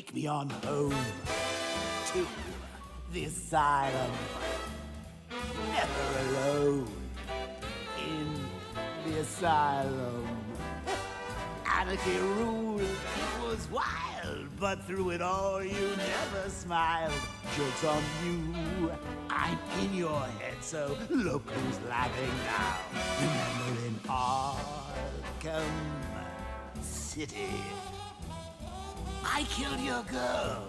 take me on home to the asylum. Never alone in the asylum. Anarchy ruled, it was wild, but through it all you never smiled. Joke's on you, I'm in your head, so look who's laughing now. Remember in Arkham City, I killed your girl,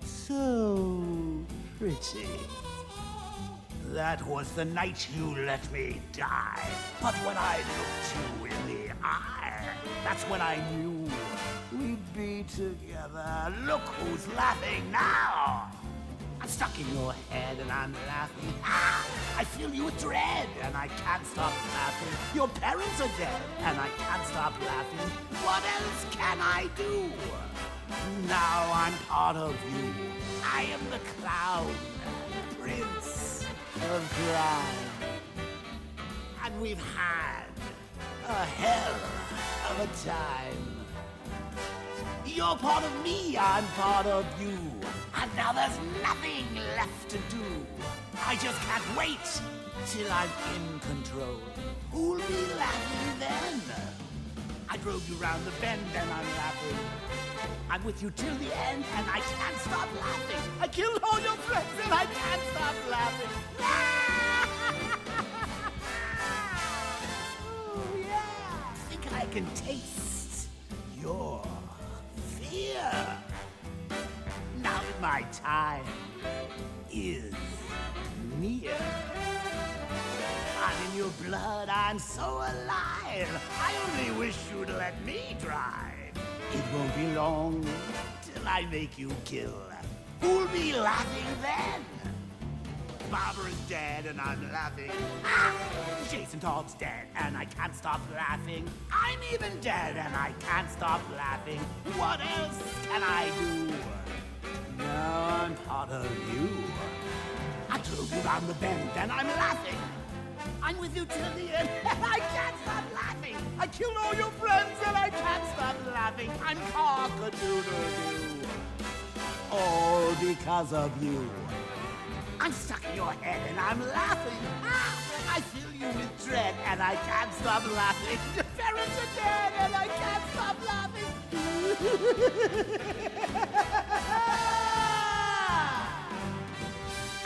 so pretty. That was the night you let me die. But when I looked you in the eye, that's when I knew we'd be together. Look who's laughing now. I'm stuck in your head and I'm laughing. Ah, I feel you with dread and I can't stop laughing. Your parents are dead and I can't stop laughing. What else can I do? Now I'm part of you. I am the clown, prince of crime. And we've had a hell of a time. You're part of me, I'm part of you. And now there's nothing left to do. I just can't wait till I'm in control. Who'll be laughing then? I drove you round the bend and I'm laughing. I'm with you till the end and I can't stop laughing. I killed all your friends and I can't stop laughing. Oh, yeah. I think I can taste your fear. Now that my time is near, I'm in your blood, I'm so alive. I only wish you'd let me drive. It won't be long till I make you kill. Who'll be laughing then? Barbara's dead and I'm laughing. Ah! Jason Todd's dead and I can't stop laughing. I'm even dead and I can't stop laughing. What else can I do? Now I'm part of you. I drove you round the bend and I'm laughing. I'm with you till the end and I can't stop laughing. I killed all your friends and I can't stop laughing. I'm cock-a-doodle-doo. All because of you. I'm stuck in your head and I'm laughing. Ah, I fill you with dread and I can't stop laughing. Your parents are dead and I can't stop laughing.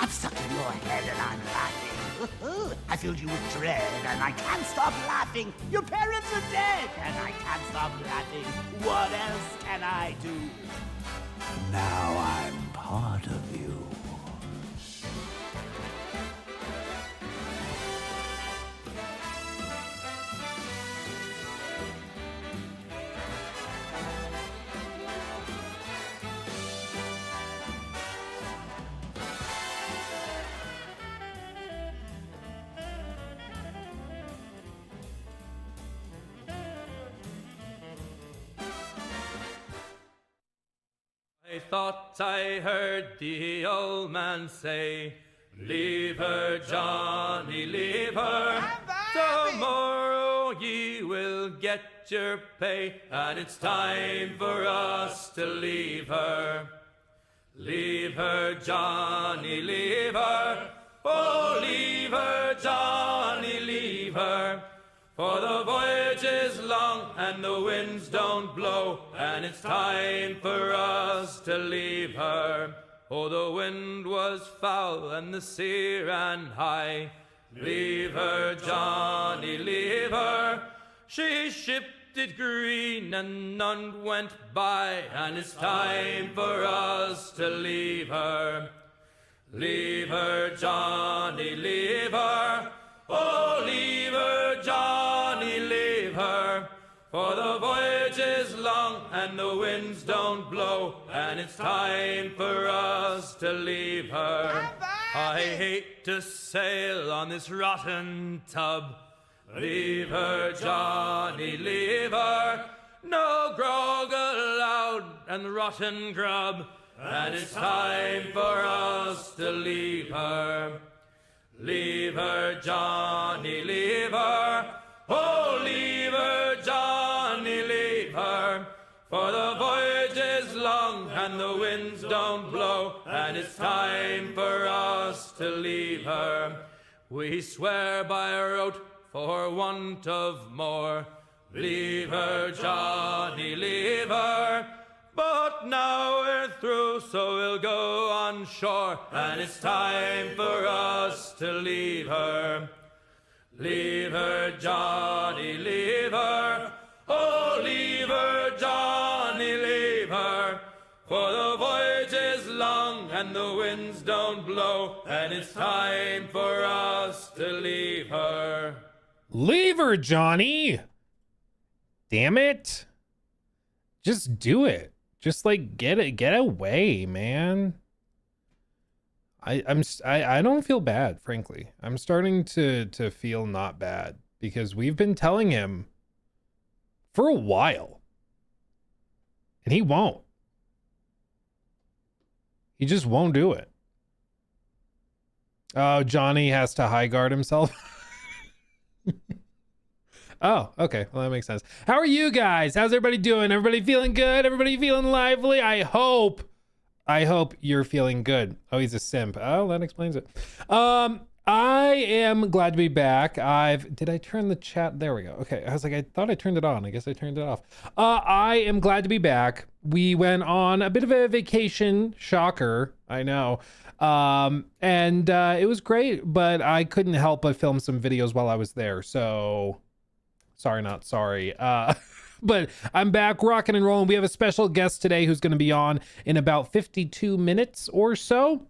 I'm stuck in your head and I'm laughing. I filled you with dread and I can't stop laughing. Your parents are dead and I can't stop laughing. What else can I do? Now I'm part of you. I thought I heard the old man say, leave her, Johnny, leave her. Tomorrow ye will get your pay, and it's time for us to leave her. Leave her, Johnny, leave her. Oh, leave her, Johnny, leave her. For the voyage is long and the winds don't blow, and it's time for us to leave her. Oh, the wind was foul and the sea ran high. Leave her, Johnny, leave her. She shipped it green and none went by, and it's time for us to leave her. Leave her, Johnny, leave her. Oh, leave her, Johnny, leave her. For the voyage is long and the winds don't blow, and it's time for us to leave her. I hate to sail on this rotten tub. Leave her, Johnny, leave her. No grog allowed and rotten grub, and it's time for us to leave her. Leave her, Johnny, leave her. Oh, leave her, Johnny, leave her. For the voyage is long and the winds don't blow, and it's time for us to leave her. We swear by her oath for want of more. Leave her, Johnny, leave her. But now we're through, so we'll go on shore, and it's time for us to leave her. Leave her, Johnny, leave her. Oh, leave her, Johnny, leave her. For the voyage is long and the winds don't blow, and it's time for us to leave her. Leave her, Johnny. Damn it. Just do it. Just like get away, man. I don't feel bad, frankly. I'm starting to feel not bad because we've been telling him for a while. And he won't. He just won't do it. Oh, Johnny has to high guard himself. Oh, okay. Well, that makes sense. How are you guys? How's everybody doing? Everybody feeling good? Everybody feeling lively? I hope you're feeling good. Oh, he's a simp. Oh, that explains it. I am glad to be back. Did I turn the chat? There we go. Okay. I was like, I thought I turned it on. I guess I turned it off. I am glad to be back. We went on a bit of a vacation. Shocker. I know. And it was great, but I couldn't help but film some videos while I was there. So sorry, not sorry. But I'm back rocking and rolling. We have a special guest today who's going to be on in about 52 minutes or so.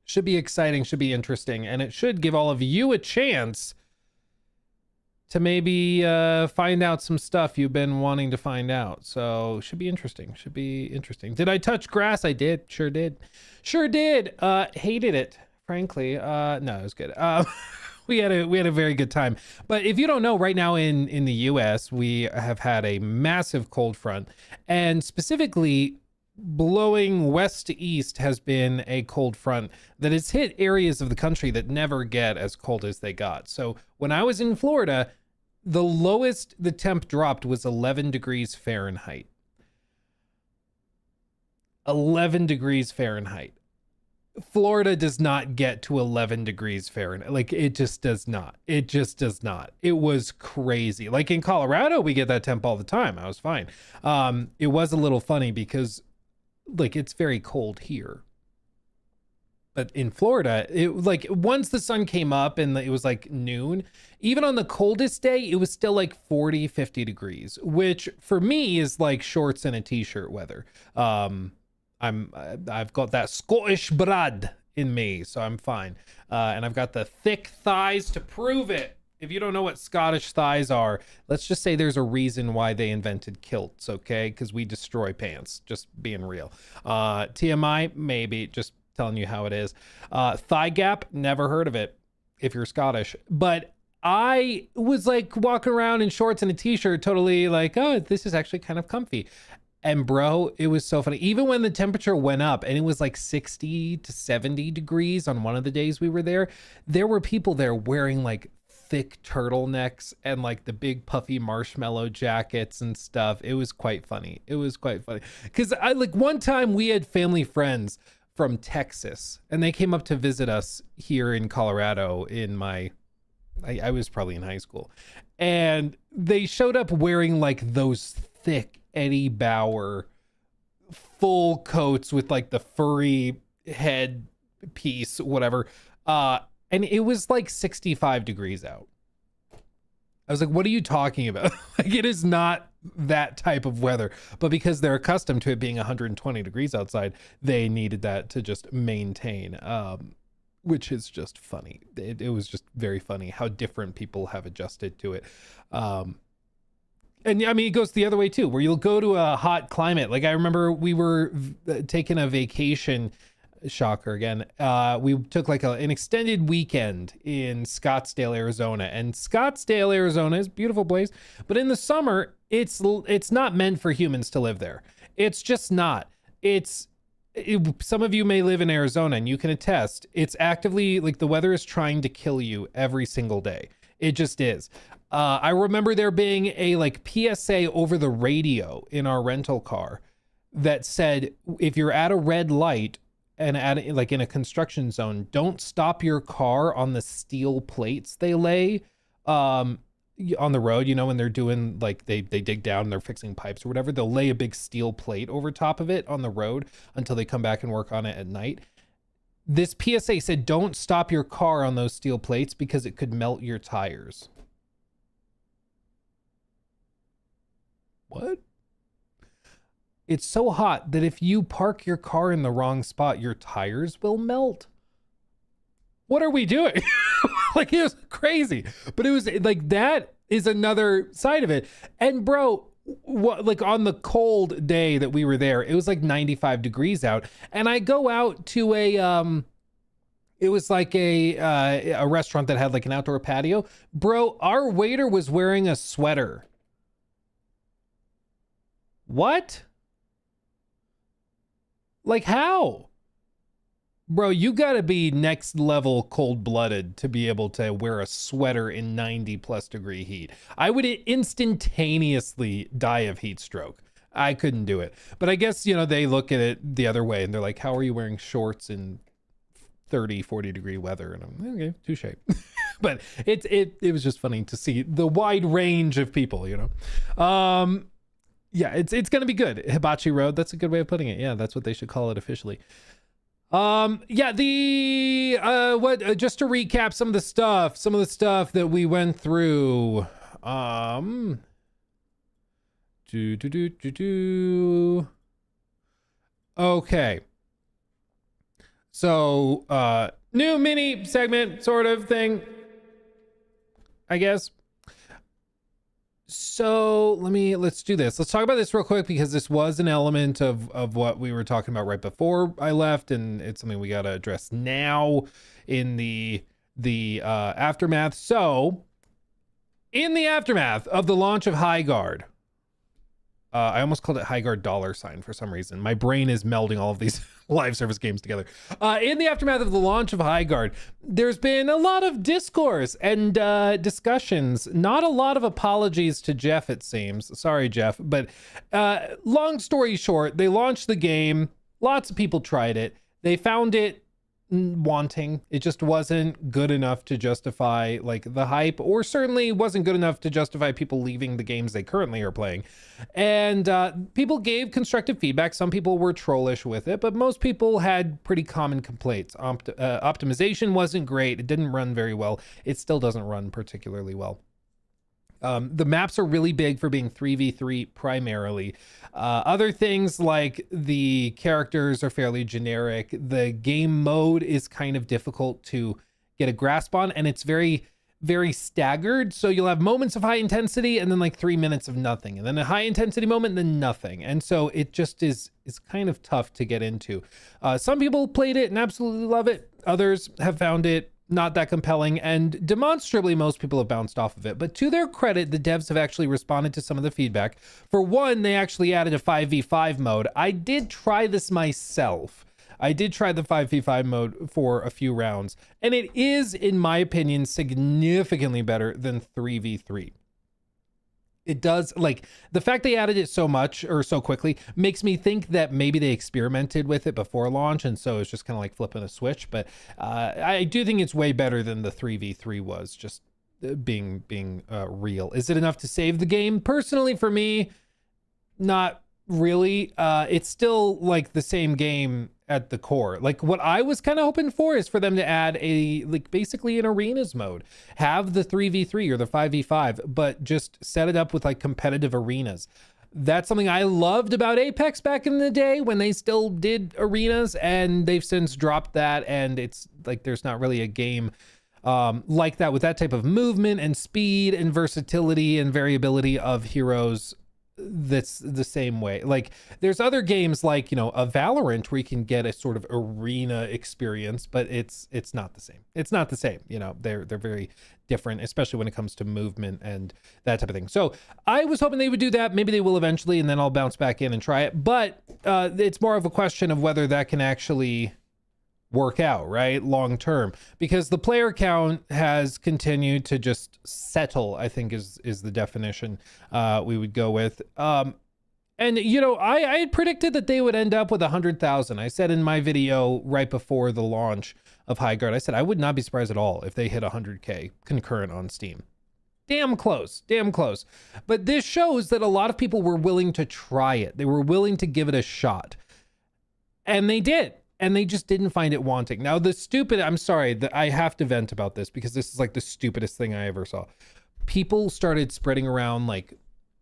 Should be exciting, should be interesting, and it should give all of you a chance to maybe find out some stuff you've been wanting to find out. So should be interesting. Should be interesting. Did I touch grass? I did. Sure did. Sure did. Hated it, frankly. No, it was good. We had a very good time. But if you don't know, right now in the US, we have had a massive cold front, and specifically blowing west to east has been a cold front that has hit areas of the country that never get as cold as they got. So when I was in Florida, the lowest the temp dropped was 11 degrees Fahrenheit. 11 degrees Fahrenheit. Florida does not get to 11 degrees Fahrenheit. Like, it just does not. It just does not. It was crazy. Like in Colorado, we get that temp all the time. I was fine. It was a little funny because like it's very cold here. But in Florida, it like once the sun came up and it was like noon, even on the coldest day, it was still like 40, 50 degrees, which for me is like shorts and a t-shirt weather. I've got that Scottish blood in me, so I'm fine. And I've got the thick thighs to prove it. If you don't know what Scottish thighs are, let's just say there's a reason why they invented kilts, okay? Because we destroy pants, just being real. TMI, maybe, just telling you how it is. Thigh gap, never heard of it if you're Scottish. But I was like walking around in shorts and a t-shirt, totally like, oh, this is actually kind of comfy. And bro, it was so funny. Even when the temperature went up and it was like 60 to 70 degrees on one of the days we were there were people there wearing like thick turtlenecks and like the big puffy marshmallow jackets and stuff. It was quite funny. It was quite funny. Because I like one time we had family friends from Texas and they came up to visit us here in Colorado in I was probably in high school. And they showed up wearing like those thick Eddie Bauer full coats with like the furry head piece, whatever. And it was like 65 degrees out. I was like, what are you talking about? Like, it is not that type of weather. But because they're accustomed to it being 120 degrees outside, they needed that to just maintain, which is just funny. It was just very funny how different people have adjusted to it. And I mean, it goes the other way too, where you'll go to a hot climate. Like I remember we were taking a vacation, shocker again. We took like an extended weekend in Scottsdale, Arizona, and Scottsdale, Arizona is a beautiful place, but in the summer, it's not meant for humans to live there. It's just not. Some of you may live in Arizona and you can attest. It's actively like the weather is trying to kill you every single day. It just is. I remember there being a like PSA over the radio in our rental car that said if you're at a red light and like in a construction zone, don't stop your car on the steel plates they lay on the road. You know, when they're doing like they dig down and they're fixing pipes or whatever, they'll lay a big steel plate over top of it on the road until they come back and work on it at night. This PSA said don't stop your car on those steel plates because it could melt your tires. What? It's so hot that if you park your car in the wrong spot, your tires will melt. What are we doing? Like, it was crazy. But it was like, that is another side of it. And bro, what, like on the cold day that we were there, it was like 95 degrees out. And I go out to it was like a restaurant that had like an outdoor patio. Bro, our waiter was wearing a sweater. What? Like, how? Bro, you gotta be next level cold-blooded to be able to wear a sweater in 90+ degree heat. I would instantaneously die of heat stroke. I couldn't do it. But I guess, you know, they look at it the other way and they're like, how are you wearing shorts in 30, 40 degree weather? And I'm okay, touche. But it was just funny to see the wide range of people, you know. Yeah, it's gonna be good. Hibachi Road, that's a good way of putting it. Yeah, that's what they should call it officially. Yeah, just to recap some of the stuff that we went through. Okay. So, new mini segment sort of thing, I guess. So let's do this. Let's talk about this real quick because this was an element of what we were talking about right before I left, and it's something we got to address now in the aftermath. So in the aftermath of the launch of Highguard, I almost called it Highguard $sign for some reason. My brain is melding all of these live service games together. In the aftermath of the launch of Highguard, there's been a lot of discourse and discussions. Not a lot of apologies to Jeff, it seems. Sorry, Jeff. But long story short, they launched the game. Lots of people tried it. They found it wanting. It just wasn't good enough to justify like the hype, or certainly wasn't good enough to justify people leaving the games they currently are playing. And people gave constructive feedback. Some people were trollish with it, but most people had pretty common complaints. Optimization wasn't great. It didn't run very well. It still doesn't run particularly well. The maps are really big for being 3v3 primarily. Other things like the characters are fairly generic. The game mode is kind of difficult to get a grasp on, and it's very, very staggered. So you'll have moments of high intensity and then like 3 minutes of nothing, and then a high intensity moment, and then nothing. And so it just is kind of tough to get into. Some people played it and absolutely love it. Others have found it not that compelling, and demonstrably most people have bounced off of it. But to their credit, the devs have actually responded to some of the feedback. For one, they actually added a 5v5 mode. I did try this myself. I did try the 5v5 mode for a few rounds, and it is, in my opinion, significantly better than 3v3. It does, like, the fact they added it so much or so quickly makes me think that maybe they experimented with it before launch, and so it's just kind of like flipping a switch. But I do think it's way better than the 3v3 was, just being real. Is it enough to save the game? Personally, for me, not really. It's still like the same game at the core. Like, what I was kind of hoping for is for them to add a, like, basically an arenas mode, have the 3v3 or the 5v5, but just set it up with like competitive arenas. That's something I loved about Apex back in the day when they still did arenas, and they've since dropped that, and it's like there's not really a game like that with that type of movement and speed and versatility and variability of heroes that's the same way. Like, there's other games like, you know, a Valorant where you can get a sort of arena experience, but it's not the same. It's not the same. You know, they're very different, especially when it comes to movement and that type of thing. So I was hoping they would do that. Maybe they will eventually, and then I'll bounce back in and try it. But it's more of a question of whether that can actually work out, right, long term, because the player count has continued to just settle, I think is the definition we would go with. And, you know, I had predicted that they would end up with 100,000. I said in my video right before the launch of Highguard, I said I would not be surprised at all if they hit 100K concurrent on Steam. Damn close, damn close. But this shows that a lot of people were willing to try it. They were willing to give it a shot. And they did. And they just didn't find it wanting. Now, I'm sorry, I have to vent about this because this is like the stupidest thing I ever saw. People started spreading around like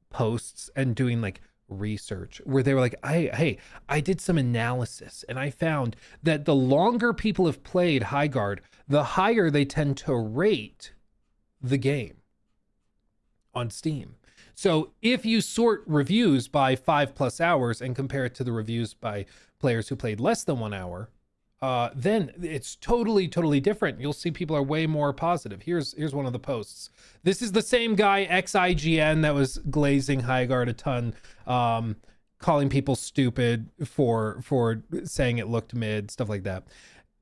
posts and doing like research where they were like, hey, I did some analysis and I found that the longer people have played Highguard, the higher they tend to rate the game on Steam. So if you sort reviews by 5+ hours and compare it to the reviews by players who played less than 1 hour, then it's totally different. You'll see people are way more positive. Here's one of the posts. This is the same guy, ex-IGN, that was glazing Highguard a ton, calling people stupid for saying it looked mid, stuff like that.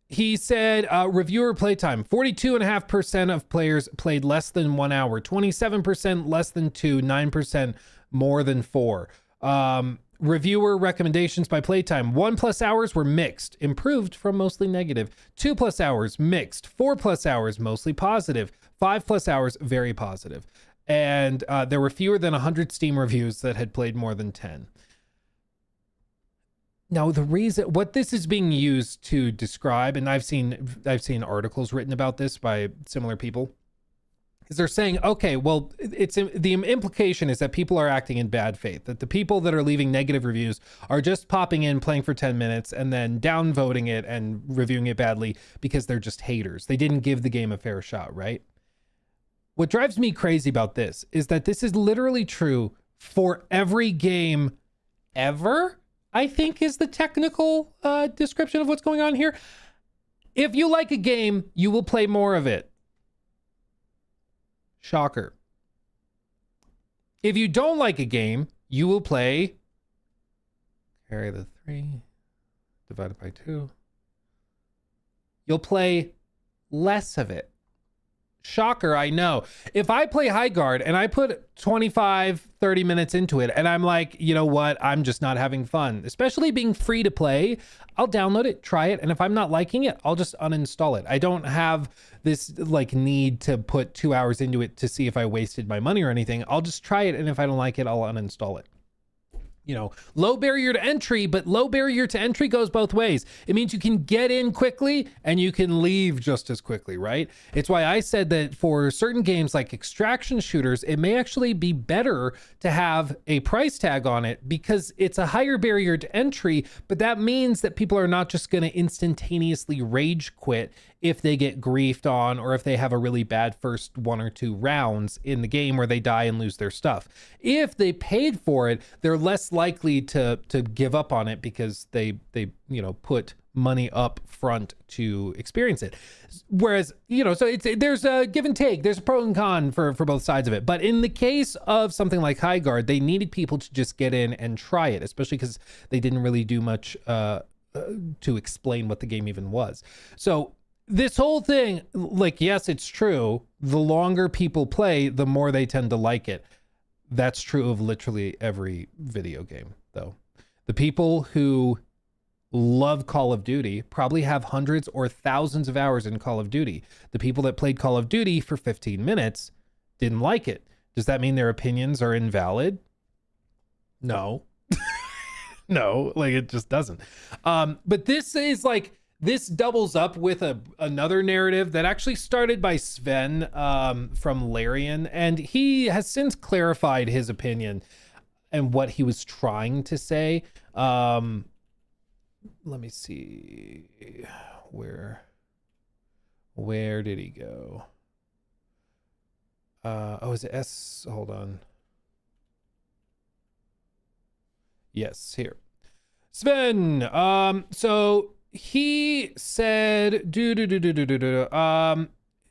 He said, reviewer playtime, 42.5% of players played less than 1 hour, 27% less than 2, 9% more than 4. Reviewer recommendations by playtime, 1+ hours were mixed, improved from mostly negative. 2+ hours, mixed. 4+ hours, mostly positive. 5+ hours, very positive. And there were fewer than 100 Steam reviews that had played more than 10. Now, the reason what this is being used to describe, and I've seen articles written about this by similar people, is they're saying, okay, well, the implication is that people are acting in bad faith, that the people that are leaving negative reviews are just popping in, playing for 10 minutes, and then downvoting it and reviewing it badly because they're just haters. They didn't give the game a fair shot, right? What drives me crazy about this is that this is literally true for every game ever, I think is the technical description of what's going on here. If you like a game, you will play more of it. Shocker. If you don't like a game, you will play, carry the 3, divided by 2. You'll play less of it. Shocker, I know. If I play Highguard and I put 25, 30 minutes into it and I'm like, you know what, I'm just not having fun, especially being free to play, I'll download it, try it, and if I'm not liking it, I'll just uninstall it. I don't have this like need to put 2 hours into it to see if I wasted my money or anything. I'll just try it, and if I don't like it, I'll uninstall it. You know, low barrier to entry, but low barrier to entry goes both ways. It means you can get in quickly and you can leave just as quickly, right? It's why I said that for certain games like extraction shooters, it may actually be better to have a price tag on it because it's a higher barrier to entry, but that means that people are not just going to instantaneously rage quit if they get griefed on or if they have a really bad first 1 or 2 rounds in the game where they die and lose their stuff. If they paid for it, they're less likely to give up on it because they put money up front to experience it. Whereas, so there's a give and take. There's a pro and con for both sides of it. But in the case of something like Highguard, they needed people to just get in and try it, especially because they didn't really do much to explain what the game even was. So this whole thing, like, yes, it's true. The longer people play, the more they tend to like it. That's true of literally every video game, though. The people who love Call of Duty probably have hundreds or thousands of hours in Call of Duty. The people that played Call of Duty for 15 minutes didn't like it. Does that mean their opinions are invalid? No. No, like it just doesn't. But this is like, this doubles up with another narrative that actually started by Sven from Larian, and he has since clarified his opinion and what he was trying to say. Let me see, where did he go? Is it S? Hold on. Yes, here. Sven. So he said,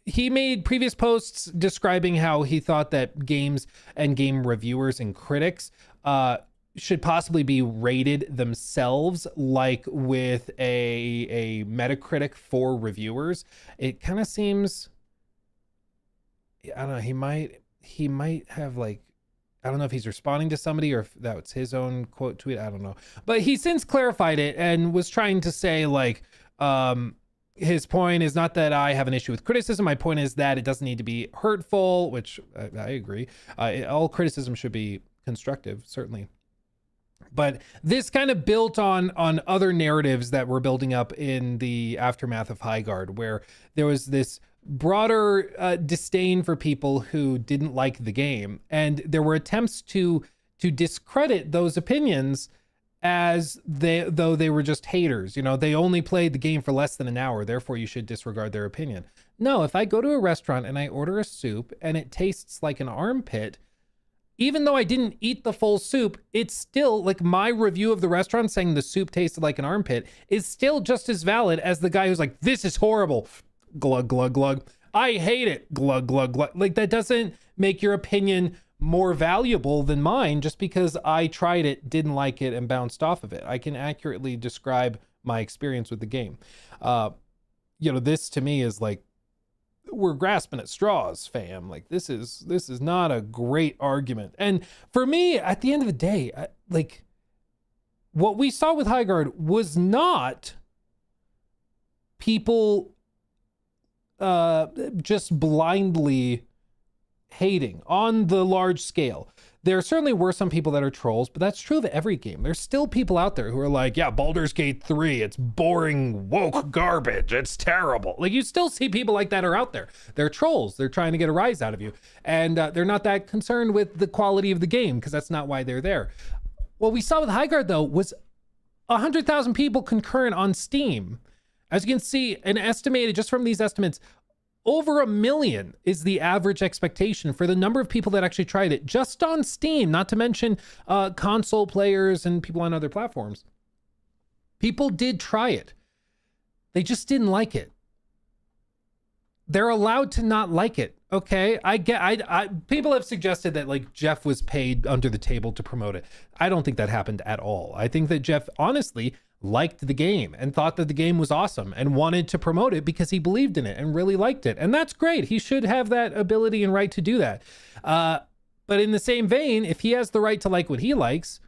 he made previous posts describing how he thought that games and game reviewers and critics should possibly be rated themselves, like with a Metacritic for reviewers. It kind of seems, I don't know, he might have like I don't know if he's responding to somebody or if that was his own quote tweet. I don't know. But he since clarified it and was trying to say like, his point is not that I have an issue with criticism. My point is that it doesn't need to be hurtful, which I agree. All criticism should be constructive, certainly. But this kind of built on other narratives that were building up in the aftermath of Highguard, where there was this broader disdain for people who didn't like the game, and there were attempts to discredit those opinions as though they were just haters. You know, they only played the game for less than an hour, therefore you should disregard their opinion. No, if I go to a restaurant and I order a soup and it tastes like an armpit, even though I didn't eat the full soup, it's still like my review of the restaurant saying the soup tasted like an armpit is still just as valid as the guy who's like, this is horrible. Glug, glug, glug. I hate it. Glug, glug, glug. Like, that doesn't make your opinion more valuable than mine just because I tried it, didn't like it, and bounced off of it. I can accurately describe my experience with the game. This to me is like, we're grasping at straws, fam. Like, this is not a great argument. And for me, at the end of the day, like, what we saw with Highguard was not people just blindly hating on the large scale. There certainly were some people that are trolls, but that's true of every game. There's still people out there who are like, yeah, Baldur's Gate 3, it's boring, woke garbage, it's terrible. Like, you still see people like that are out there. They're trolls. They're trying to get a rise out of you. And they're not that concerned with the quality of the game because that's not why they're there. What we saw with Highguard, though, was 100,000 people concurrent on Steam. As you can see, an estimated, just from these estimates, over 1 million is the average expectation for the number of people that actually tried it just on Steam, not to mention console players and people on other platforms. People did try it. They just didn't like it. They're allowed to not like it. Okay, people have suggested that like Jeff was paid under the table to promote it. I don't think that happened at all. I think that Jeff honestly liked the game and thought that the game was awesome and wanted to promote it because he believed in it and really liked it. And that's great. He should have that ability and right to do that. But in the same vein, if he has the right to like what he likes,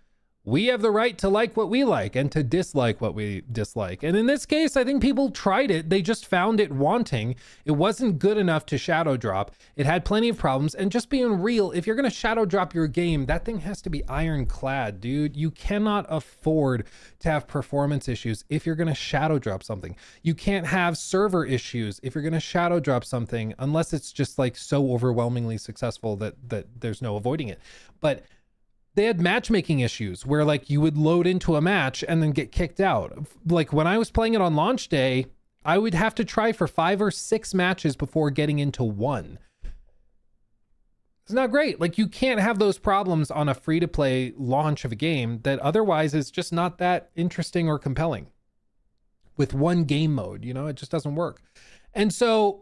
we have the right to like what we like and to dislike what we dislike. And in this case, I think people tried it. They just found it wanting. It wasn't good enough to shadow drop. It had plenty of problems. And just being real, if you're going to shadow drop your game, that thing has to be ironclad, dude. You cannot afford to have performance issues if you're going to shadow drop something. You can't have server issues if you're going to shadow drop something unless it's just like so overwhelmingly successful that there's no avoiding it. But they had matchmaking issues where like you would load into a match and then get kicked out. Like when I was playing it on launch day, I would have to try for 5 or 6 matches before getting into one. It's not great. Like, you can't have those problems on a free-to-play launch of a game that otherwise is just not that interesting or compelling. With one game mode, it just doesn't work. And so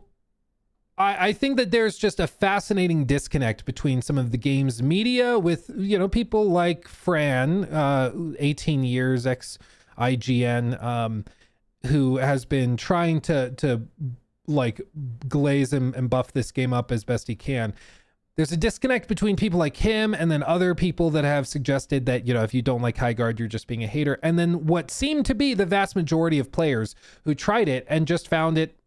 I think that there's just a fascinating disconnect between some of the game's media with, people like Fran, 18 years, ex-IGN, who has been trying to like glaze and buff this game up as best he can. There's a disconnect between people like him and then other people that have suggested that, if you don't like Highguard, you're just being a hater. And then what seemed to be the vast majority of players who tried it and just found it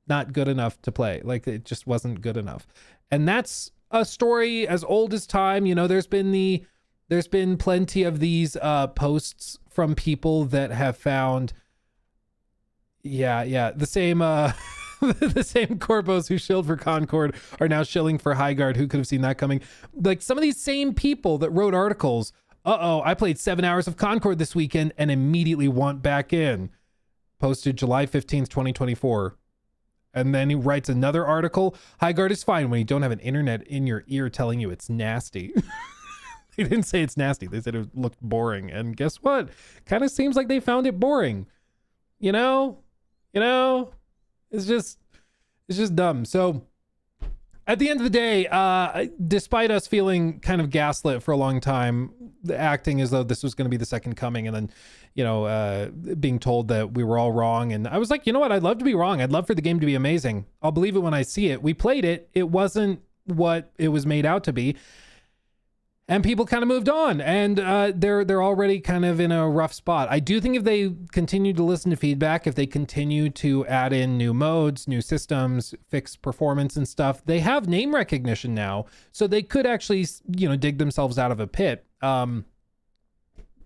not good enough to play. Like, it just wasn't good enough. And that's a story as old as time. There's been plenty of these posts from people that have found the same the same corpos who shilled for Concord are now shilling for Highguard. Who could have seen that coming? Like, some of these same people that wrote articles, I played 7 hours of Concord this weekend and immediately want back in, posted July 15th, 2024. And then he writes another article. Highguard is fine when you don't have an internet in your ear telling you it's nasty. They didn't say it's nasty. They said it looked boring. And guess what? Kind of seems like they found it boring. It's just dumb. So at the end of the day, despite us feeling kind of gaslit for a long time, acting as though this was going to be the second coming, and then, being told that we were all wrong. And I was like, you know what? I'd love to be wrong. I'd love for the game to be amazing. I'll believe it when I see it. We played it. It wasn't what it was made out to be. and people kind of moved on, and they're already kind of in a rough spot. I do think if they continue to listen to feedback, if they continue to add in new modes, new systems, fix performance and stuff, they have name recognition now, so they could actually, dig themselves out of a pit.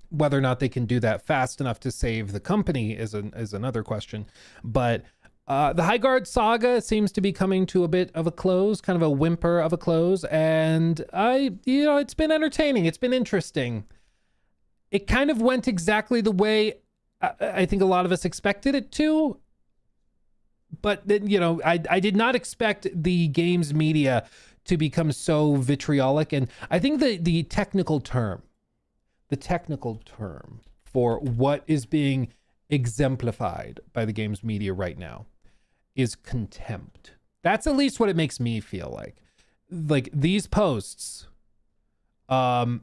Whether or not they can do that fast enough to save the company is another question. But the Highguard saga seems to be coming to a bit of a close, kind of a whimper of a close. And it's been entertaining. It's been interesting. It kind of went exactly the way I think a lot of us expected it to. But then, I did not expect the games media to become so vitriolic. And I think the technical term for what is being exemplified by the games media right now is contempt. That's at least what it makes me feel like. Like these posts, the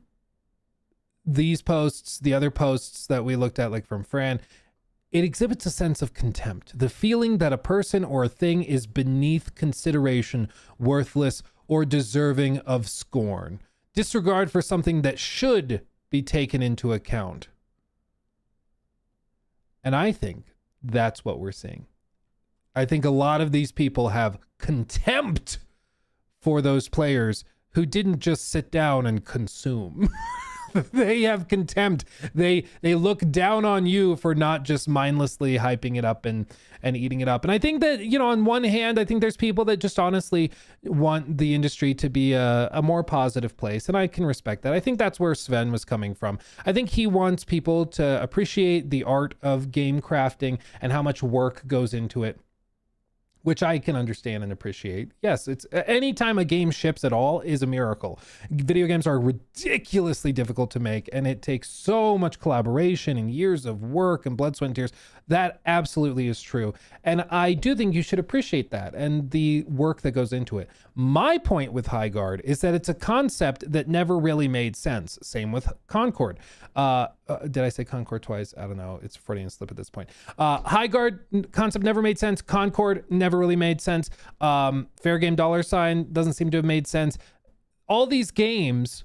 other posts that we looked at, like from Fran, it exhibits a sense of contempt. The feeling that a person or a thing is beneath consideration, worthless, or deserving of scorn. Disregard for something that should be taken into account. And I think that's what we're seeing. I think a lot of these people have contempt for those players who didn't just sit down and consume. They have contempt. They look down on you for not just mindlessly hyping it up and eating it up. And I think that, on one hand, I think there's people that just honestly want the industry to be a more positive place. And I can respect that. I think that's where Sven was coming from. I think he wants people to appreciate the art of game crafting and how much work goes into it, which I can understand and appreciate. Yes, it's anytime a game ships at all is a miracle. Video games are ridiculously difficult to make, and it takes so much collaboration and years of work and blood, sweat, and tears. That absolutely is true. And I do think you should appreciate that and the work that goes into it. My point with Highguard is that it's a concept that never really made sense. Same with Concord. Did I say Concord twice? I don't know. It's a Freudian slip at this point. Highguard concept never made sense. Concord never really made sense. Fair Game $sign doesn't seem to have made sense. All these games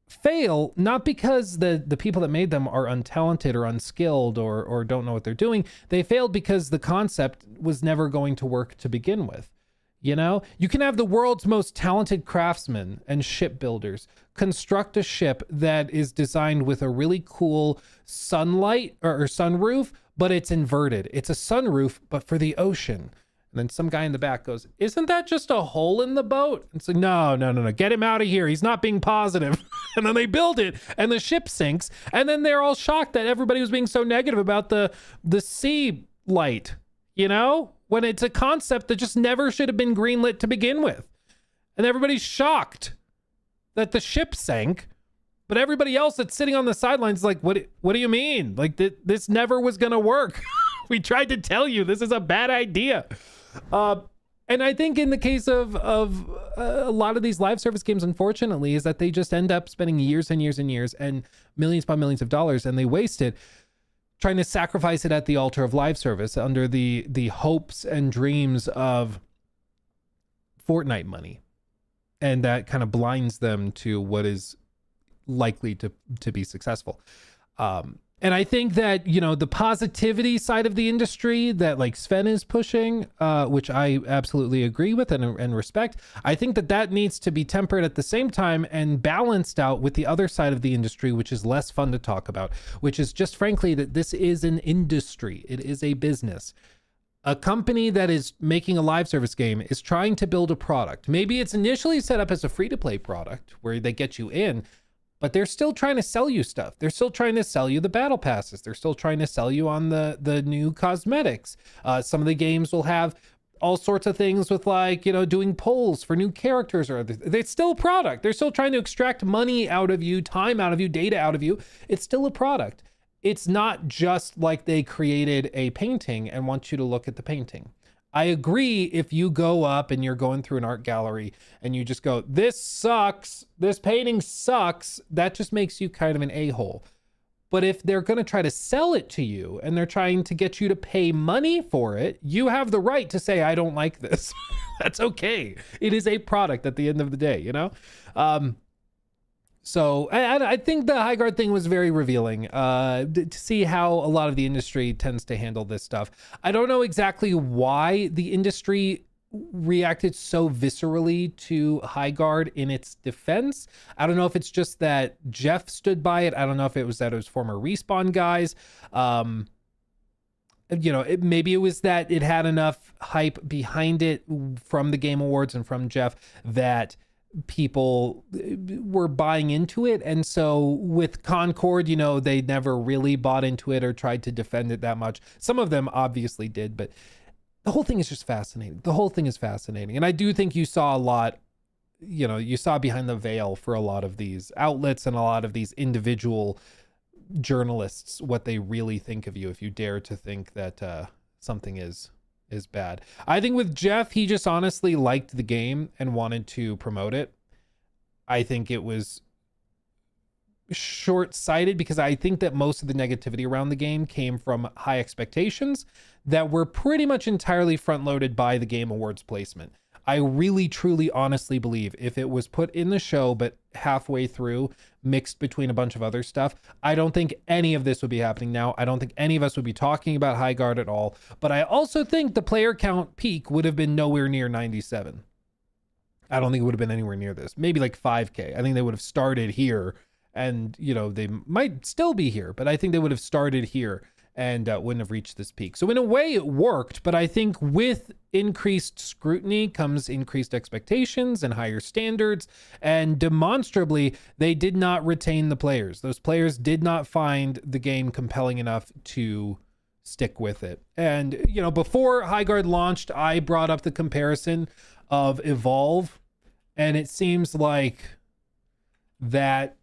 fail not because the people that made them are untalented or unskilled or don't know what they're doing. They failed because the concept was never going to work to begin with. You can have the world's most talented craftsmen and shipbuilders construct a ship that is designed with a really cool sunlight or sunroof, but it's inverted. It's a sunroof, but for the ocean. And then some guy in the back goes, "Isn't that just a hole in the boat?" And it's like, no, get him out of here. He's not being positive. And then they build it and the ship sinks. And then they're all shocked that everybody was being so negative about the sea light, when it's a concept that just never should have been greenlit to begin with. And everybody's shocked that the ship sank, but everybody else that's sitting on the sidelines is like, what do you mean? Like this never was going to work. We tried to tell you this is a bad idea. And I think in the case of a lot of these live service games, unfortunately, is that they just end up spending years and years and years and millions upon millions of dollars, and they waste it trying to sacrifice it at the altar of live service under the hopes and dreams of Fortnite money. And that kind of blinds them to what is likely to be successful. And I think that, the positivity side of the industry that like Sven is pushing, which I absolutely agree with and respect, I think that needs to be tempered at the same time and balanced out with the other side of the industry, which is less fun to talk about, which is just frankly that this is an industry. It is a business. A company that is making a live service game is trying to build a product. Maybe it's initially set up as a free-to-play product where they get you in, but they're still trying to sell you stuff. They're still trying to sell you the battle passes. They're still trying to sell you on the new cosmetics. Some of the games will have all sorts of things with doing polls for new characters or other. It's still a product. They're still trying to extract money out of you, time out of you, data out of you. It's still a product. It's not just like they created a painting and want you to look at the painting. I agree if you go up and you're going through an art gallery and you just go, "This sucks, this painting sucks," that just makes you kind of an a-hole. But if they're going to try to sell it to you and they're trying to get you to pay money for it, you have the right to say, "I don't like this." That's okay. It is a product at the end of the day, So I think the Highguard thing was very revealing to see how a lot of the industry tends to handle this stuff. I don't know exactly why the industry reacted so viscerally to Highguard in its defense. I don't know if it's just that Jeff stood by it. I don't know if it was that it was former Respawn guys. Maybe it was that it had enough hype behind it from the Game Awards and from Jeff that people were buying into it. And so with Concord, they never really bought into it or tried to defend it that much. Some of them obviously did, but the whole thing is just fascinating. The whole thing is fascinating. And I do think you saw a lot, you saw behind the veil for a lot of these outlets and a lot of these individual journalists, what they really think of you if you dare to think that something is bad. I think with Jeff, he just honestly liked the game and wanted to promote it. I think it was short-sighted because I think that most of the negativity around the game came from high expectations that were pretty much entirely front-loaded by the Game Awards placement. I really, truly, honestly believe if it was put in the show, but halfway through, mixed between a bunch of other stuff, I don't think any of this would be happening now. I don't think any of us would be talking about Highguard at all. But I also think the player count peak would have been nowhere near 97. I don't think it would have been anywhere near this. Maybe like 5K. I think they would have started here and, they might still be here, but I think they would have started here and wouldn't have reached this peak. So in a way it worked, but I think with increased scrutiny comes increased expectations and higher standards, and demonstrably they did not retain the players. Those players did not find the game compelling enough to stick with it. And before Highguard launched, I brought up the comparison of Evolve, and it seems like that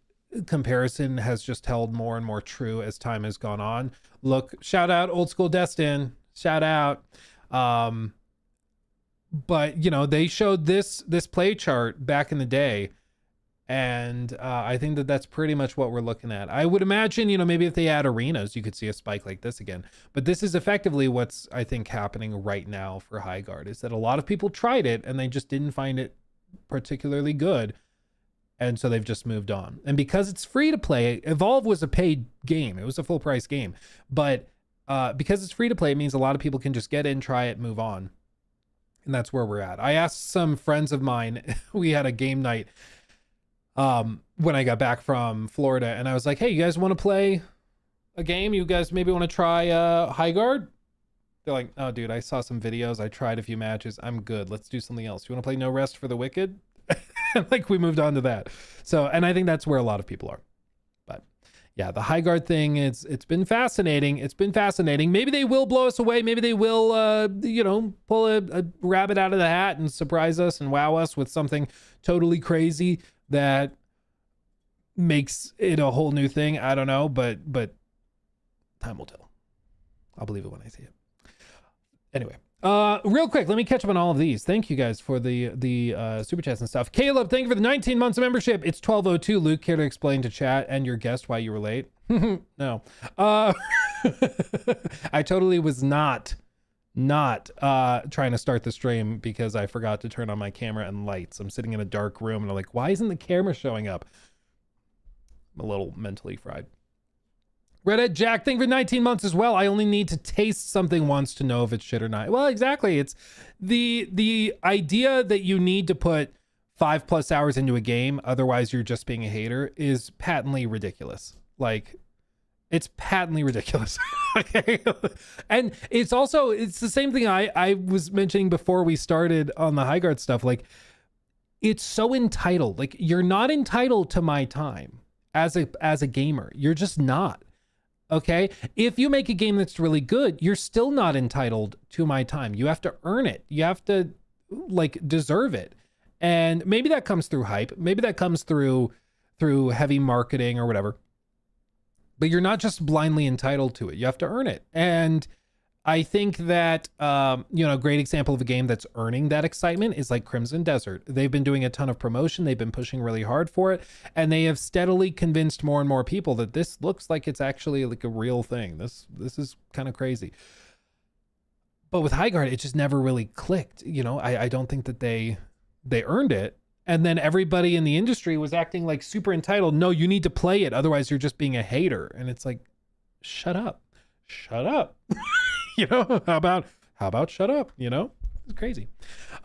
comparison has just held more and more true as time has gone on. Look, shout out Old School Destin, shout out. But they showed this play chart back in the day, and I think that that's pretty much what we're looking at. I would imagine maybe if they add arenas, you could see a spike like this again. But this is effectively what's I think happening right now for Highguard, is that a lot of people tried it and they just didn't find it particularly good. And so they've just moved on. And because it's free to play, Evolve was a paid game. It was a full price game. But because it's free to play, it means a lot of people can just get in, try it, move on. And that's where we're at. I asked some friends of mine, we had a game night when I got back from Florida. And I was like, hey, you guys want to play a game? You guys maybe want to try Highguard? They're like, oh, dude, I saw some videos. I tried a few matches. I'm good. Let's do something else. You want to play No Rest for the Wicked? Like we moved on to that. So, and I think that's where a lot of people are. But yeah, the Highguard thing, it's been fascinating. It's been fascinating. Maybe they will blow us away. Maybe they will, pull a rabbit out of the hat and surprise us and wow us with something totally crazy that makes it a whole new thing. I don't know, but time will tell. I'll believe it when I see it. Anyway. Real quick, let me catch up on all of these. Thank you guys for the super chats and stuff. Caleb, thank you for the 19 months of membership. It's 12:02. Luke, care to explain to chat and your guest why you were late? No. I totally was not trying to start the stream because I forgot to turn on my camera and lights. I'm sitting in a dark room and I'm like, why isn't the camera showing up? I'm a little mentally fried. Redhead Jack, thank you for 19 months as well. I only need to taste something once to know if it's shit or not. Well, exactly. It's the idea that you need to put 5+ hours into a game, otherwise you're just being a hater, is patently ridiculous. Like, it's patently ridiculous. Okay. And it's the same thing I was mentioning before we started on the Highguard stuff. Like, it's so entitled. Like, you're not entitled to my time as a gamer. You're just not. Okay, if you make a game that's really good, you're still not entitled to my time. You have to earn it. You have to deserve it. And maybe that comes through hype. Maybe that comes through heavy marketing or whatever. But you're not just blindly entitled to it. You have to earn it. And I think that, a great example of a game that's earning that excitement is like Crimson Desert. They've been doing a ton of promotion. They've been pushing really hard for it. And they have steadily convinced more and more people that this looks like it's actually like a real thing. This is kind of crazy. But with Highguard, it just never really clicked. I don't think that they earned it. And then everybody in the industry was acting like super entitled. No, you need to play it. Otherwise, you're just being a hater. And it's like, shut up. Shut up. You know, how about shut up? You know, it's crazy.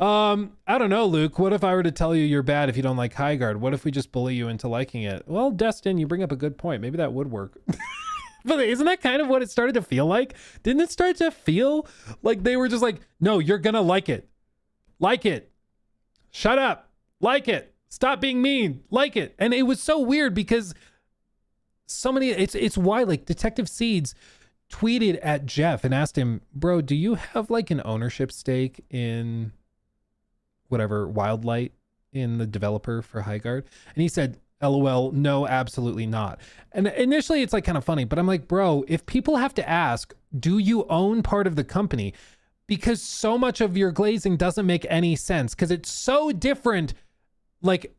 I don't know, Luke. What if I were to tell you you're bad if you don't like Highguard? What if we just bully you into liking it? Well, Destin, you bring up a good point. Maybe that would work. But isn't that kind of what it started to feel like? Didn't it start to feel like they were just like, no, you're going to like it. Like it. Shut up. Like it. Stop being mean. Like it. And it was so weird because so many, it's why like Detective Seeds tweeted at Jeff and asked him, bro, do you have like an ownership stake in whatever Wildlight in the developer for Highguard? And he said, LOL, no, absolutely not. And initially it's like kind of funny, but I'm like, bro, if people have to ask, do you own part of the company? Because so much of your glazing doesn't make any sense because it's so different. Like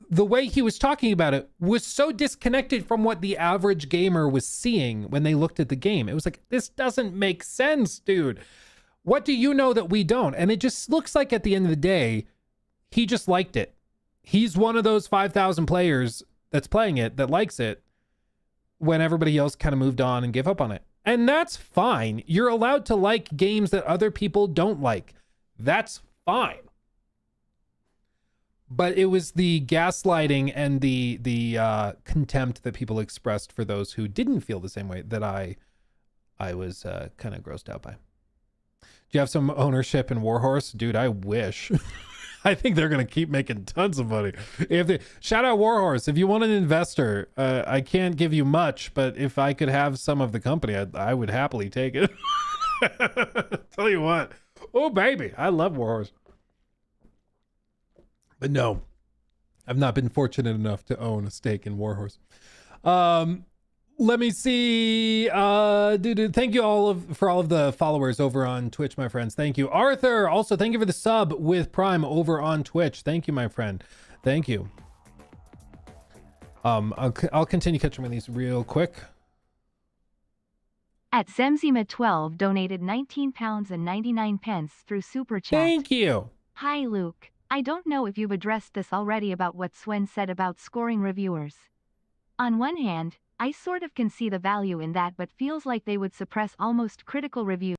the way he was talking about it was so disconnected from what the average gamer was seeing when they looked at the game. It was like, this doesn't make sense, dude. What do you know that we don't? And it just looks like at the end of the day, he just liked it. He's one of those 5,000 players that's playing it, that likes it, when everybody else kind of moved on and gave up on it. And that's fine. You're allowed to like games that other people don't like. That's fine. But it was the gaslighting and the contempt that people expressed for those who didn't feel the same way that I was kind of grossed out by. Do you have some ownership in Warhorse? Dude, I wish. I think they're going to keep making tons of money. Shout out Warhorse. If you want an investor, I can't give you much, but if I could have some of the company, I would happily take it. Tell you what. Oh, baby. I love Warhorse. But no, I've not been fortunate enough to own a stake in Warhorse. Let me see. Dude, thank you for all of the followers over on Twitch, my friends. Thank you. Arthur, also thank you for the sub with Prime over on Twitch. Thank you, my friend. Thank you. I'll continue catching with these real quick. At Zemzima12 donated £19.99 through Super Chat. Thank you. Hi, Luke. I don't know if you've addressed this already about what Swen said about scoring reviewers. On one hand, I sort of can see the value in that, but feels like they would suppress almost critical reviews.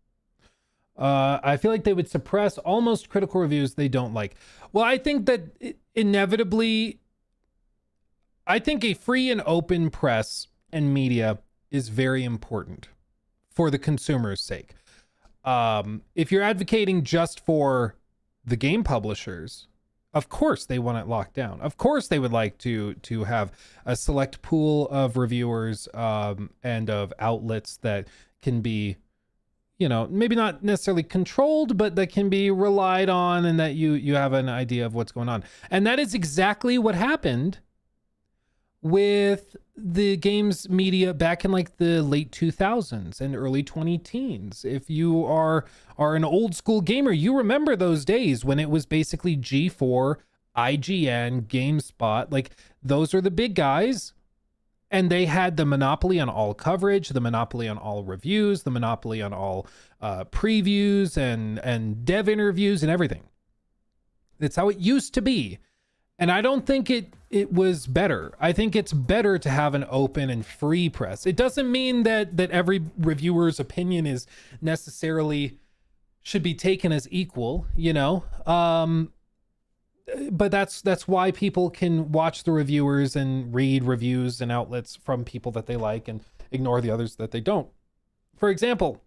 I feel like they would suppress almost critical reviews they don't like. Well, I think that inevitably, I think a free and open press and media is very important for the consumer's sake. If you're advocating just for the game publishers, of course they want it locked down. Of course they would like to have a select pool of reviewers and of outlets that can be, you know, maybe not necessarily controlled, but that can be relied on and that you have an idea of what's going on. And that is exactly what happened with the games media back in like the late 2000s and early 2010s. If you are an old school gamer, you remember those days when it was basically G4, IGN, GameSpot. Like those are the big guys, and they had the monopoly on all coverage, the monopoly on all reviews, the monopoly on all previews and dev interviews and everything. That's how it used to be. And I don't think it was better. I think it's better to have an open and free press. It doesn't mean that every reviewer's opinion is necessarily should be taken as equal, you know? But that's why people can watch the reviewers and read reviews and outlets from people that they like and ignore the others that they don't. For example,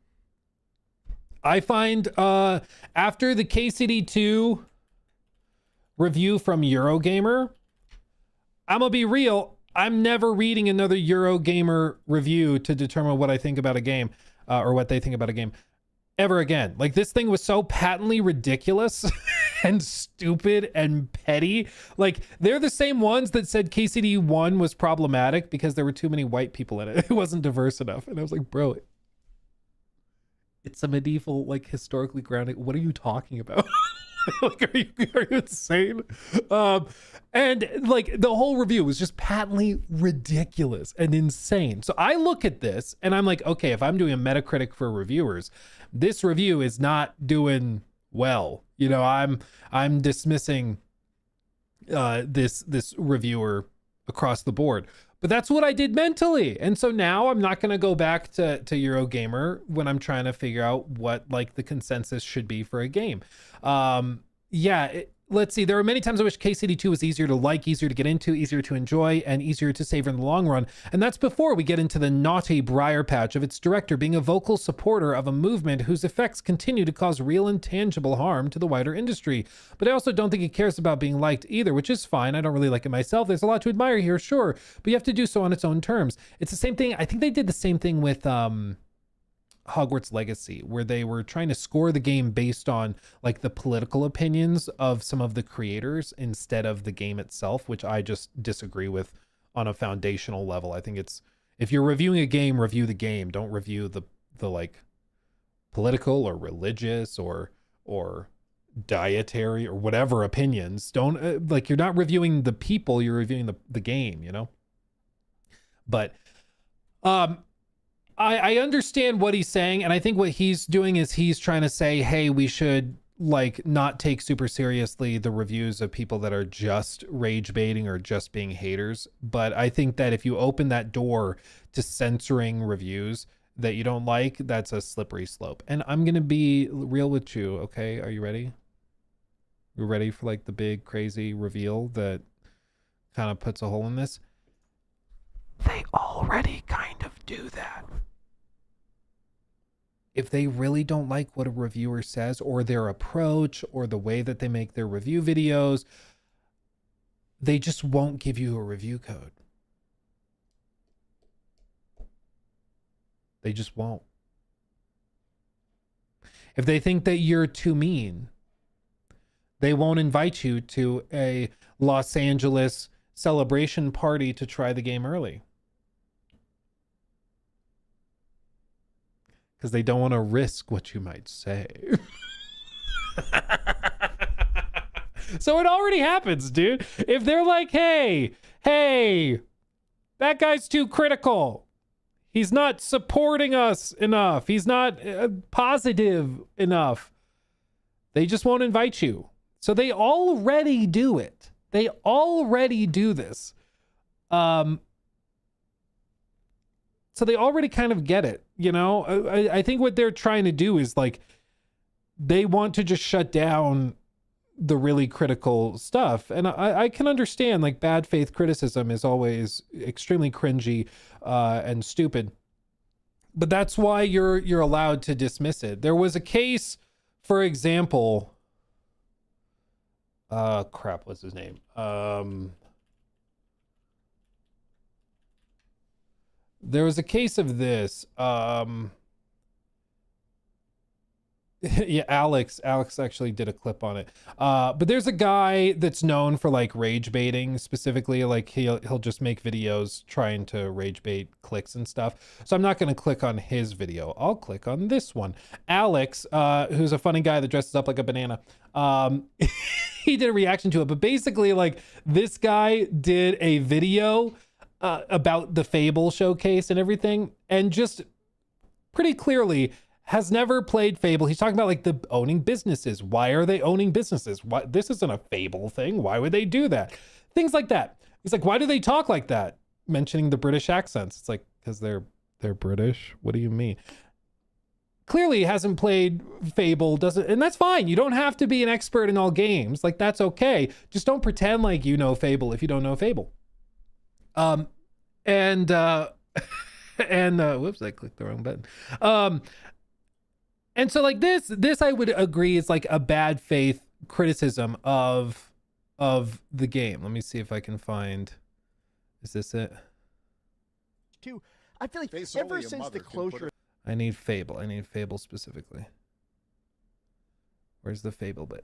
I find after the KCD2 review from Eurogamer, I'm gonna be real, I'm never reading another Eurogamer review to determine what I think about a game or what they think about a game ever again. Like this thing was so patently ridiculous and stupid and petty. Like they're the same ones that said KCD1 was problematic because there were too many white people in it. It wasn't diverse enough. And I was like, bro, it's a medieval, like historically grounded. What are you talking about? Like, are you insane? And like the whole review was just patently ridiculous and insane. So I look at this and I'm like, okay, if I'm doing a Metacritic for reviewers, this review is not doing well. You know, I'm dismissing this reviewer across the board. But that's what I did mentally. And so now I'm not going to go back to Eurogamer when I'm trying to figure out what like the consensus should be for a game. Let's see. There are many times I wish KCD2 was easier to like, easier to get into, easier to enjoy, and easier to savor in the long run. And that's before we get into the naughty briar patch of its director being a vocal supporter of a movement whose effects continue to cause real and tangible harm to the wider industry. But I also don't think he cares about being liked either, which is fine. I don't really like it myself. There's a lot to admire here, sure, but you have to do so on its own terms. It's the same thing. I think they did the same thing with Hogwarts Legacy, where they were trying to score the game based on like the political opinions of some of the creators instead of the game itself, which I just disagree with on a foundational level. I think it's, if you're reviewing a game, review the game. Don't review the like political or religious or dietary or whatever opinions. Don't like, you're not reviewing the people, you're reviewing the game, you know? But I understand what he's saying, and I think what he's doing is he's trying to say, hey, we should like not take super seriously the reviews of people that are just rage baiting or just being haters. But I think that if you open that door to censoring reviews that you don't like, that's a slippery slope. And I'm going to be real with you, okay? Are you ready? You ready for like the big crazy reveal that kind of puts a hole in this? They already kind of do that. If they really don't like what a reviewer says or their approach or the way that they make their review videos, they just won't give you a review code. They just won't. If they think that you're too mean, they won't invite you to a Los Angeles celebration party to try the game early. Because they don't want to risk what you might say. So it already happens, dude. If they're like, hey, that guy's too critical. He's not supporting us enough. He's not positive enough. They just won't invite you. So they already do it. They already do this. So they already kind of get it, you know? I think what they're trying to do is like, they want to just shut down the really critical stuff. And I can understand like bad faith criticism is always extremely cringy and stupid. But that's why you're allowed to dismiss it. There was a case, for example, what's his name? There was a case of this. Yeah, Alex actually did a clip on it. But there's a guy that's known for like rage baiting specifically. Like he'll just make videos trying to rage bait clicks and stuff. So I'm not going to click on his video. I'll click on this one. Alex, who's a funny guy that dresses up like a banana. He did a reaction to it. But basically, like this guy did a video about the Fable showcase and everything, and just pretty clearly has never played Fable. He's talking about like the owning businesses. Why are they owning businesses? Why, this isn't a Fable thing. Why would they do that? Things like that. He's like, why do they talk like that? Mentioning the British accents. It's like, because they're British. What do you mean? Clearly hasn't played Fable, and that's fine. You don't have to be an expert in all games. Like that's okay. Just don't pretend like you know Fable if you don't know Fable. And whoops, I clicked the wrong button. And so like this I would agree is like a bad faith criticism of the game. Let me see if I can find, is this it? I feel like ever since the closure, I need Fable specifically. Where's the Fable bit?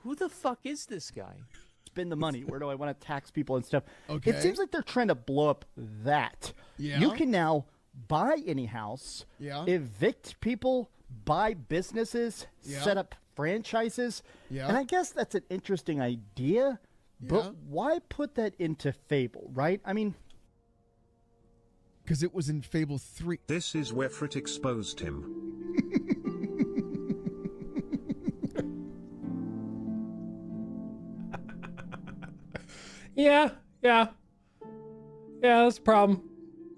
who the fuck is this guy? Spend the money. Where do I want to tax people and stuff? Okay. It seems like they're trying to blow up that. Yeah. You can now buy any house, Yeah. evict people, buy businesses, Yeah. set up franchises. Yeah. And I guess that's an interesting idea, but Yeah. why put that into Fable, right? I mean, Because it was in Fable 3. This is where Frit exposed him. Yeah, that's a problem.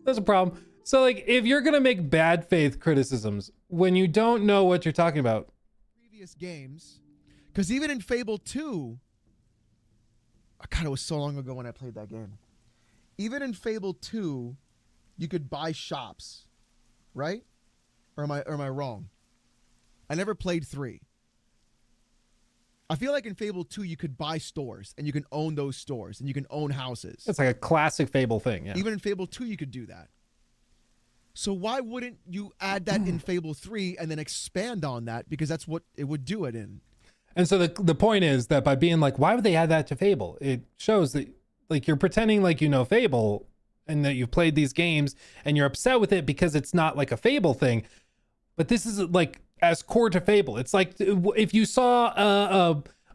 That's a problem. So like, if you're gonna make bad faith criticisms when you don't know what you're talking about, Previous games, because even in Fable 2, God, it was so long ago when I played that game. Even in Fable 2, you could buy shops, right? Or am I wrong? I never played 3. I feel like in Fable 2 you could buy stores and you can own those stores and you can own houses. it's like a classic Fable thing. Yeah. Even in Fable 2 you could do that. So why wouldn't you add that in Fable 3 and then expand on that, because that's what it would do it in. And so the point is that by being like, why would they add that to Fable? It shows that like you're pretending like you know Fable and that you've played these games and you're upset with it because it's not like a Fable thing. But this is like as core to Fable. It's like if you saw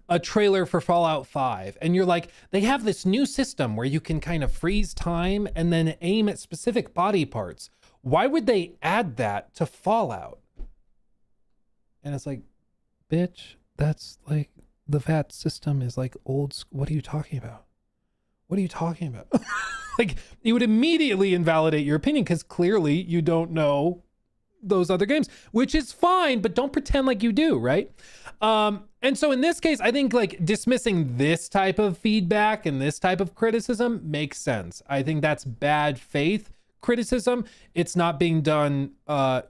a trailer for Fallout 5 and you're like, they have this new system where you can kind of freeze time and then aim at specific body parts. Why would they add that to Fallout? And it's like, bitch, that's like the VAT system is like old. What are you talking about? What are you talking about? Like, it would immediately invalidate your opinion because clearly you don't know those other games, which is fine, but don't pretend like you do, right? And so in this case, I think like dismissing this type of feedback and this type of criticism makes sense. I think that's bad faith criticism. It's not being done to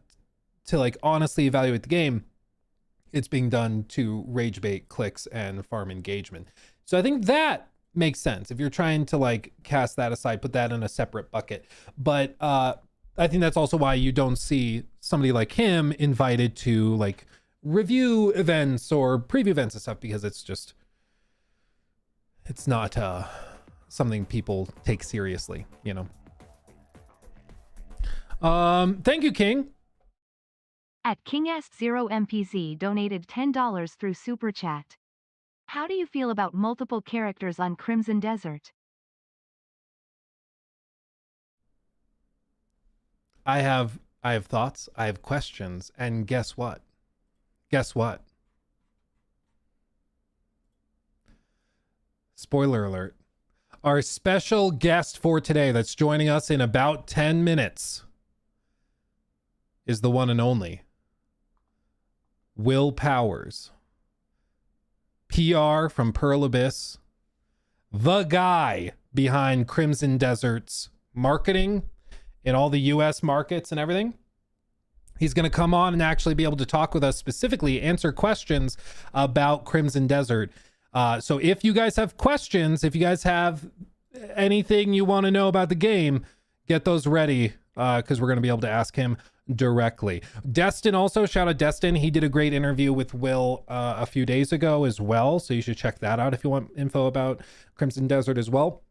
like honestly evaluate the game. It's being done to rage bait clicks and farm engagement. So I think that makes sense if you're trying to like cast that aside, put that in a separate bucket. But I think that's also why you don't see somebody like him invited to like review events or preview events and stuff, because it's not something people take seriously, you know. Thank you, King. At KingS0MPZ donated $10 through Super Chat. How do you feel about multiple characters on Crimson Desert? I have thoughts, I have questions, and guess what? Guess what? Spoiler alert. Our special guest for today that's joining us in about 10 minutes is the one and only Will Powers. PR from Pearl Abyss. The guy behind Crimson Desert's marketing in all the US markets and everything. He's going to come on and actually be able to talk with us, specifically answer questions about Crimson Desert. So if you guys have questions, if you guys have anything you want to know about the game, get those ready, because we're going to be able to ask him directly. Destin also, shout out Destin. He did a great interview with Will a few days ago as well. So you should check that out if you want info about Crimson Desert as well.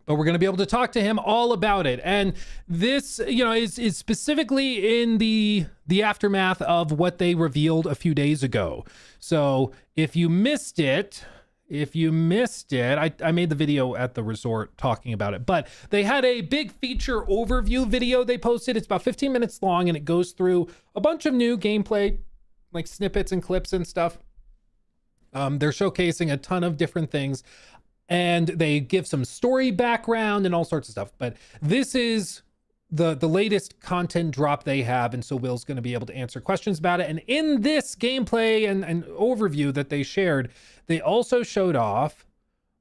But we're going to be able to talk to him all about it. And this, you know, is specifically in the aftermath of what they revealed a few days ago. So if you missed it, I made the video at the resort talking about it, but they had a big feature overview video they posted. It's about 15 minutes long and it goes through a bunch of new gameplay, like snippets and clips and stuff. They're showcasing a ton of different things. And they give some story background and all sorts of stuff. But this is the latest content drop they have. And so Will's going to be able to answer questions about it. And in this gameplay and overview that they shared, they also showed off.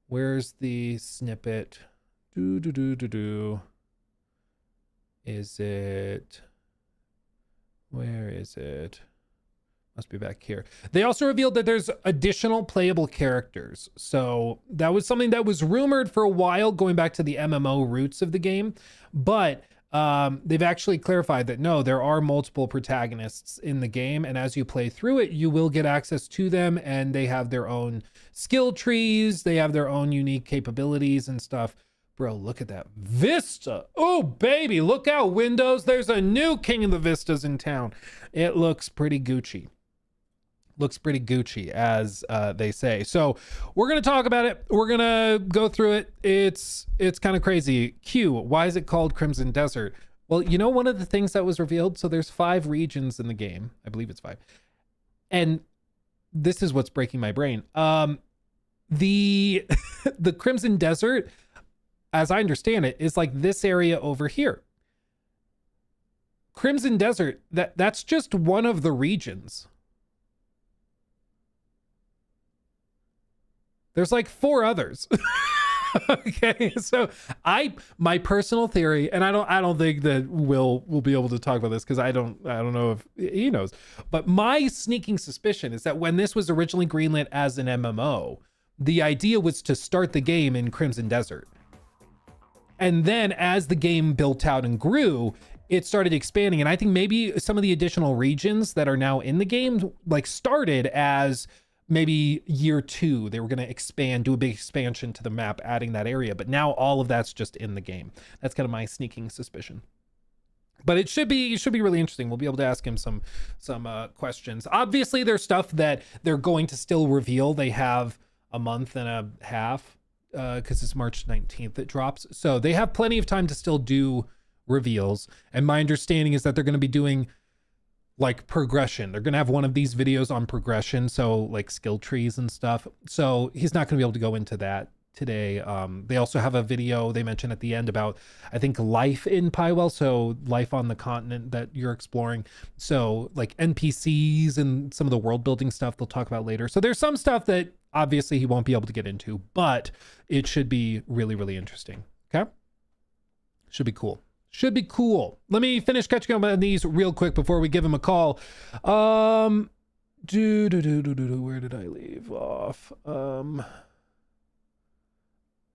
Where's the snippet? Is it? Where is it? Must be back here. They also revealed that there's additional playable characters. So that was something that was rumored for a while, going back to the MMO roots of the game. But they've actually clarified that no, there are multiple protagonists in the game. And as you play through it, you will get access to them. And they have their own skill trees. They have their own unique capabilities and stuff. Bro, look at that Vista. Oh, baby, look out, Windows. There's a new King of the Vistas in town. It looks pretty Gucci. Looks pretty Gucci, as they say. So we're going to talk about it. We're going to go through it. It's kind of crazy. Q, why is it called Crimson Desert? Well, you know, one of the things that was revealed, so there's 5 regions in the game. I believe it's 5. And this is what's breaking my brain. the the Crimson Desert, as I understand it, is like this area over here. Crimson Desert, that's just one of the regions. There's like 4 others. Okay, so my personal theory, and I don't think that we'll be able to talk about this because I don't know if he knows, but my sneaking suspicion is that when this was originally greenlit as an MMO, the idea was to start the game in Crimson Desert. And then as the game built out and grew, it started expanding. And I think maybe some of the additional regions that are now in the game like started as maybe year 2, they were going to expand, do a big expansion to the map, adding that area. But now all of that's just in the game. That's kind of my sneaking suspicion. But it should be really interesting. We'll be able to ask him some questions. Obviously, there's stuff that they're going to still reveal. They have a month and a half because it's March 19th it drops. So they have plenty of time to still do reveals. And my understanding is that they're going to be doing like progression. They're going to have one of these videos on progression, so like skill trees and stuff. So he's not going to be able to go into that today. They also have a video they mentioned at the end about, I think, life in Pywell, so life on the continent that you're exploring. So like NPCs and some of the world building stuff they'll talk about later. So there's some stuff that obviously he won't be able to get into, but it should be really, really interesting. Okay? Should be cool. Should be cool. Let me finish catching up on these real quick before we give him a call. Where did I leave off?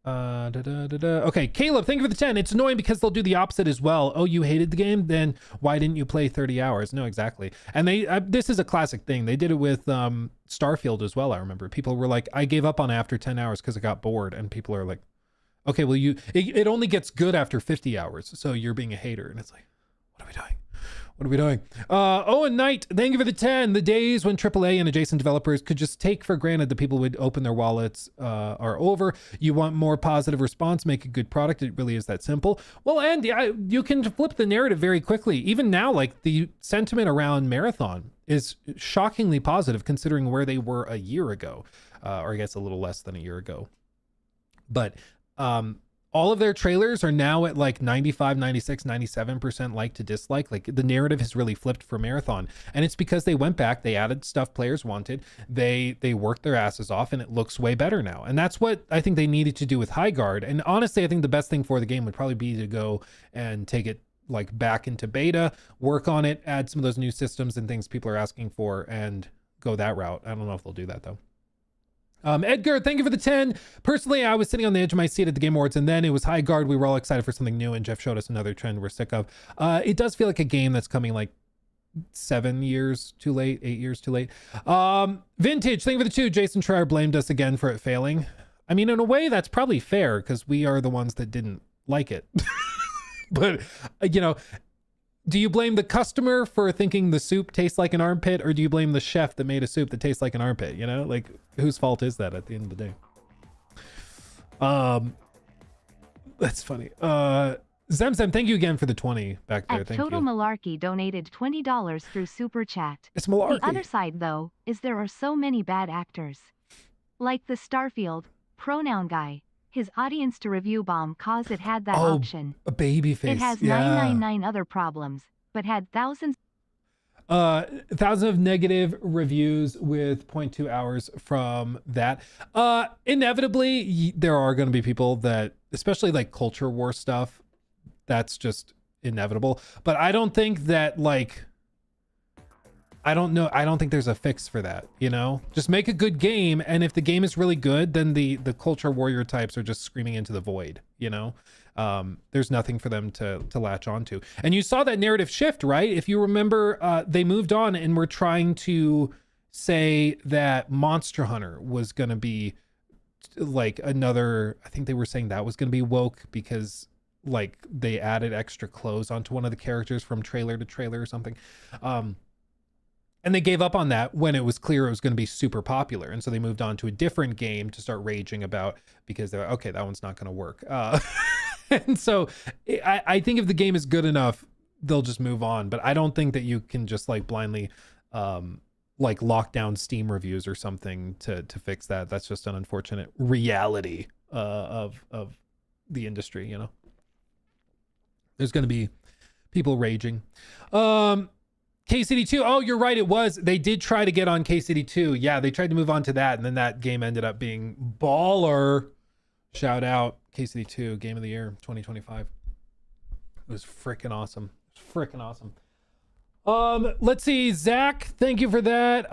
Okay, Caleb, thank you for the 10. It's annoying because they'll do the opposite as well. Oh, you hated the game? Then why didn't you play 30 hours? No, exactly. And this is a classic thing. They did it with Starfield as well, I remember. People were like, I gave up on it after 10 hours because I got bored. And people are like, okay, well, it only gets good after 50 hours. So you're being a hater. And it's like, what are we doing? What are we doing? Owen Knight, thank you for the 10. The days when AAA and adjacent developers could just take for granted that people would open their wallets are over. You want more positive response, make a good product. It really is that simple. Well, and you can flip the narrative very quickly. Even now, like the sentiment around Marathon is shockingly positive considering where they were a year ago, or I guess a little less than a year ago. But all of their trailers are now at like 95, 96, 97% like to dislike. Like the narrative has really flipped for Marathon. And it's because they went back, they added stuff players wanted, they worked their asses off, and it looks way better now. And that's what I think they needed to do with Highguard. And honestly, I think the best thing for the game would probably be to go and take it like back into beta, work on it, add some of those new systems and things people are asking for, and go that route. I don't know if they'll do that though. Edgar, thank you for the 10. Personally, I was sitting on the edge of my seat at the Game Awards, and then it was Highguard. We were all excited for something new, and Jeff showed us another trend we're sick of. It does feel like a game that's coming like 7 years too late, 8 years too late. Vintage, thank you for the 2. Jason Schreier blamed us again for it failing. I mean, in a way, that's probably fair because we are the ones that didn't like it. But, you know, do you blame the customer for thinking the soup tastes like an armpit, or do you blame the chef that made a soup that tastes like an armpit? You know, like whose fault is that at the end of the day? That's funny. Zemzem, thank you again for the 20 back there. Thank Total you. Malarkey donated $20 through Super Chat. It's malarkey. The other side, though, is there are so many bad actors. Like the Starfield pronoun guy. His audience to review bomb cause it had that option. A baby face. It has yeah. 999 other problems, but had thousands of negative reviews with 0.2 hours from that. Inevitably, there are going to be people that, especially like culture war stuff, that's just inevitable. But I don't think that like, I don't think there's a fix for that, you know? Just make a good game, and if the game is really good, then the culture warrior types are just screaming into the void, you know? There's nothing for them to latch onto. And you saw that narrative shift, right? If you remember, they moved on and were trying to say that Monster Hunter was going to be like another, I think they were saying that was going to be woke because like they added extra clothes onto one of the characters from trailer to trailer or something. And they gave up on that when it was clear it was going to be super popular. And so they moved on to a different game to start raging about because they're like, okay, that one's not going to work. And so I think if the game is good enough, they'll just move on. But I don't think that you can just like blindly like lock down Steam reviews or something to fix that. That's just an unfortunate reality of the industry, you know. There's going to be people raging. KCD2. Oh, you're right. It was. They did try to get on KCD2. Yeah, they tried to move on to that, and then that game ended up being baller. Shout out KCD2 Game of the Year 2025. It was freaking awesome. Freaking awesome. Let's see, Zach. Thank you for that.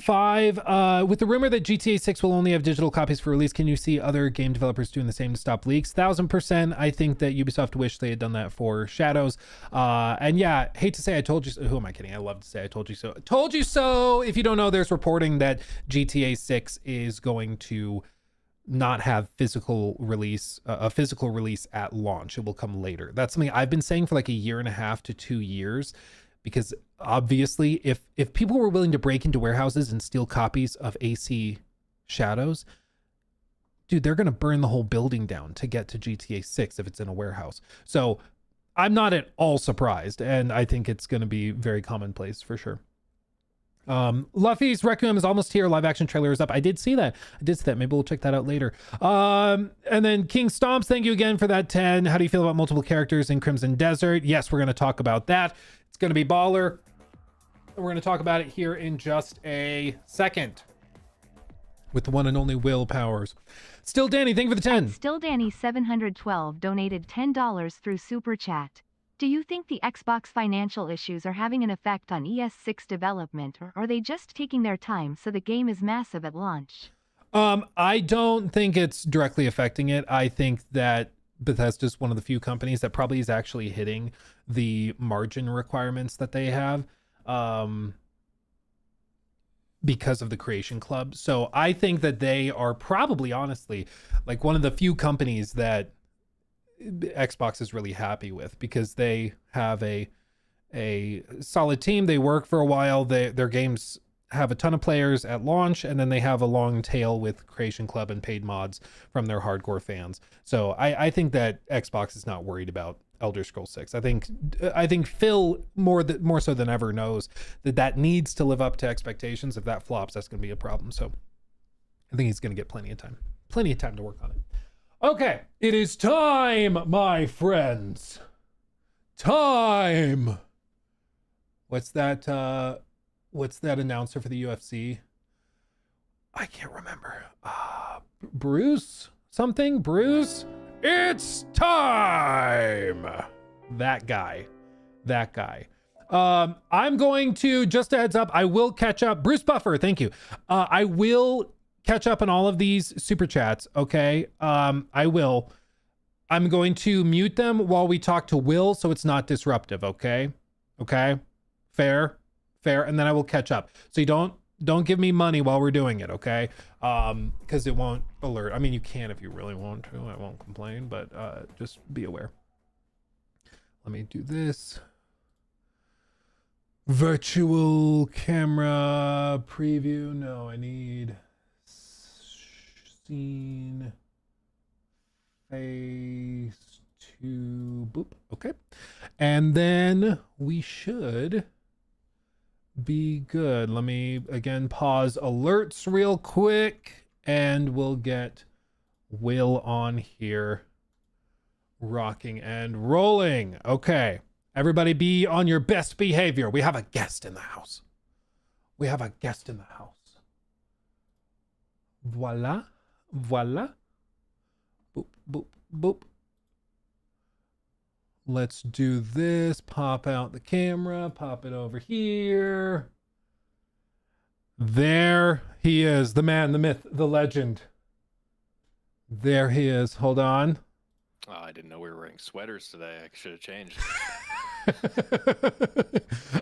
5. With the rumor that GTA 6 will only have digital copies for release, can you see other game developers doing the same to stop leaks? 1000%. I think that Ubisoft wish they had done that for Shadows. And yeah, hate to say I told you so. Who am I kidding? I love to say I told you so. Told you so. If you don't know, there's reporting that GTA 6 is going to not have a physical release at launch. It will come later. That's something I've been saying for like a year and a half to 2 years. Because obviously, if people were willing to break into warehouses and steal copies of AC Shadows, dude, they're going to burn the whole building down to get to GTA 6 if it's in a warehouse. So I'm not at all surprised, and I think it's going to be very commonplace for sure. Luffy's Requiem is almost here. Live action trailer is up. I did see that. Maybe we'll check that out later. And then King Stomps, thank you again for that 10. How do you feel about multiple characters in Crimson Desert? Yes, we're going to talk about that. It's going to be baller. We're going to talk about it here in just a second with the one and only Will Powers. Still Danny, thank you for the 10. Still Danny 712 donated $10 through Super Chat. Do you think the Xbox financial issues are having an effect on ES6 development, or are they just taking their time so the game is massive at launch? I don't think it's directly affecting it. I think that Bethesda's one of the few companies that probably is actually hitting the margin requirements that they have because of the Creation Club. So I think that they are probably, honestly, like one of the few companies that Xbox is really happy with, because they have a solid team. They work for a while. Their games have a ton of players at launch, and then they have a long tail with Creation Club and paid mods from their hardcore fans. So I think that Xbox is not worried about Elder Scrolls 6. I think Phil more so than ever knows that needs to live up to expectations. If that flops, that's going to be a problem. So I think he's going to get plenty of time to work on it. Okay, it is time, my friends. Time. What's that announcer for the UFC? I can't remember. Bruce something? Bruce? It's time. That guy. I'm going to, just a heads up, I will catch up. Bruce Buffer, thank you. I will catch up on all of these super chats, okay? I will. I'm going to mute them while we talk to Will so it's not disruptive, okay? Okay? Fair, and then I will catch up. So you don't give me money while we're doing it, okay? Because it won't alert. I mean, you can if you really want to. I won't complain, but just be aware. Let me do this. Virtual camera preview. No, I need scene phase 2. Boop. Okay. And then we should be good. Let me again pause alerts real quick, and we'll get Will on here rocking and rolling. Okay. Everybody be on your best behavior. We have a guest in the house. Voila. Boop, boop, boop. Let's do this. Pop out the camera. Pop it over here. There he is. The man, the myth, the legend. There he is. Hold on. Oh, I didn't know we were wearing sweaters today. I should have changed.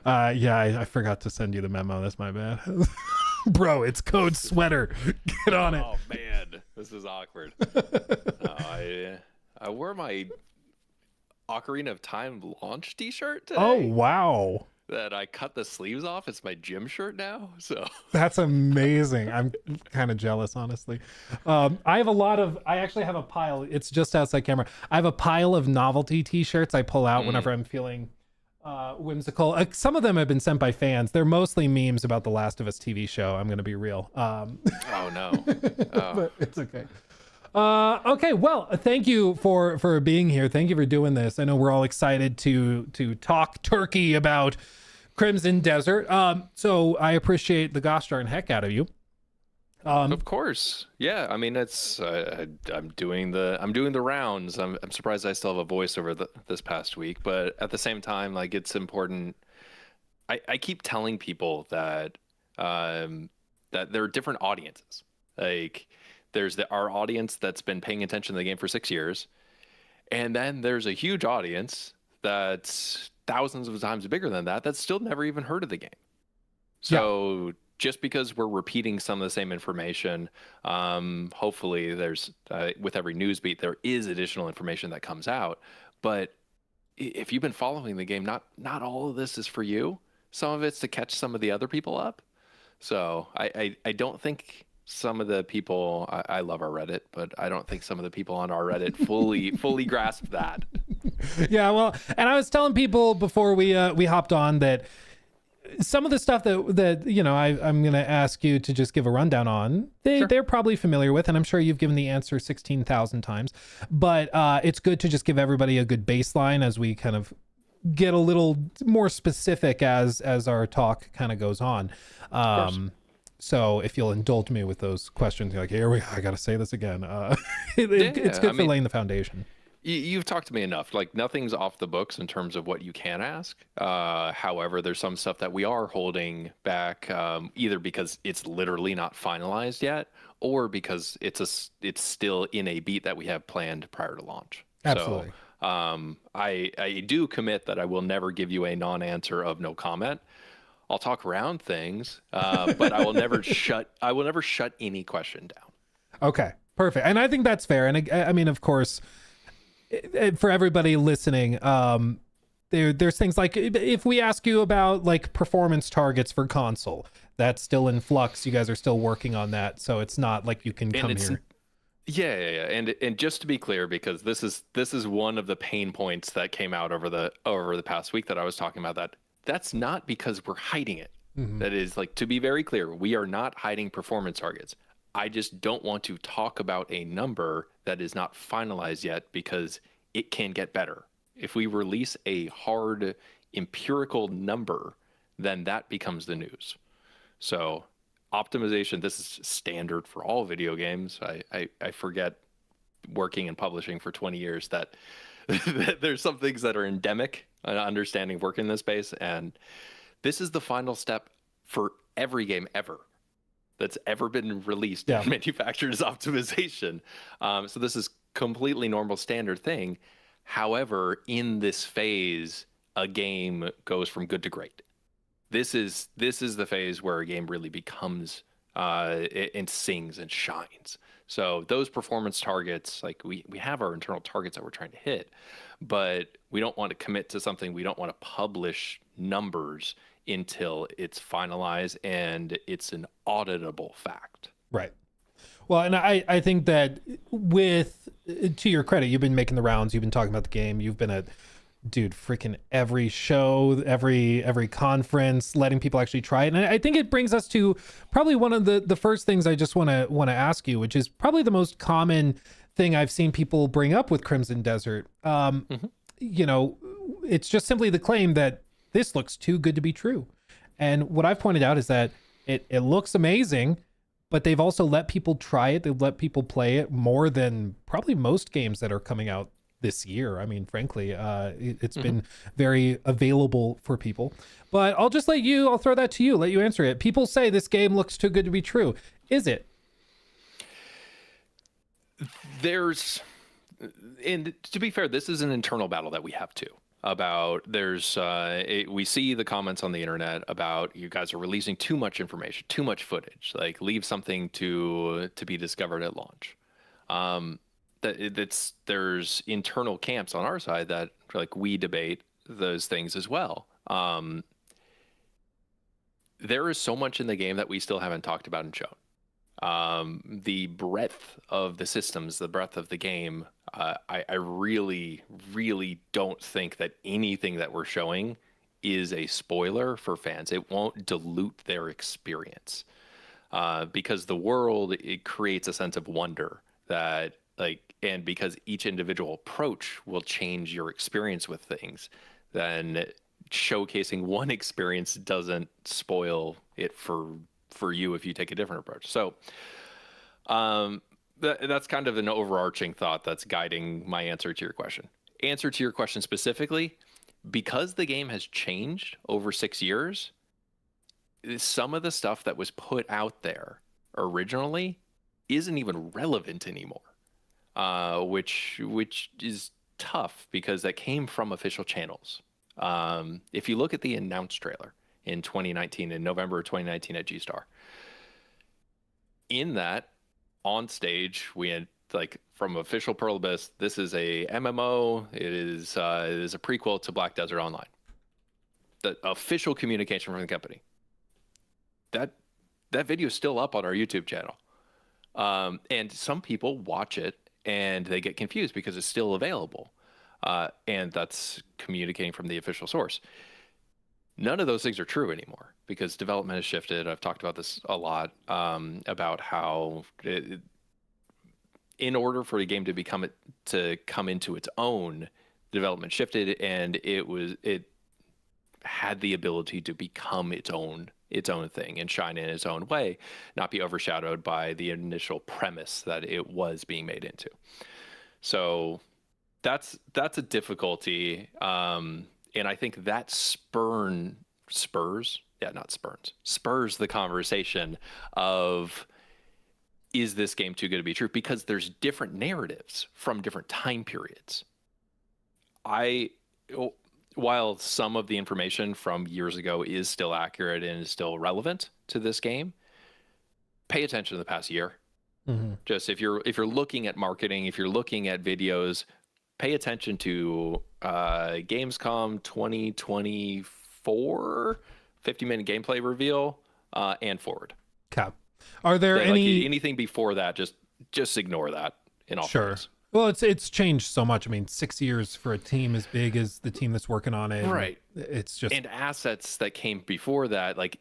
Yeah, I forgot to send you the memo. That's my bad. Bro, it's code sweater. Get on it. Oh, man. This is awkward. I wore my Ocarina of Time launch t-shirt today. Oh, wow. That I cut the sleeves off. It's my gym shirt now. So that's amazing. I'm kind of jealous, honestly. I actually have a pile. It's just outside camera. I have a pile of novelty t-shirts I pull out whenever I'm feeling whimsical. Some of them have been sent by fans. They're mostly memes about the Last of Us TV show. I'm going to be real. Oh no. But it's okay. Okay, well, thank you for being here. Thank you for doing this. I know we're all excited to talk turkey about Crimson Desert. So I appreciate the gosh darn heck out of you. Of course. Yeah, I mean it's I'm doing the rounds. I'm surprised I still have a voiceover this past week, but at the same time, like, it's important. I keep telling people that that there are different audiences. Like, there's our audience that's been paying attention to the game for 6 years, and then there's a huge audience that's thousands of times bigger than that that's still never even heard of the game. So just because we're repeating some of the same information, hopefully there's with every news beat there is additional information that comes out. But if you've been following the game, not all of this is for you. Some of it's to catch some of the other people up. So I don't think some of the people, I love our Reddit, but I don't think some of the people on our Reddit fully grasp that. Yeah, well, and I was telling people before we hopped on that some of the stuff that you know I'm gonna ask you to just give a rundown on, they're probably familiar with, and I'm sure you've given the answer 16,000 times. But it's good to just give everybody a good baseline as we kind of get a little more specific as our talk kind of goes on. So if you'll indulge me with those questions, you're like, I gotta say this again. It's good for laying the foundation. You've talked to me enough. Like, nothing's off the books in terms of what you can ask. However, there's some stuff that we are holding back, either because it's literally not finalized yet, or because it's still in a beat that we have planned prior to launch. Absolutely. So, I do commit that I will never give you a non-answer of no comment. I'll talk around things, but I will never shut any question down. Okay, perfect. And I think that's fair. And I mean, of course, for everybody listening, there's things like, if we ask you about like performance targets for console, that's still in flux. You guys are still working on that, so it's not like you can come here. Yeah. And just to be clear, because this is one of the pain points that came out over the past week that I was talking about, that's not because we're hiding it. Mm-hmm. That is, like, to be very clear, we are not hiding performance targets. I just don't want to talk about a number that is not finalized yet, because it can get better. If we release a hard empirical number, then that becomes the news. So optimization, this is standard for all video games. I forget, working and publishing for 20 years, that there's some things that are endemic and understanding work in this space. And this is the final step for every game ever that's ever been released in manufacturer's optimization. So this is completely normal standard thing. However, in this phase, a game goes from good to great. This is the phase where a game really becomes and sings and shines. So those performance targets, like, we have our internal targets that we're trying to hit, but we don't want to commit to something. We don't want to publish numbers until it's finalized and it's an auditable fact. Right. Well, and I think that, to your credit, you've been making the rounds. You've been talking about the game. You've been at, freaking every show, every conference, letting people actually try it. And I think it brings us to probably one of the first things I just want to ask you, which is probably the most common thing I've seen people bring up with Crimson Desert. You know, it's just simply the claim that this looks too good to be true. And what I've pointed out is that it looks amazing, but they've also let people try it. They've let people play it more than probably most games that are coming out this year. I mean, frankly, it's been very available for people. But I'll throw that to you, let you answer it. People say this game looks too good to be true. Is it? And to be fair, this is an internal battle that we have too. We see the comments on the internet about, you guys are releasing too much information, too much footage, like, leave something to be discovered at launch. There's internal camps on our side that, like, we debate those things as well. There is so much in the game that we still haven't talked about and shown. The breadth of the systems, the breadth of the game, I really, really don't think that anything that we're showing is a spoiler for fans. It won't dilute their experience, because the world, it creates a sense of wonder that, like, and because each individual approach will change your experience with things, then showcasing one experience doesn't spoil it for you if you take a different approach. So that's kind of an overarching thought that's guiding my answer to your question. Answer to your question specifically, because the game has changed over 6 years, some of the stuff that was put out there originally isn't even relevant anymore, which is tough because that came from official channels. If you look at the announced trailer in 2019, in November of 2019 at G-Star, in that, on stage, we had, like, from official Pearl Abyss, this is a MMO. It is a prequel to Black Desert Online. The official communication from the company. That video is still up on our YouTube channel. And some people watch it and they get confused because it's still available. And that's communicating from the official source. None of those things are true anymore because development has shifted. I've talked about this a lot, about how in order for a game to come into its own, development shifted, and it had the ability to become its own thing and shine in its own way, not be overshadowed by the initial premise that it was being made into. So that's a difficulty, and I think that spurs the conversation of, is this game too good to be true? Because there's different narratives from different time periods. While some of the information from years ago is still accurate and is still relevant to this game, pay attention to the past year. Mm-hmm. Just if you're looking at marketing, if you're looking at videos, pay attention to Gamescom 2024 50-minute gameplay reveal and forward. Okay. Are there anything before that? Just ignore that. In all fairness. Well, it's changed so much. I mean, 6 years for a team as big as the team that's working on it. Right. It's just, and assets that came before that, like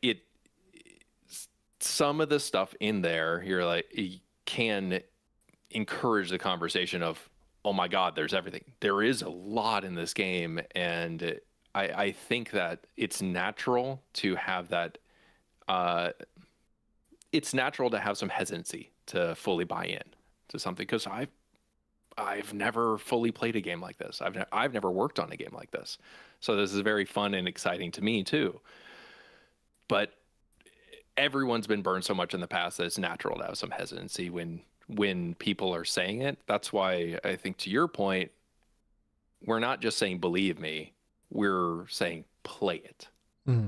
some of the stuff in there, you're like, it can encourage the conversation of, oh my God, there's everything. There is a lot in this game, and I think that it's natural to have that. It's natural to have some hesitancy to fully buy in to something, because I've never fully played a game like this. I've never worked on a game like this, so this is very fun and exciting to me too. But everyone's been burned so much in the past that it's natural to have some hesitancy when people are saying it. That's why I think, to your point, we're not just saying believe me, we're saying play it.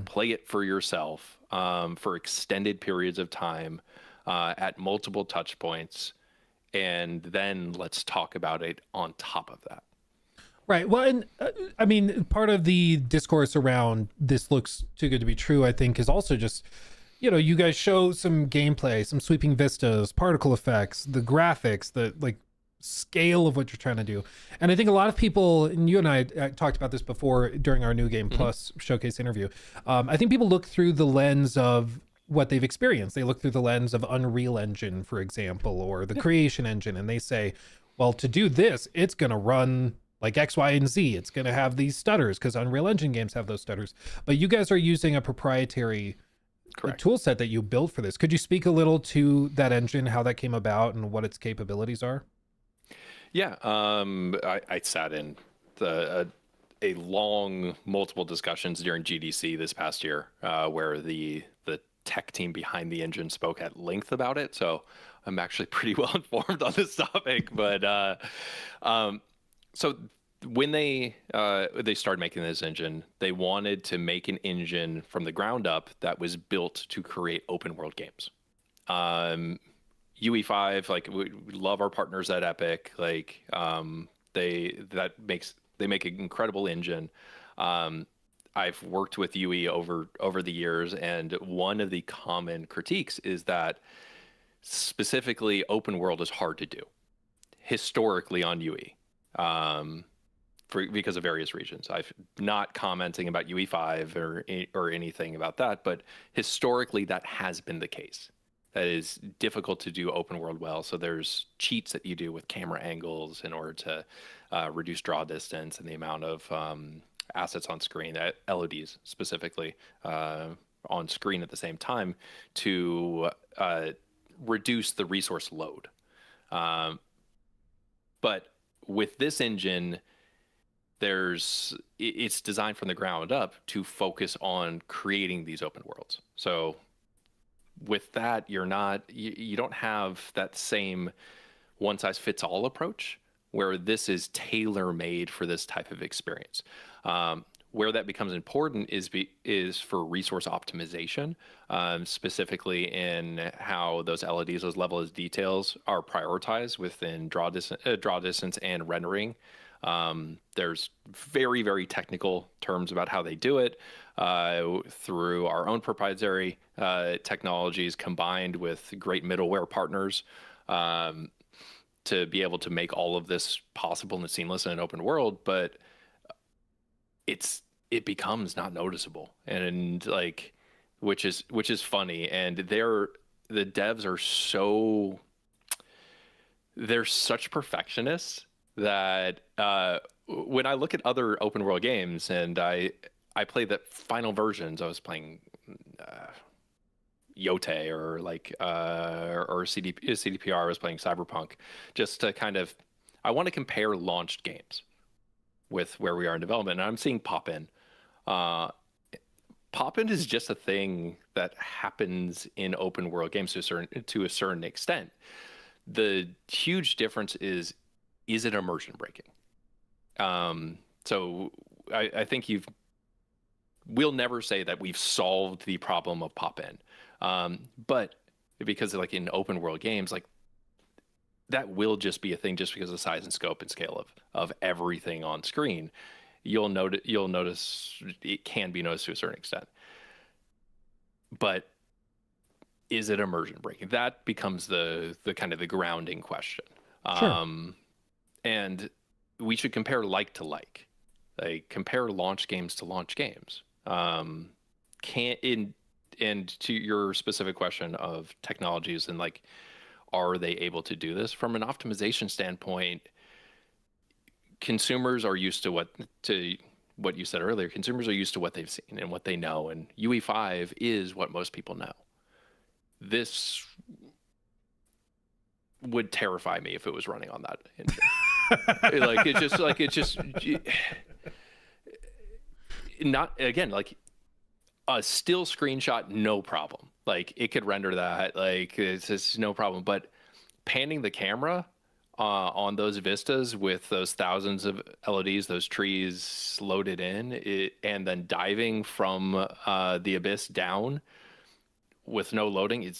Play it for yourself, for extended periods of time, at multiple touch points, and then let's talk about it on top of that. Right. Well, and I mean, part of the discourse around this looks too good to be true, I think, is also just, you guys show some gameplay, some sweeping vistas, particle effects, the graphics, the scale of what you're trying to do. And I think a lot of people, and you and I talked about this before during our New Game Plus showcase interview, I think people look through the lens of what they've experienced. They look through the lens of Unreal Engine, for example, or the Creation Engine, and they say, well, to do this, it's going to run like X, Y, and Z. It's going to have these stutters because Unreal Engine games have those stutters. But you guys are using a proprietary tool set that you built for this. Could you speak a little to that engine, how that came about, and what its capabilities are? Yeah, I sat in a long, multiple discussions during GDC this past year, where the tech team behind the engine spoke at length about it. So I'm actually pretty well informed on this topic. But so when they started making this engine, they wanted to make an engine from the ground up that was built to create open world games. UE5, we love our partners at Epic. They make an incredible engine. I've worked with UE over the years, and one of the common critiques is that specifically open world is hard to do historically on UE. because of various reasons. I've not commenting about UE5 or anything about that, but historically that has been the case. That is difficult to do open world well. So there's cheats that you do with camera angles in order to reduce draw distance and the amount of assets on screen, LODs specifically, on screen at the same time to reduce the resource load. But with this engine, it's designed from the ground up to focus on creating these open worlds. So with that, you don't have that same one size fits all approach where this is tailor made for this type of experience. Where that becomes important is for resource optimization, specifically in how those LEDs, those level of details, are prioritized within draw distance and rendering. There's very, very technical terms about how they do it through our own proprietary technologies combined with great middleware partners to be able to make all of this possible and seamless in an open world. But it becomes not noticeable, and like, which is funny. And the devs are they're such perfectionists that when I look at other open world games, and I played the final versions, I was playing Yote or CDPR, I was playing Cyberpunk, just to kind of, I want to compare launched games with where we are in development. And I'm seeing pop-in. Pop-in is just a thing that happens in open world games to a certain extent. The huge difference is it immersion breaking? So I think we'll never say that we've solved the problem of pop-in. But because like in open world games, like that will just be a thing just because of the size and scope and scale of everything on screen. You'll notice it can be noticed to a certain extent. But is it immersion breaking? That becomes the kind of the grounding question. Sure. And we should compare like to like compare launch games to launch games. And to your specific question of technologies and like, are they able to do this from an optimization standpoint? Consumers are used to what you said earlier. Consumers are used to what they've seen and what they know, and UE5 is what most people know. This would terrify me if it was running on that engine. it's just not, again, like a still screenshot, no problem. Like it could render that, like it's just no problem. But panning the camera on those vistas with those thousands of LEDs, those trees loaded in, and then diving from the abyss down with no loading,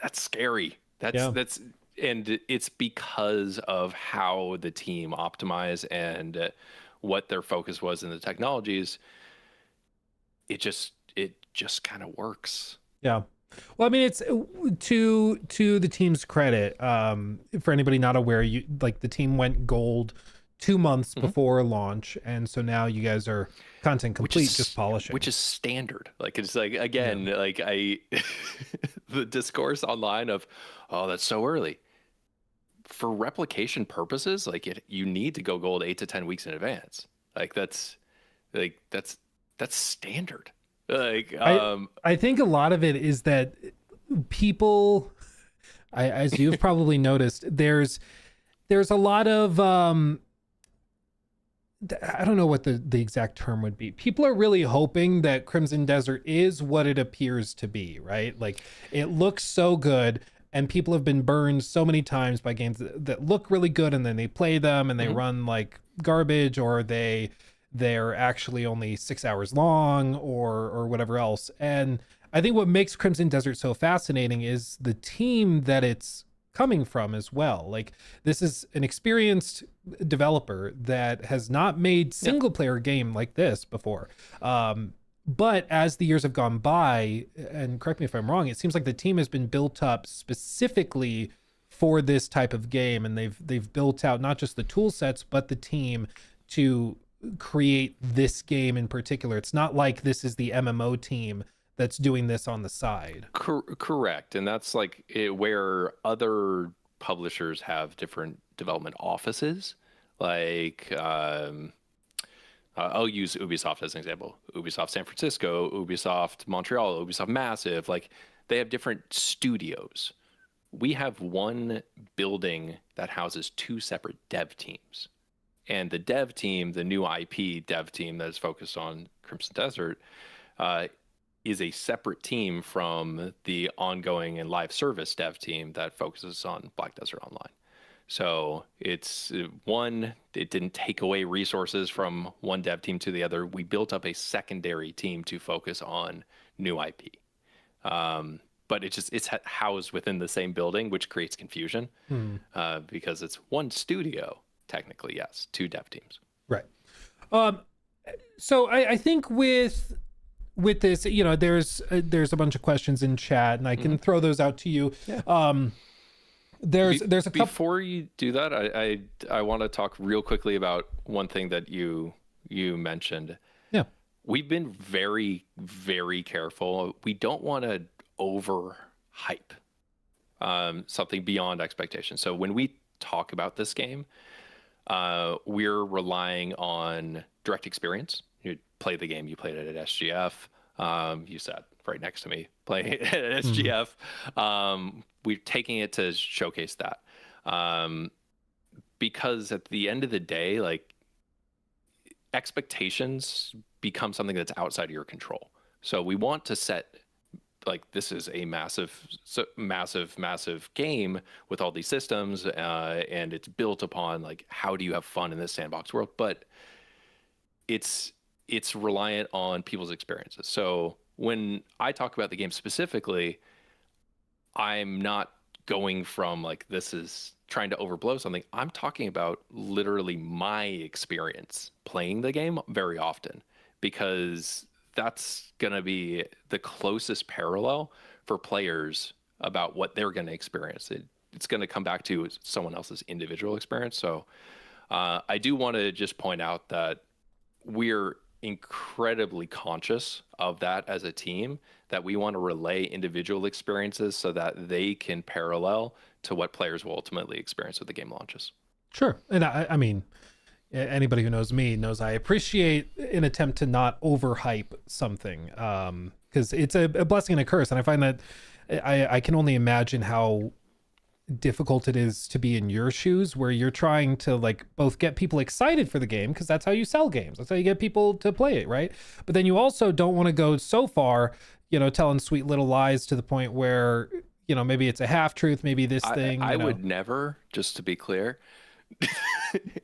that's scary. That's and it's because of how the team optimized and what their focus was in the technologies. It just kind of works. Yeah. Well, I mean, it's to the team's credit. For anybody not aware, the team went gold 2 months before launch, and so now you guys are content complete, just polishing, which is standard. Like it's like, again, like the discourse online of, oh, that's so early. For replication purposes, you need to go gold 8 to 10 weeks in advance. That's standard. I think a lot of it is that people, as you've probably noticed, there's a lot of I don't know what the exact term would be. People are really hoping that Crimson Desert is what it appears to be, right? Like it looks so good, and people have been burned so many times by games that look really good, and then they play them and they run like garbage, or they're actually only 6 hours long or whatever else. And I think what makes Crimson Desert so fascinating is the team that it's coming from as well. Like this is an experienced developer that has not made single player game like this before. But as the years have gone by, and correct me if I'm wrong, it seems like the team has been built up specifically for this type of game, and they've built out not just the tool sets but the team to create this game in particular. It's not like this is the MMO team that's doing this on the side. Correct. And that's like where other publishers have different development offices. Like, I'll use Ubisoft as an example. Ubisoft San Francisco, Ubisoft Montreal, Ubisoft Massive. Like, they have different studios. We have one building that houses two separate dev teams. And the dev team, the new IP dev team that is focused on Crimson Desert, is a separate team from the ongoing and live service dev team that focuses on Black Desert Online. So it's one, it didn't take away resources from one dev team to the other. We built up a secondary team to focus on new IP. But it's housed within the same building, which creates confusion because it's one studio, technically, yes, two dev teams. Right. So I think with this, you know, there's a bunch of questions in chat, and I can throw those out to you. Yeah. There's a couple. Before you do that, I want to talk real quickly about one thing that you mentioned. Yeah. We've been very, very careful. We don't want to overhype something beyond expectation. So when we talk about this game, we're relying on direct experience. You play the game, you played it at SGF. You sat right next to me playing it at SGF. We're taking it to showcase that. Because at the end of the day, like, expectations become something that's outside of your control. So we want to set, like, this is a massive game with all these systems, and it's built upon, like, how do you have fun in this sandbox world? But it's reliant on people's experiences. So when I talk about the game specifically, I'm not going from, like, this is trying to overblow something. I'm talking about literally my experience playing the game very often, because that's going to be the closest parallel for players about what they're going to experience. It's going to come back to someone else's individual experience. So I do want to just point out that we're incredibly conscious of that as a team, that we want to relay individual experiences so that they can parallel to what players will ultimately experience when the game launches. Sure. And I mean, anybody who knows me knows I appreciate an attempt to not overhype something, because it's a blessing and a curse. And I find that I can only imagine how difficult it is to be in your shoes, where you're trying to, like, both get people excited for the game, because that's how you sell games, that's how you get people to play it, right? But then you also don't want to go so far, you know, telling sweet little lies to the point where, you know, maybe it's a half truth, maybe this thing. I would never, just to be clear,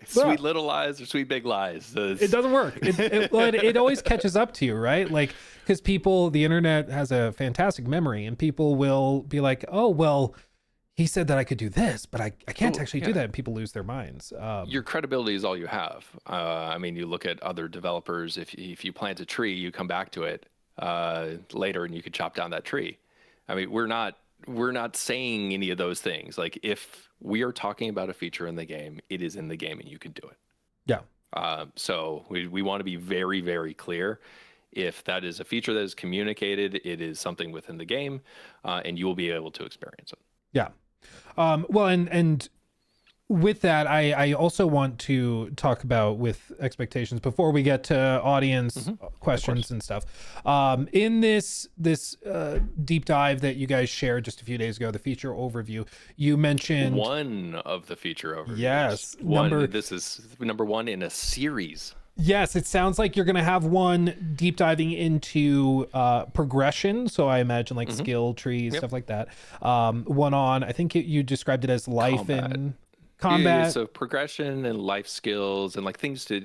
sweet little lies or sweet big lies. It doesn't work. It always catches up to you, right? Like, because the internet has a fantastic memory, and people will be like, oh, well, he said that I could do this, but I can't actually do that. And people lose their minds. Your credibility is all you have. I mean, you look at other developers. If you plant a tree, you come back to it later, and you could chop down that tree. I mean, we're not saying any of those things. Like, if we are talking about a feature in the game, it is in the game, and you can do it. Yeah. So we want to be very, very clear. If that is a feature that is communicated, it is something within the game, and you will be able to experience it. Yeah. Well, and with that, I also want to talk about with expectations before we get to audience questions and stuff. In this deep dive that you guys shared just a few days ago, the feature overview, you mentioned one of the feature overviews. Yes, this is number one in a series. Yes, it sounds like you're going to have one deep diving into progression. So I imagine like skill trees, stuff like that. One on, I think you described it as life in combat. Yeah, so progression and life skills and like things to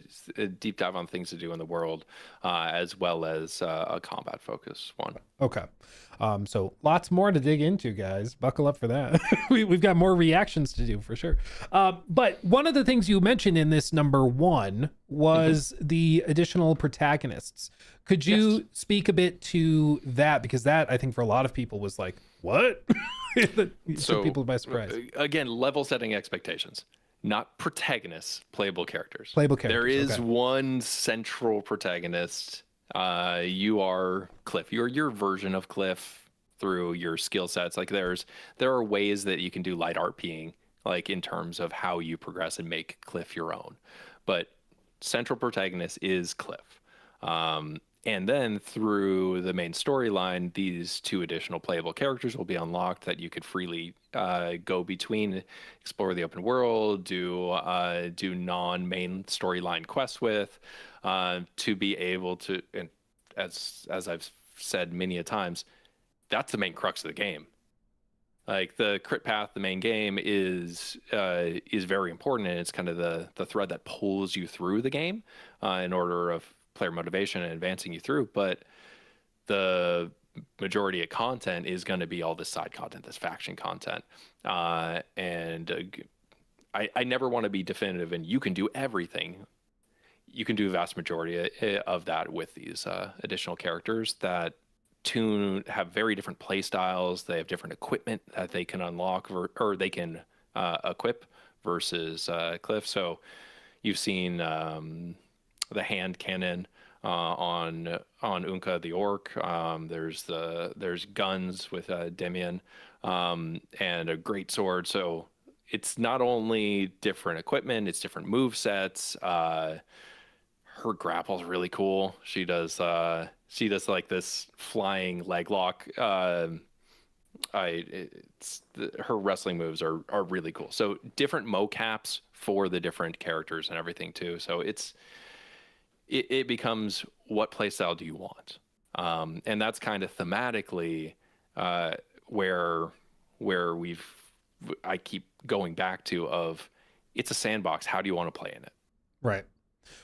deep dive on things to do in the world, as well as a combat focus one. Okay. So lots more to dig into, guys. Buckle up for that. We've got more reactions to do for sure. But one of the things you mentioned in this number one was the additional protagonists. Could you speak a bit to that? Because that, I think for a lot of people was like, what? So people by surprise. Again, level setting expectations. not protagonists, playable characters. Playable There characters, is okay. one central protagonist. You are Cliff. You're your version of Cliff through your skill sets. Like there are ways that you can do light RPing, like in terms of how you progress and make Cliff your own. But central protagonist is Cliff. And then through the main storyline, these 2 additional playable characters will be unlocked that you could freely go between, explore the open world, do non-main storyline quests with, to be able to, and as I've said many a times, that's the main crux of the game. Like the crit path, the main game is very important, and it's kind of the thread that pulls you through the game in order of player motivation and advancing you through. But the majority of content is going to be all this side content, this faction content, and I never want to be definitive and you can do everything. You can do a vast majority of that with these additional characters that have very different play styles. They have different equipment that they can unlock or they can equip versus Cliff. So you've seen the hand cannon on Unka the orc. There's guns with Demian and a great sword. So it's not only different equipment, it's different move sets. Her grapple is really cool. She does like this flying leg lock. Her wrestling moves are really cool. So different mocaps for the different characters and everything too. So it becomes, what playstyle do you want? And that's kind of thematically where I keep going back to of, it's a sandbox. How do you want to play in it? Right.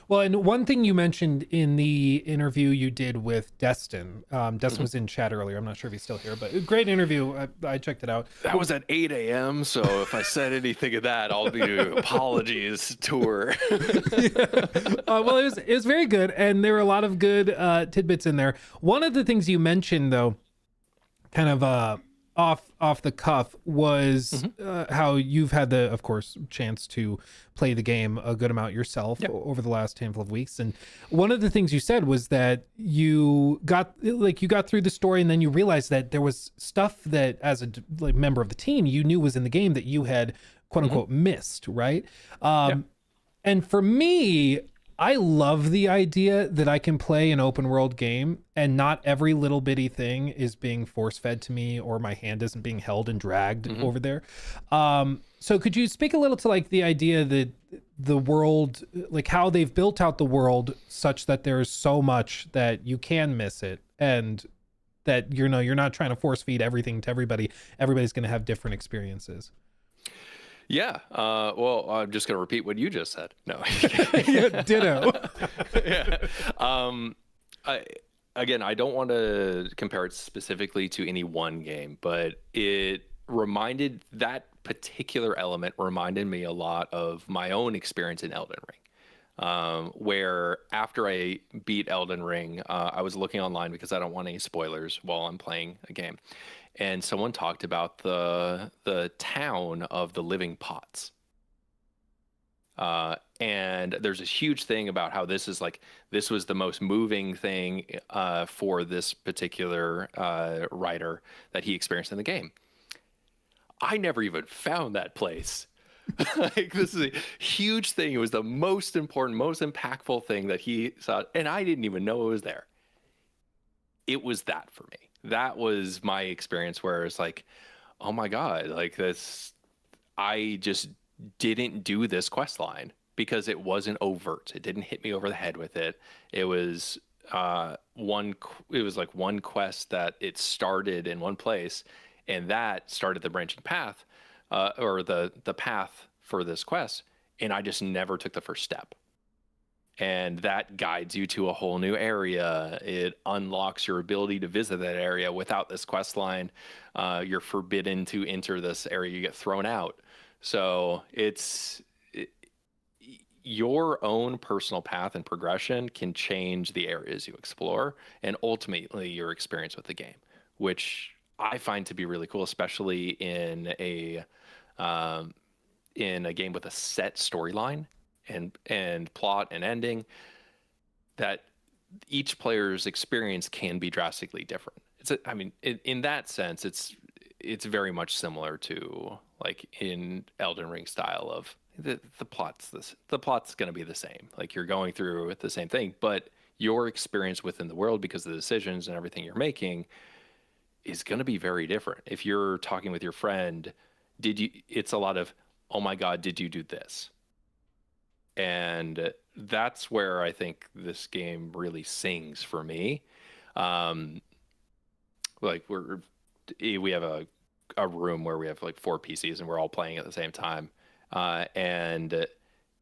Well, and one thing you mentioned in the interview you did with Destin, Destin was in chat earlier. I'm not sure if he's still here, but a great interview. I checked it out. That was at 8 a.m. So if I said anything of that, I'll do apologies to her. Well, it was very good, and there were a lot of good tidbits in there. One of the things you mentioned, though, kind of off the cuff, was how you've had the, of course, chance to play the game a good amount yourself over the last handful of weeks. And one of the things you said was that you got through the story, and then you realized that there was stuff that, as a member of the team, you knew was in the game that you had quote unquote missed, right? And for me, I love the idea that I can play an open world game and not every little bitty thing is being force fed to me, or my hand isn't being held and dragged over there. So could you speak a little to like the idea that the world, like how they've built out the world such that there's so much that you can miss it, and that, you know, you're not trying to force feed everything to everybody. Everybody's going to have different experiences. Yeah. Well, I'm just going to repeat what you just said. No. Yeah, ditto. Yeah. I don't want to compare it specifically to any one game, but that particular element reminded me a lot of my own experience in Elden Ring. Where after I beat Elden Ring, I was looking online because I don't want any spoilers while I'm playing a game. And someone talked about the town of the living pots. And there's a huge thing about how this was the most moving thing for this particular writer that he experienced in the game. I never even found that place. Like, this is a huge thing. It was the most important, most impactful thing that he saw, and I didn't even know it was there. It was that for me. That was my experience, where it's like, oh my God, like this, I just didn't do this quest line because it wasn't overt. It didn't hit me over the head with it. It was one quest that it started in one place, and that started the branching path, or the path for this quest, and I just never took the first step. And that guides you to a whole new area. It unlocks your ability to visit that area. Without this quest line, you're forbidden to enter this area. You get thrown out. So your own personal path and progression can change the areas you explore and ultimately your experience with the game, which I find to be really cool, especially in in a game with a set storyline and plot and ending, that each player's experience can be drastically different. In that sense, it's very much similar to like in Elden Ring style of the plot's going to be the same. Like you're going through the same thing, but your experience within the world, because of the decisions and everything you're making, is going to be very different. If you're talking with your friend, it's a lot of, oh my God, did you do this? And that's where I think this game really sings for me. Like we have a room where we have like 4 PCs and we're all playing at the same time. And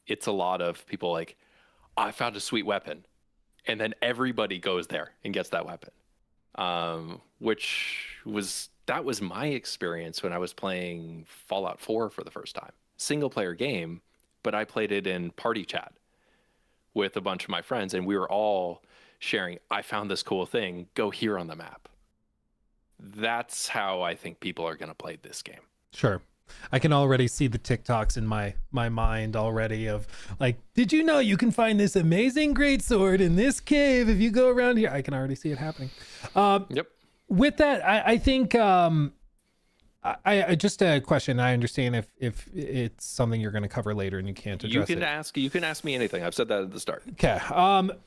it's a lot of people like, I found a sweet weapon. And then everybody goes there and gets that weapon. That was my experience when I was playing Fallout 4 for the first time. Single player game, but I played it in party chat with a bunch of my friends, and we were all sharing, I found this cool thing, go here on the map. That's how I think people are going to play this game. Sure. I can already see the TikToks in my mind already of like, did you know you can find this amazing greatsword in this cave if you go around here? I can already see it happening. Yep. With that, I think I just a question. I understand if it's something you're going to cover later and you can't address You can ask me anything. I've said that at the start. Okay.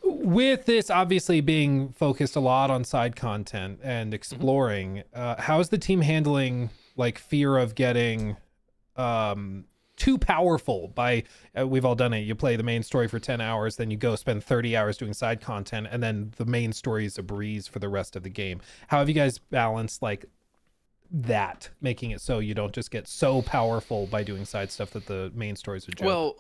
With this obviously being focused a lot on side content and exploring, how is the team handling like fear of getting too powerful by we've all done it. You play the main story for 10 hours, then you go spend 30 hours doing side content, and then the main story is a breeze for the rest of the game. How have you guys balanced like that, making it so you don't just get so powerful by doing side stuff that the main story is a joke? Well,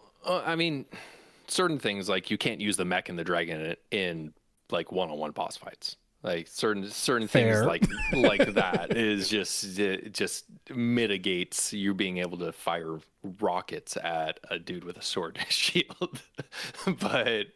certain things like you can't use the mech and the dragon in like one-on-one boss fights. Like certain Fair. things like that is just mitigates you being able to fire rockets at a dude with a sword and shield. But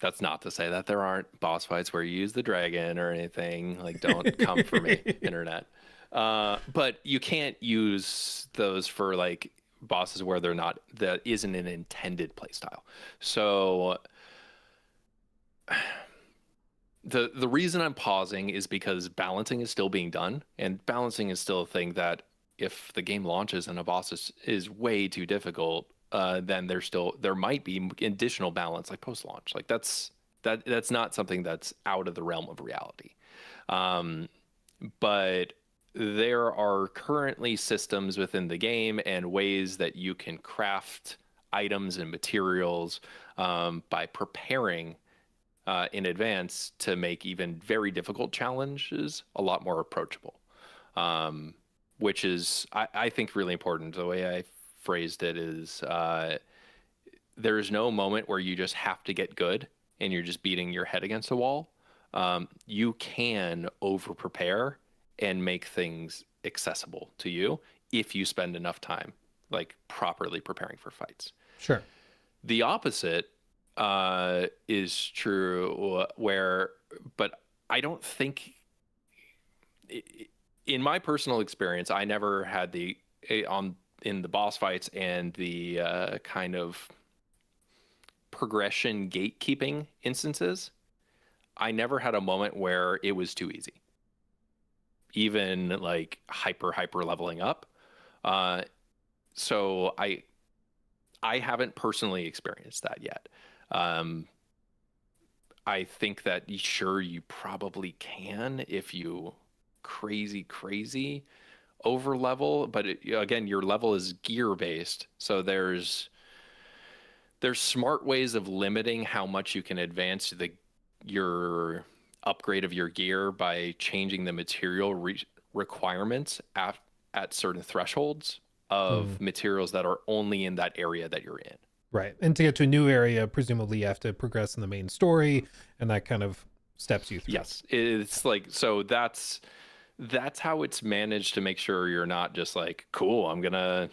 that's not to say that there aren't boss fights where you use the dragon or anything. Like, don't come for me, internet. But you can't use those for like bosses where that isn't an intended playstyle. So the reason I'm pausing is because balancing is still being done, and balancing is still a thing that if the game launches and a boss is way too difficult, then there might be additional balance like post-launch. Like that's not something that's out of the realm of reality. But there are currently systems within the game and ways that you can craft items and materials by preparing in advance to make even very difficult challenges a lot more approachable, which is, I think, really important. The way I phrased it is there is no moment where you just have to get good and you're just beating your head against a wall. You can over prepare and make things accessible to you if you spend enough time like properly preparing for fights. Sure. The opposite is true but I don't think in my personal experience, I never had in the boss fights and the kind of progression gatekeeping instances, I never had a moment where it was too easy, even like hyper leveling up. So I haven't personally experienced that yet. I think that sure, you probably can if you crazy over level, but again, your level is gear based, so there's smart ways of limiting how much you can advance your upgrade of your gear by changing the material requirements at certain thresholds of materials that are only in that area that you're in. Right. And to get to a new area, presumably you have to progress in the main story, and that kind of steps you through. Yes. It's like, so that's how it's managed to make sure you're not just like, cool, I'm gonna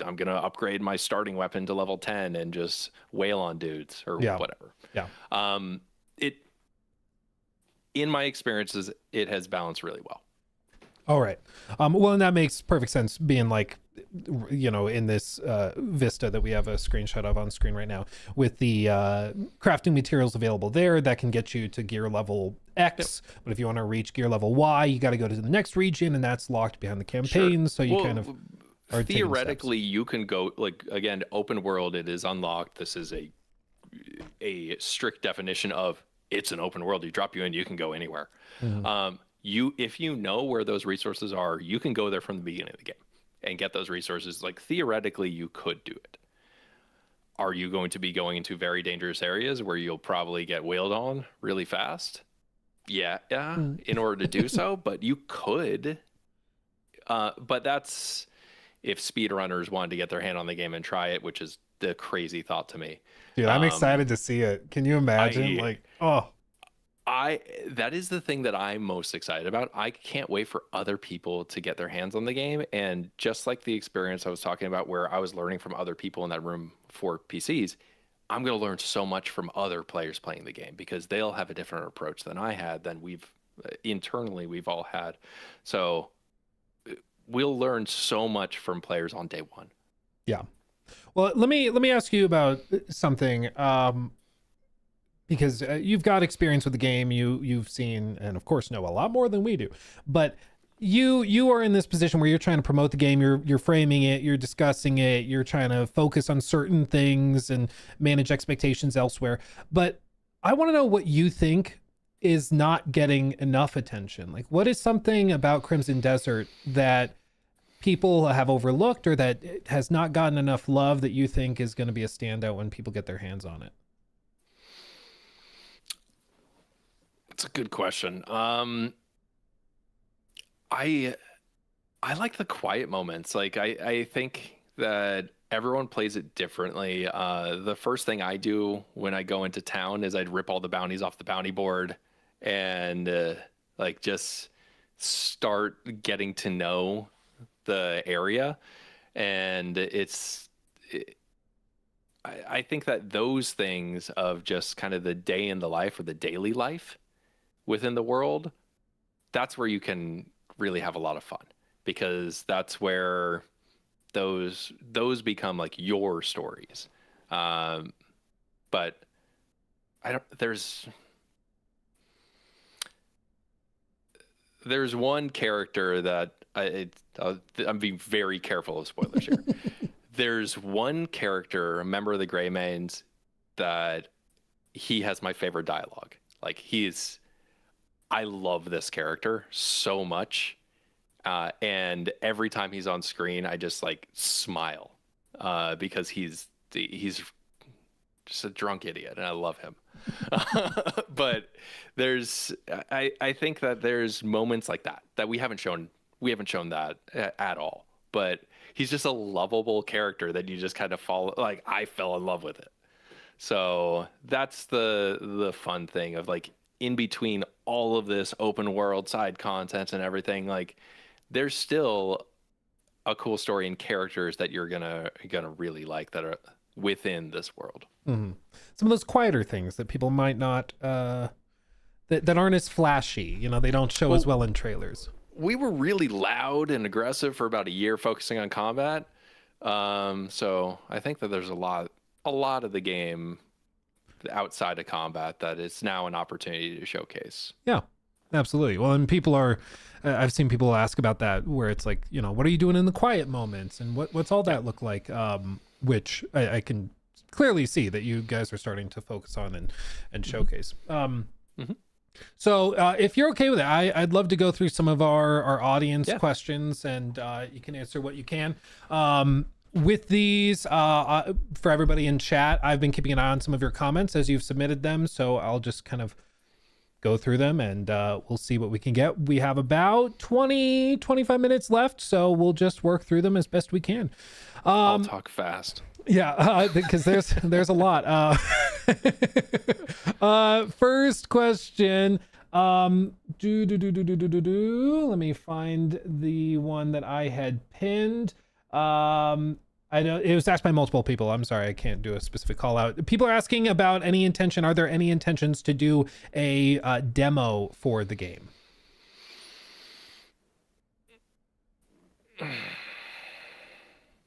upgrade my starting weapon to level 10 and just wail on dudes or whatever. Yeah. In my experiences, it has balanced really well. All right. Well, and that makes perfect sense, being like you know, in this Vista that we have a screenshot of on screen right now, with the crafting materials available there that can get you to gear level X. But if you want to reach gear level Y, you got to go to the next region, and that's locked behind the campaign. So you kind of are theoretically you can go, like, again, open world, it is unlocked. This is a strict definition of it's an open world. You drop you in, you can go anywhere. If you know where those resources are, you can go there from the beginning of the game and get those resources. Like, theoretically you could do it. Are you going to be going into very dangerous areas where you'll probably get wailed on really fast? Yeah, in order to do so, but you could. But that's if speedrunners wanted to get their hand on the game and try it, which is the crazy thought to me. Dude, I'm excited to see it. Can you imagine? That is the thing that I'm most excited about. I can't wait for other people to get their hands on the game. And just like the experience I was talking about where I was learning from other people in that room for PCs, I'm going to learn so much from other players playing the game because they'll have a different approach than I had, than we've all had. So we'll learn so much from players on day one. Yeah. Well, let me ask you about something, because you've got experience with the game. You've seen, and of course know a lot more than we do. But you are in this position where you're trying to promote the game. You're framing it. You're discussing it. You're trying to focus on certain things and manage expectations elsewhere. But I want to know what you think is not getting enough attention. Like, what is something about Crimson Desert that people have overlooked or that has not gotten enough love that you think is going to be a standout when people get their hands on it? That's a good question. I like the quiet moments. Like, I think that everyone plays it differently. The first thing I do when I go into town is I'd rip all the bounties off the bounty board and like just start getting to know the area. And I think that those things of just kind of the day in the life or the daily life within the world, that's where you can really have a lot of fun, because that's where those become like your stories. But there's one character that I'm being very careful of spoilers here. There's one character, a member of the Greymanes, that he has my favorite dialogue. Like, I love this character so much. And every time he's on screen, I just like smile because he's just a drunk idiot and I love him. But I think that there's moments like that we haven't shown that at all. But he's just a lovable character that you just kind of follow. Like, I fell in love with it. So that's the fun thing of, like, in between all of this open world side content and everything, like, there's still a cool story and characters that you're gonna really like that are within this world. Mm-hmm. Some of those quieter things that people might not that aren't as flashy, you know, they don't show as well in trailers. We were really loud and aggressive for about a year focusing on combat. So I think that there's a lot of the game outside of combat that it's now an opportunity to showcase. Yeah, absolutely. Well, and people are, I've seen people ask about that, where it's like, you know, what are you doing in the quiet moments, and what's all that look like? Which I can clearly see that you guys are starting to focus on and showcase. So if you're okay with it, I'd love to go through some of our audience questions, and you can answer what you can. With these, for everybody in chat, I've been keeping an eye on some of your comments as you've submitted them, so I'll just kind of go through them and we'll see what we can get. We have about 25 minutes left, so we'll just work through them as best we can. I'll talk fast. Yeah, because there's a lot. First question. Let me find the one that I had pinned. I know it was asked by multiple people. I'm sorry, I can't do a specific call out. People are asking about any intention. Are there any intentions to do a demo for the game?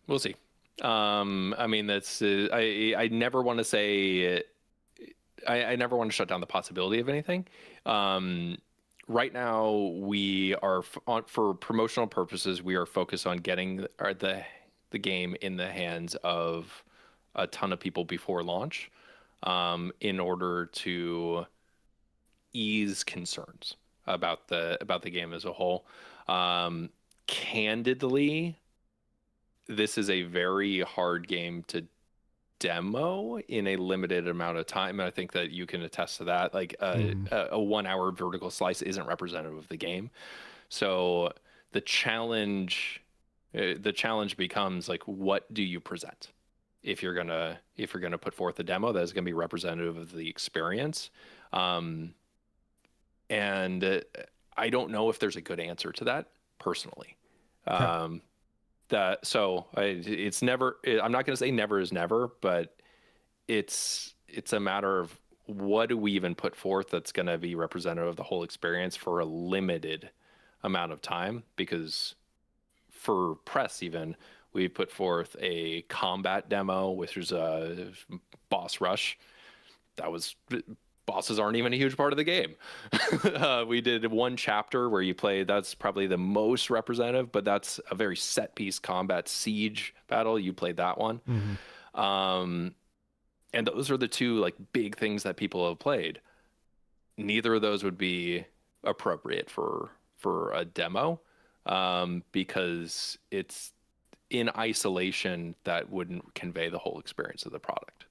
We'll see. I mean, that's I never want to say I never want to shut down the possibility of anything. Right now, we are for promotional purposes. We are focused on getting the game in the hands of a ton of people before launch, in order to ease concerns about the game as a whole. Candidly, this is a very hard game to demo in a limited amount of time, and I think that you can attest to that. Like a 1 hour vertical slice isn't representative of the game, so the challenge becomes like, what do you present if you're gonna put forth a demo that is gonna be representative of the experience. And I don't know if there's a good answer to that personally. Okay. It's never, I'm not going to say never is never, but it's a matter of what do we even put forth that's going to be representative of the whole experience for a limited amount of time. Because for press, even, we put forth a combat demo, which was a boss rush. Bosses aren't even a huge part of the game. We did one chapter where you play, that's probably the most representative, but that's a very set piece combat siege battle. You played that one. And those are the two like big things that people have played. Neither of those would be appropriate for a demo, because it's in isolation that wouldn't convey the whole experience of the product.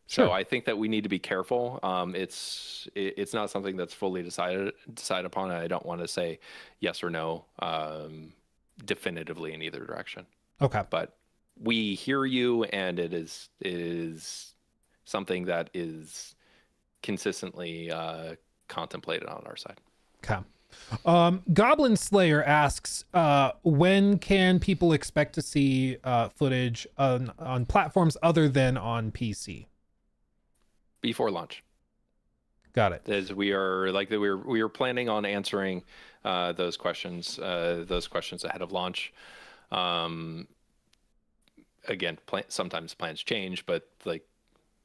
Sure. So I think that we need to be careful. It's not something that's fully decided upon. And I don't want to say yes or no definitively in either direction. Okay. But we hear you, and it is something that is consistently contemplated on our side. Okay. Goblin Slayer asks, when can people expect to see footage on platforms other than on PC? Before launch. Got it. As we are planning on answering those questions ahead of launch. Again, sometimes plans change, but like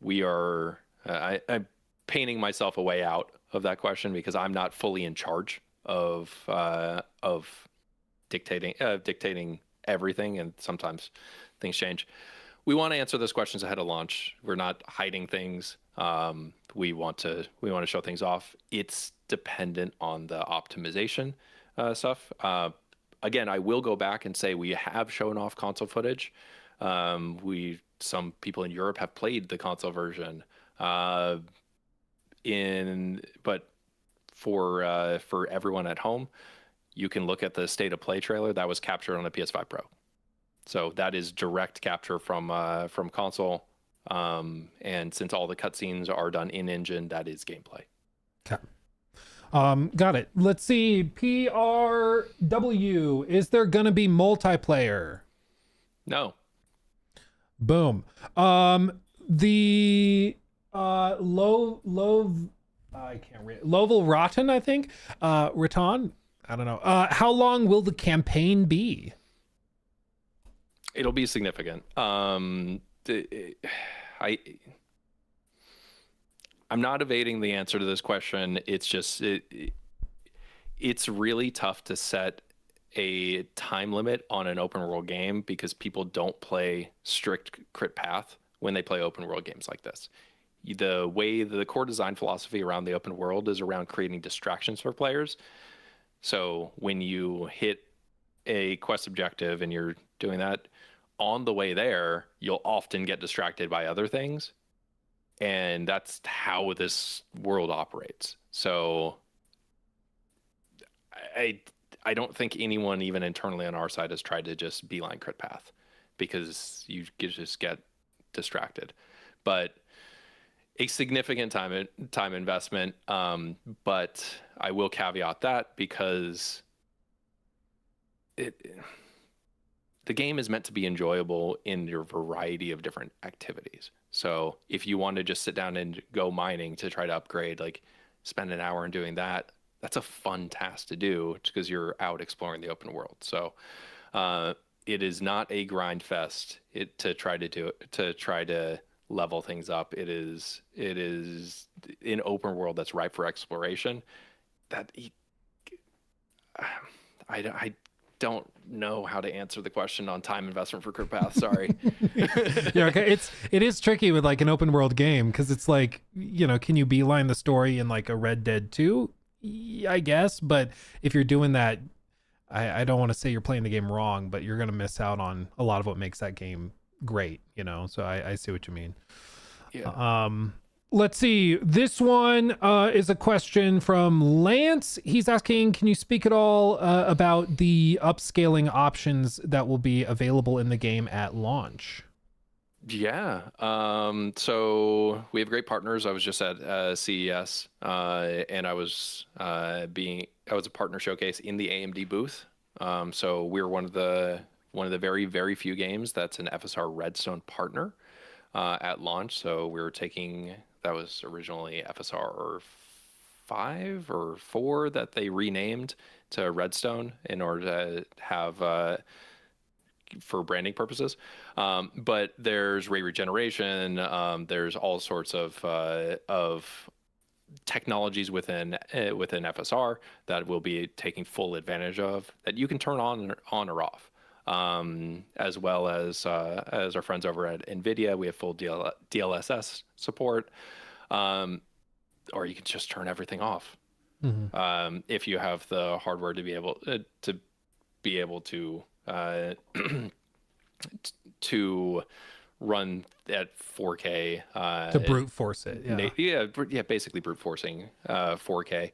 we are, I'm painting myself a way out of that question because I'm not fully in charge of dictating everything, and sometimes things change. We want to answer those questions ahead of launch. We're not hiding things. We want to show things off. It's dependent on the optimization stuff. Again, I will go back and say we have shown off console footage. Some people in Europe have played the console version. But for everyone at home, you can look at the State of Play trailer that was captured on a PS5 Pro. So that is direct capture from console. And since all the cutscenes are done in engine, that is gameplay. Okay. Got it. Let's see. PRW, is there gonna be multiplayer? No. Boom. The I can't read. Lovell Rotten, I think. Raton, I don't know. How long will the campaign be? It'll be significant. I'm not evading the answer to this question. It's just it's really tough to set a time limit on an open world game because people don't play strict crit path when they play open world games like this. The way the core design philosophy around the open world is around creating distractions for players. So when you hit a quest objective and you're doing that, on the way there, you'll often get distracted by other things. And that's how this world operates. So I don't think anyone, even internally on our side, has tried to just beeline crit path because you just get distracted. But a significant time investment. But I will caveat that because the game is meant to be enjoyable in your variety of different activities. So if you want to just sit down and go mining to try to upgrade, like spend an hour in doing that, that's a fun task to do because you're out exploring the open world. So it is not a grind fest. To try to level things up. It is an open world that's ripe for exploration. I don't know how to answer the question on time investment for Crypt Path. Sorry. Yeah, okay. It is tricky with like an open world game because it's like, can you beeline the story in like a Red Dead 2? I guess, but if you're doing that, I don't want to say you're playing the game wrong, but you're gonna miss out on a lot of what makes that game great, So I see what you mean. Yeah. Let's see. This one is a question from Lance. He's asking, can you speak at all about the upscaling options that will be available in the game at launch? Yeah. So we have great partners. I was just at CES, and I was a partner showcase in the AMD booth. So we're one of the very, very few games that's an FSR Redstone partner at launch. So we were that was originally FSR 5 or 4 that they renamed to Redstone in order to have for branding purposes. But there's ray regeneration. There's all sorts of technologies within FSR that we'll be taking full advantage of that you can turn on or off. As well as our friends over at NVIDIA, we have full DLSS support, or you can just turn everything off. If you have the hardware to be able to to run at 4K, to brute force it. Yeah, basically brute forcing 4K.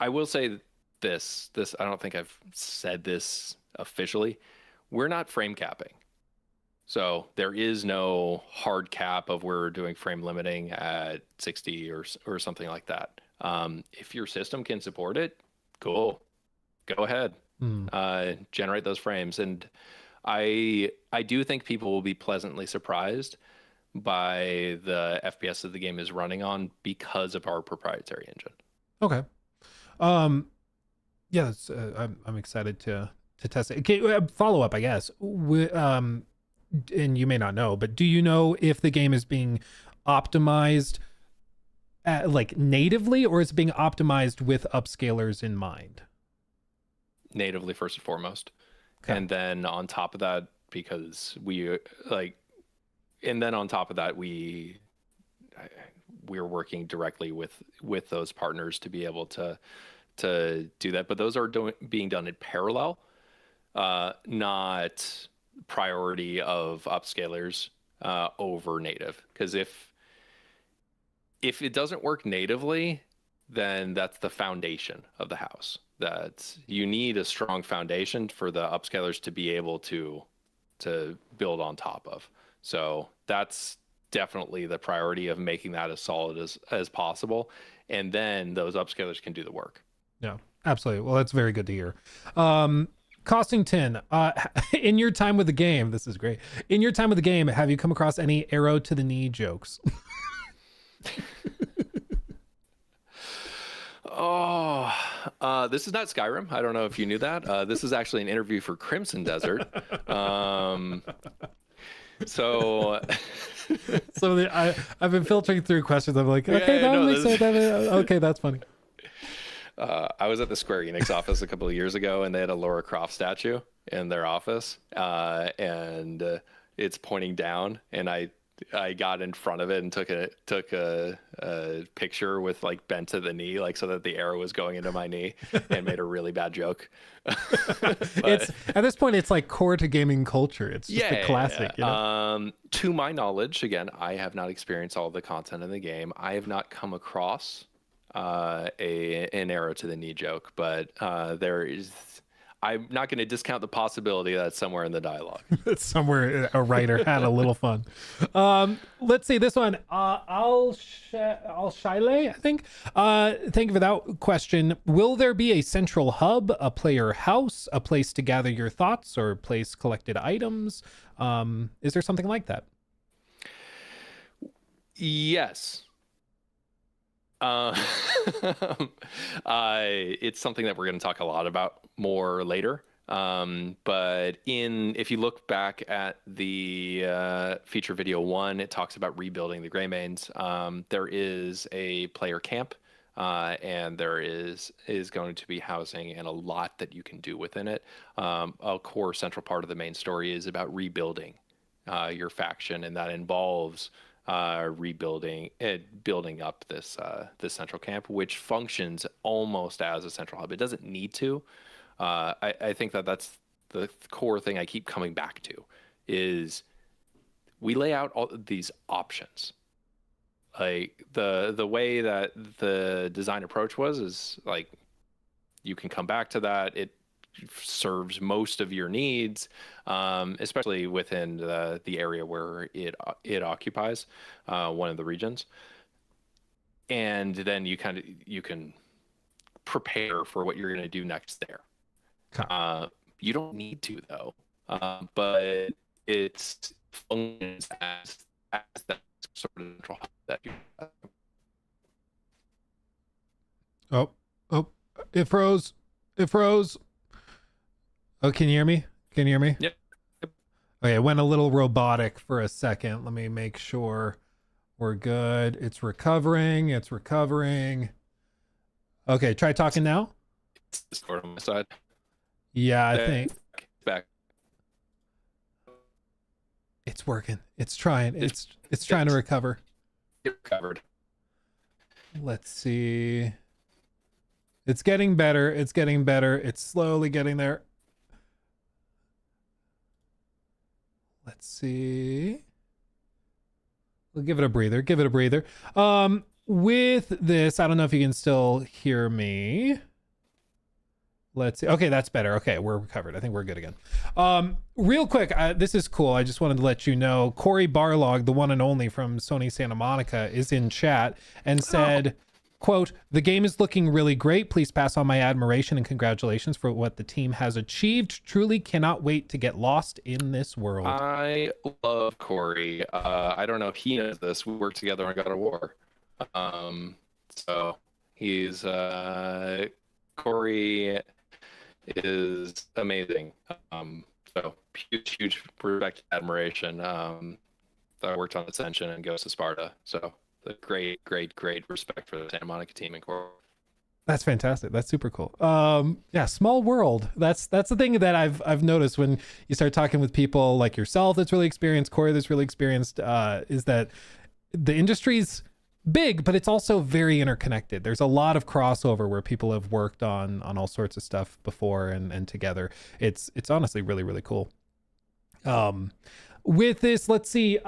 I will say this. I don't think I've said this officially. We're not frame capping, so there is no hard cap of where we're doing frame limiting at 60 or something like that. If your system can support it, cool, go ahead. Generate those frames, and I do think people will be pleasantly surprised by the FPS that the game is running on because of our proprietary engine. Okay. Yeah, I'm excited to test it. Okay, follow up, I guess. And you may not know, but do you know if the game is being optimized like natively, or is it being optimized with upscalers in mind? Natively first and foremost. Okay. And then on top of that, we're working directly with those partners to be able to do that. But those are being done in parallel, not priority of upscalers over native. Because if it doesn't work natively, then that's the foundation of the house. That you need a strong foundation for the upscalers to be able to build on top of. So that's definitely the priority of making that as solid as possible. And then those upscalers can do the work. Yeah, absolutely. Well, that's very good to hear. Costington, in your time with the game, this is great. In your time with the game, have you come across any arrow to the knee jokes? This is not Skyrim. I don't know if you knew that. This is actually an interview for Crimson Desert. So I've been filtering through questions. I'm like, okay, okay, that's funny. I was at the Square Enix office a couple of years ago, and they had a Lara Croft statue in their office, and it's pointing down, and I got in front of it and took a picture with like bent to the knee, like so that the arrow was going into my knee, and made a really bad joke. It's at this point, it's like core to gaming culture. It's just a classic. Yeah. To my knowledge, again, I have not experienced all the content in the game. I have not come across an arrow to the knee joke, but there is. I'm not going to discount the possibility that it's somewhere in the dialogue. It's somewhere a writer had a little fun. Let's see this one. Al Shiley, I think. Thank you for that question. Will there be a central hub, a player house, a place to gather your thoughts, or place collected items? Is there something like that? Yes. It's something that we're going to talk a lot about more later. But if you look back at the feature video 1, it talks about rebuilding the Greymanes. There is a player camp, and there is going to be housing and a lot that you can do within it. A core central part of the main story is about rebuilding your faction, and that involves rebuilding and building up this central camp, which functions almost as a central hub. It doesn't need to. I think that's the core thing I keep coming back to, is we lay out all these options. Like the way that the design approach is like, you can come back to that. It serves most of your needs, especially within the area where it occupies, one of the regions. And then you can prepare for what you're going to do next there. You don't need to, though, but it functions as that sort of central hub that you. Oh, it froze. Oh, can you hear me? Yep. Okay, it went a little robotic for a second. Let me make sure we're good. It's recovering. Okay, try talking now. It's Discord on my side. Yeah, I think back. it's working. It's trying. It's trying to recover. It recovered. Let's see. It's getting better. It's slowly getting there. Let's see. We'll give it a breather. With this, I don't know if you can still hear me. Let's see. Okay, that's better. Okay, we're recovered. I think we're good again. Real quick, this is cool. I just wanted to let you know, Corey Barlog, the one and only from Sony Santa Monica, is in chat and said, quote, "The game is looking really great. Please pass on my admiration and congratulations for what the team has achieved. Truly cannot wait to get lost in this world." I love Corey. I don't know if he knows this. We worked together on God of War. So he's Corey is amazing. So huge respect and admiration. I worked on Ascension and Ghost of Sparta. So the great respect for the Santa Monica team and Corey. That's fantastic. That's super cool. Yeah, small world. That's the thing that I've noticed when you start talking with people like yourself that's really experienced, Corey that's really experienced, is that the industry's big, but it's also very interconnected. There's a lot of crossover where people have worked on all sorts of stuff before and together. It's honestly really cool. With this, let's see.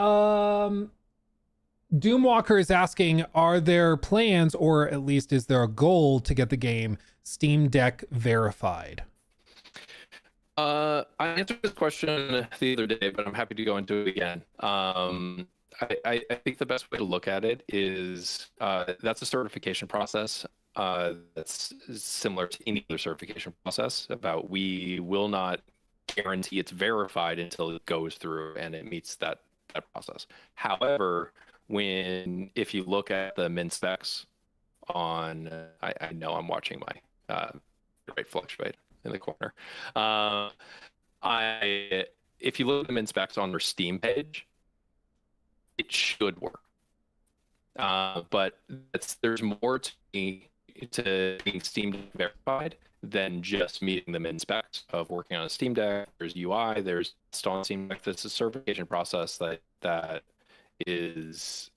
Doomwalker is asking, are there plans, or at least is there a goal to get the game Steam Deck verified? I answered this question the other day, but I'm happy to go into it again. I think the best way to look at it is that's a certification process that's similar to any other certification process. We will not guarantee it's verified until it goes through and it meets that process. However, if you look at the min specs on, I know I'm watching my rate fluctuate in the corner. If you look at the min specs on their Steam page, it should work. But there's more to being Steam Deck verified than just meeting the min specs of working on a Steam Deck. There's UI, there's installing Steam Deck. That's a certification process that is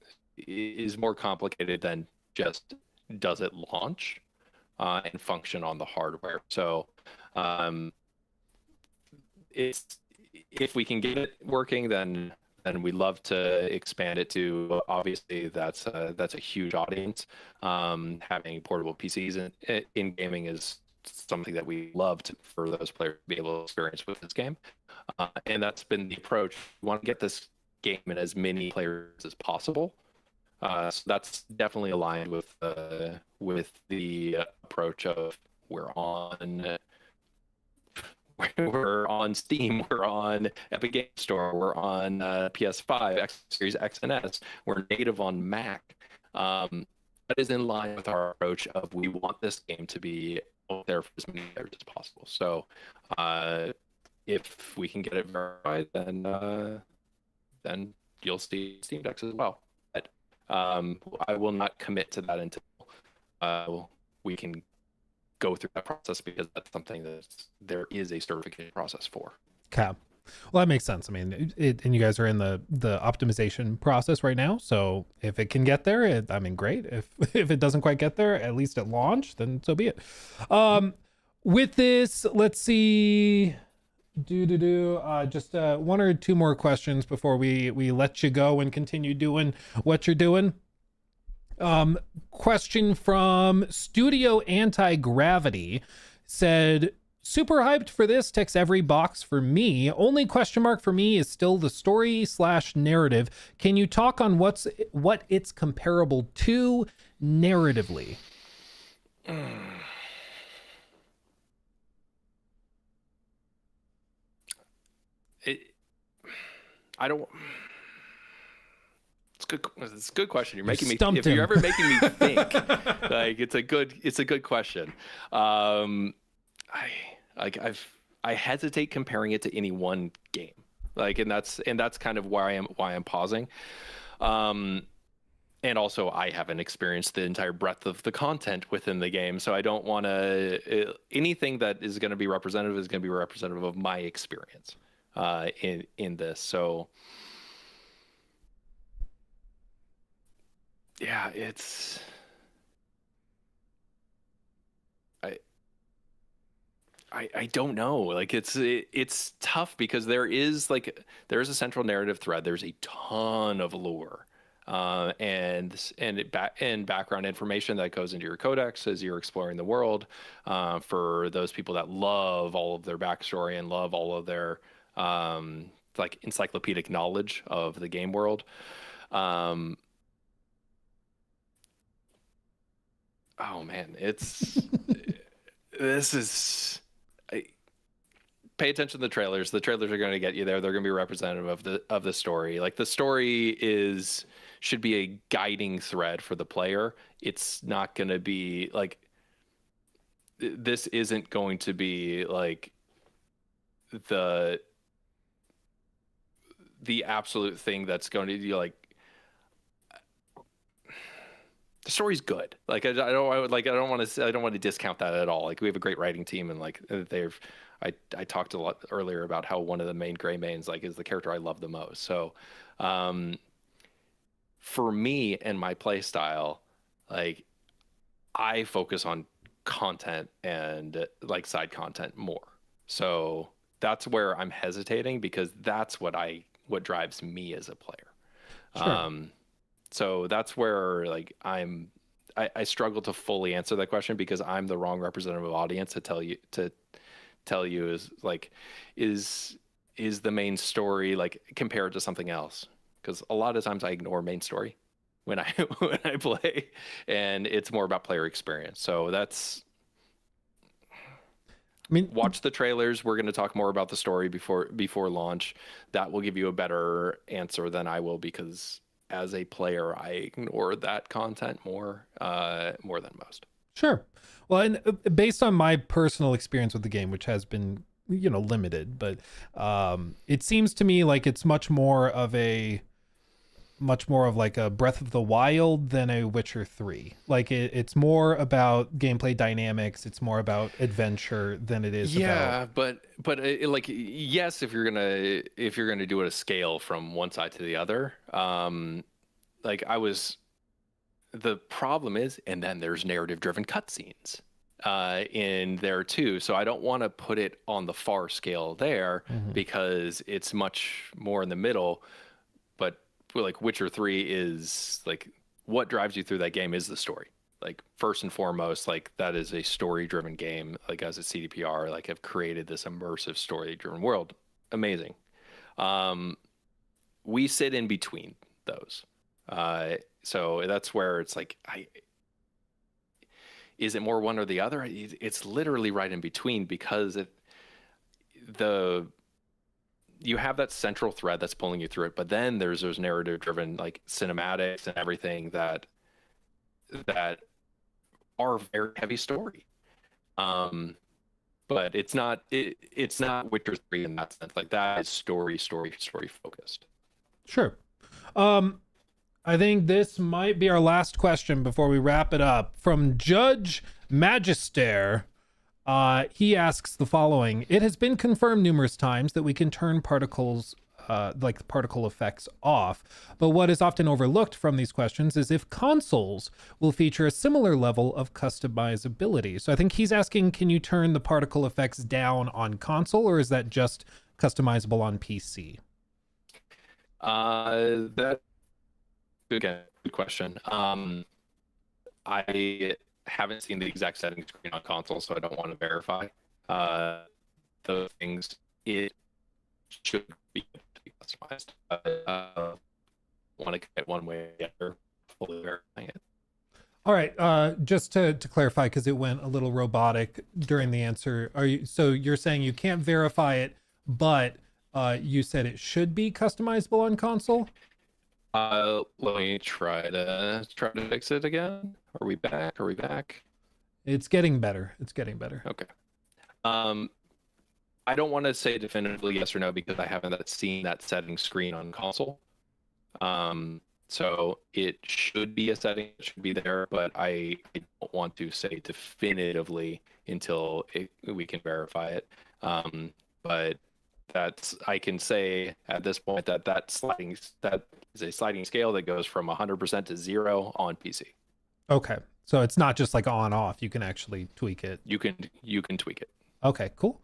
more complicated than just does it launch and function on the hardware. So if we can get it working, then we'd love to expand it to, obviously that's a huge audience. Having portable PCs in gaming is something that we love for those players to be able to experience with this game. And that's been the approach. We want to get this game in as many players as possible. So that's definitely aligned with the approach of we're on Steam, we're on Epic Game Store, we're on PS5, X Series X and S, we're native on Mac. That is in line with our approach of we want this game to be out there for as many players as possible. So if we can get it verified, then you'll see Steam Decks as well. But I will not commit to that until we can go through that process, because that's something that there is a certification process for. Okay. Well, that makes sense. I mean, and you guys are in the optimization process right now. So if it can get there, I mean, great. If it doesn't quite get there, at least at launch, then so be it. With this, let's see. Just one or two more questions before we let you go and continue doing what you're doing. Question from Studio Anti-Gravity said, super hyped for this, ticks every box for me. Only question mark for me is still the story/narrative. Can you talk on what it's comparable to narratively? It's a good question. You're making me. Stumped If you're him. ever making me think, like it's a good question. I hesitate comparing it to any one game. Like, and that's kind of why I'm pausing. And also, I haven't experienced the entire breadth of the content within the game, so I don't want to. Anything that is going to be representative is going to be representative of my experience in this. So, yeah, it's. I don't know. Like it's tough because there is a central narrative thread. There's a ton of lore. And background information that goes into your codex as you're exploring the world, for those people that love all of their backstory and love all of their like encyclopedic knowledge of the game world. Oh man, this is. Pay attention to the trailers. The trailers are going to get you there. They're going to be representative of the story. Like the story should be a guiding thread for the player. It's not going to be like, this isn't going to be like the absolute thing that's going to be like, the story's good. Like I don't want to discount that at all. Like we have a great writing team, and like I talked a lot earlier about how one of the main Gray Mains is the character I love the most. So for me and my play style, like I focus on content and like side content more. So that's where I'm hesitating, because that's what drives me as a player. Sure. So that's where like I struggle to fully answer that question, because I'm the wrong representative audience to tell you is like, is the main story like compared to something else? Because a lot of times I ignore main story when I play, and it's more about player experience. So that's. I mean, watch the trailers. We're going to talk more about the story before launch. That will give you a better answer than I will, because as a player, I ignore that content more than most. Sure. Well, and based on my personal experience with the game, which has been, limited, but it seems to me like it's much more of like a Breath of the Wild than a Witcher 3. Like it's more about gameplay dynamics. It's more about adventure than it is. But like, yes, if you're gonna do it a scale from one side to the other, like the problem is, and then there's narrative driven cutscenes in there too. So I don't want to put it on the far scale there, because it's much more in the middle. But like Witcher 3 is like, what drives you through that game is the story. Like first and foremost, like that is a story driven game. Like as a CDPR, like have created this immersive story driven world. Amazing. We sit in between those. So that's where it's like, is it more one or the other? It's literally right in between, because you have that central thread that's pulling you through it, but then there's those narrative driven like cinematics and everything that are very heavy story. But it's not Witcher 3 in that sense. Like, that is story focused. Sure. I think this might be our last question before we wrap it up. From Judge Magister, he asks the following: it has been confirmed numerous times that we can turn particles, like particle effects, off. But what is often overlooked from these questions is if consoles will feature a similar level of customizability. So I think he's asking, can you turn the particle effects down on console, or is that just customizable on PC? That good question. I haven't seen the exact settings screen on console, so I don't want to verify those things. It should be customized. Want to get one way or the other, fully verifying it. All right, just to clarify, because it went a little robotic during the answer. So you're saying you can't verify it, but you said it should be customizable on console? Let me try to fix it again. Are we back? It's getting better. Okay. I don't want to say definitively yes or no because I haven't seen that setting screen on console. So it should be a setting, it should be there, but I don't want to say definitively until we can verify it. But I can say at this point that that is a sliding scale that goes from 100% to 0 on PC. Okay, so it's not just like on off. You can actually tweak it. You can tweak it. Okay, cool.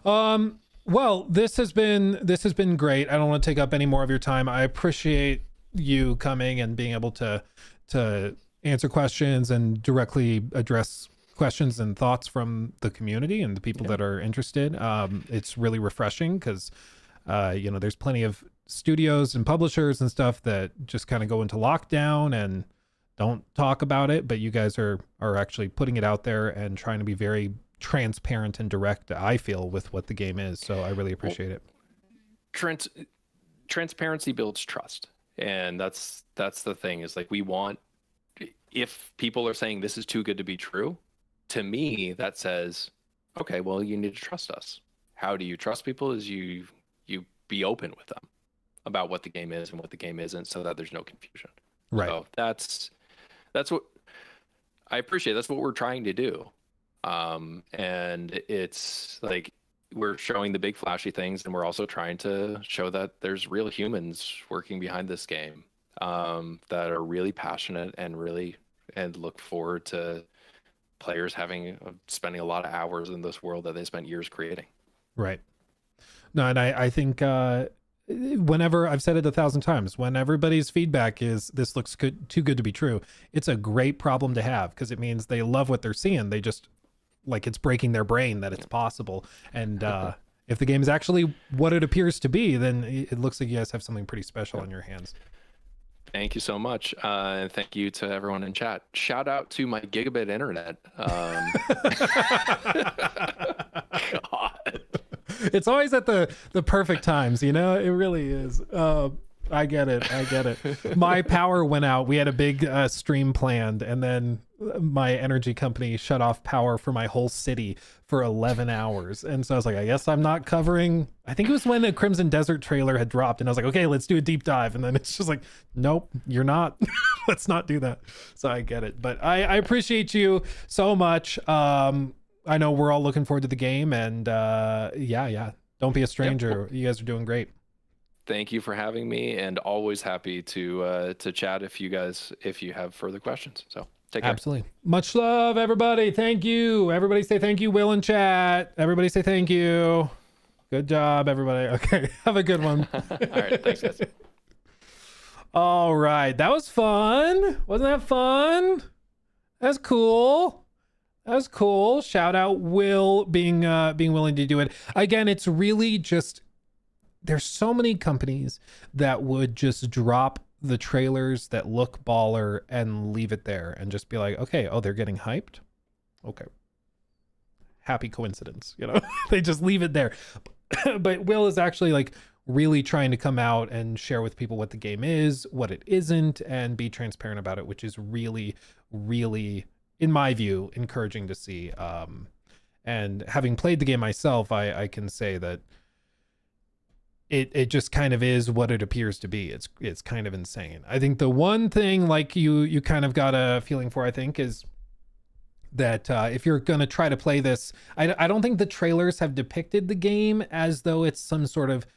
Well, this has been great. I don't want to take up any more of your time. I appreciate you coming and being able to answer questions and directly address questions and thoughts from the community and the people that are interested. It's really refreshing because there's plenty of studios and publishers and stuff that just kind of go into lockdown and don't talk about it, but you guys are actually putting it out there and trying to be very transparent and direct, I feel, with what the game is. So I really appreciate it. Transparency builds trust, and that's the thing, is like, we want, if people are saying this is too good to be true, to me that says, okay, well, you need to trust us. How do you trust people? Is you be open with them about what the game is and what the game isn't, so that there's no confusion. Right. So that's what I appreciate. That's what we're trying to do. And it's like, we're showing the big flashy things, and we're also trying to show that there's real humans working behind this game, that are really passionate and look forward to players spending a lot of hours in this world that they spent years creating. Right. No, and I think whenever, I've said it 1,000 times, when everybody's feedback is this looks too good to be true, it's a great problem to have, because it means they love what they're seeing. They just, like, it's breaking their brain that it's possible. And if the game is actually what it appears to be, then it looks like you guys have something pretty special on your hands. Thank you so much. And thank you to everyone in chat. Shout out to my gigabit internet. God. It's always at the perfect times, it really is. I get it. My power went out. We had a big stream planned, and then my energy company shut off power for my whole city for 11 hours. And so I was like, I guess I'm not covering. I think it was when the Crimson Desert trailer had dropped, and I was like, okay, let's do a deep dive. And then it's just like, nope, you're not. Let's not do that. So I get it. But I appreciate you so much. I know we're all looking forward to the game, and yeah. Don't be a stranger. Yep. You guys are doing great. Thank you for having me, and always happy to chat if you have further questions. So take care. Absolutely. Much love, everybody. Thank you. Everybody say thank you, Will, in chat. Everybody say thank you. Good job, everybody. Okay, have a good one. All right, thanks, guys. All right, that was fun. Wasn't that fun? That's cool. That's cool. Shout out Will being willing to do it. Again, it's really just, there's so many companies that would just drop the trailers that look baller and leave it there and just be like, okay, oh, they're getting hyped. Okay. Happy coincidence, they just leave it there. But Will is actually like really trying to come out and share with people what the game is, what it isn't, and be transparent about it, which is really, really, in my view, encouraging to see. And having played the game myself, I can say that it just kind of is what it appears to be. It's kind of insane. I think the one thing like you kind of got a feeling for, I think, is that if you're going to try to play this, I don't think the trailers have depicted the game as though it's some sort of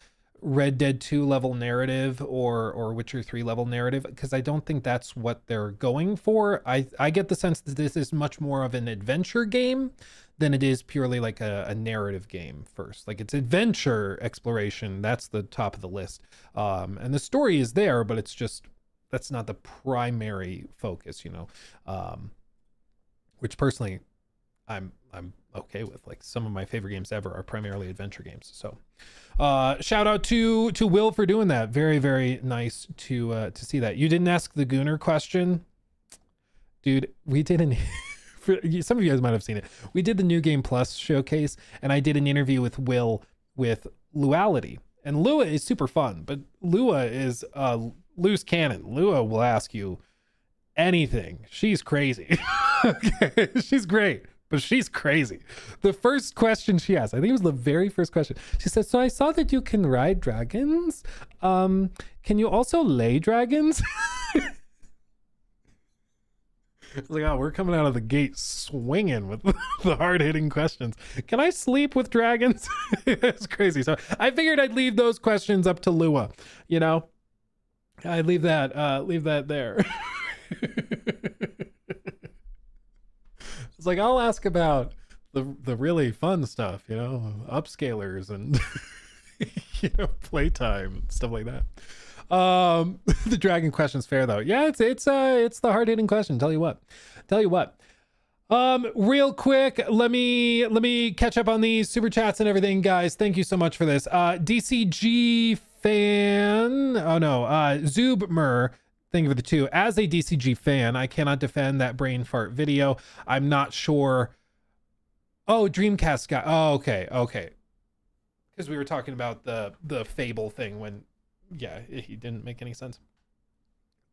Red Dead 2 level narrative or Witcher 3 level narrative, because I don't think that's what they're going for. I get the sense that this is much more of an adventure game than it is purely like a narrative game first. Like it's adventure exploration, that's the top of the list. And the story is there, but it's just, that's not the primary focus, you know. Which personally I'm okay with. Like some of my favorite games ever are primarily adventure games. So shout out to Will for doing that. Very, very nice to see that. You didn't ask the Gooner question, dude. We didn't. Some of you guys might have seen it. We did the New Game Plus showcase, and I did an interview with Will with Luality, and Lua is super fun, but Lua is loose cannon. Lua will ask you anything. She's crazy. Okay, she's great, but she's crazy. The first question she asked, I think it was the very first question, she said, so I saw that you can ride dragons. Can you also lay dragons? It's like, oh, we're coming out of the gate swinging with the hard-hitting questions. Can I sleep with dragons? It's crazy. So I figured I'd leave those questions up to Lua, you know? I'd leave that there. It's like, I'll ask about the really fun stuff, you know, upscalers and you know, playtime, stuff like that. The dragon question's fair though. Yeah, it's the hard-hitting question. Tell you what. Real quick, let me catch up on these super chats and everything, guys. Thank you so much for this. DCG fan. Oh no, Zubmer. Thank you for the 2. As a DCG fan, I cannot defend that brain fart video. I'm not sure. Oh, Dreamcast guy. Oh, okay. Because we were talking about the Fable thing when, yeah, he didn't make any sense.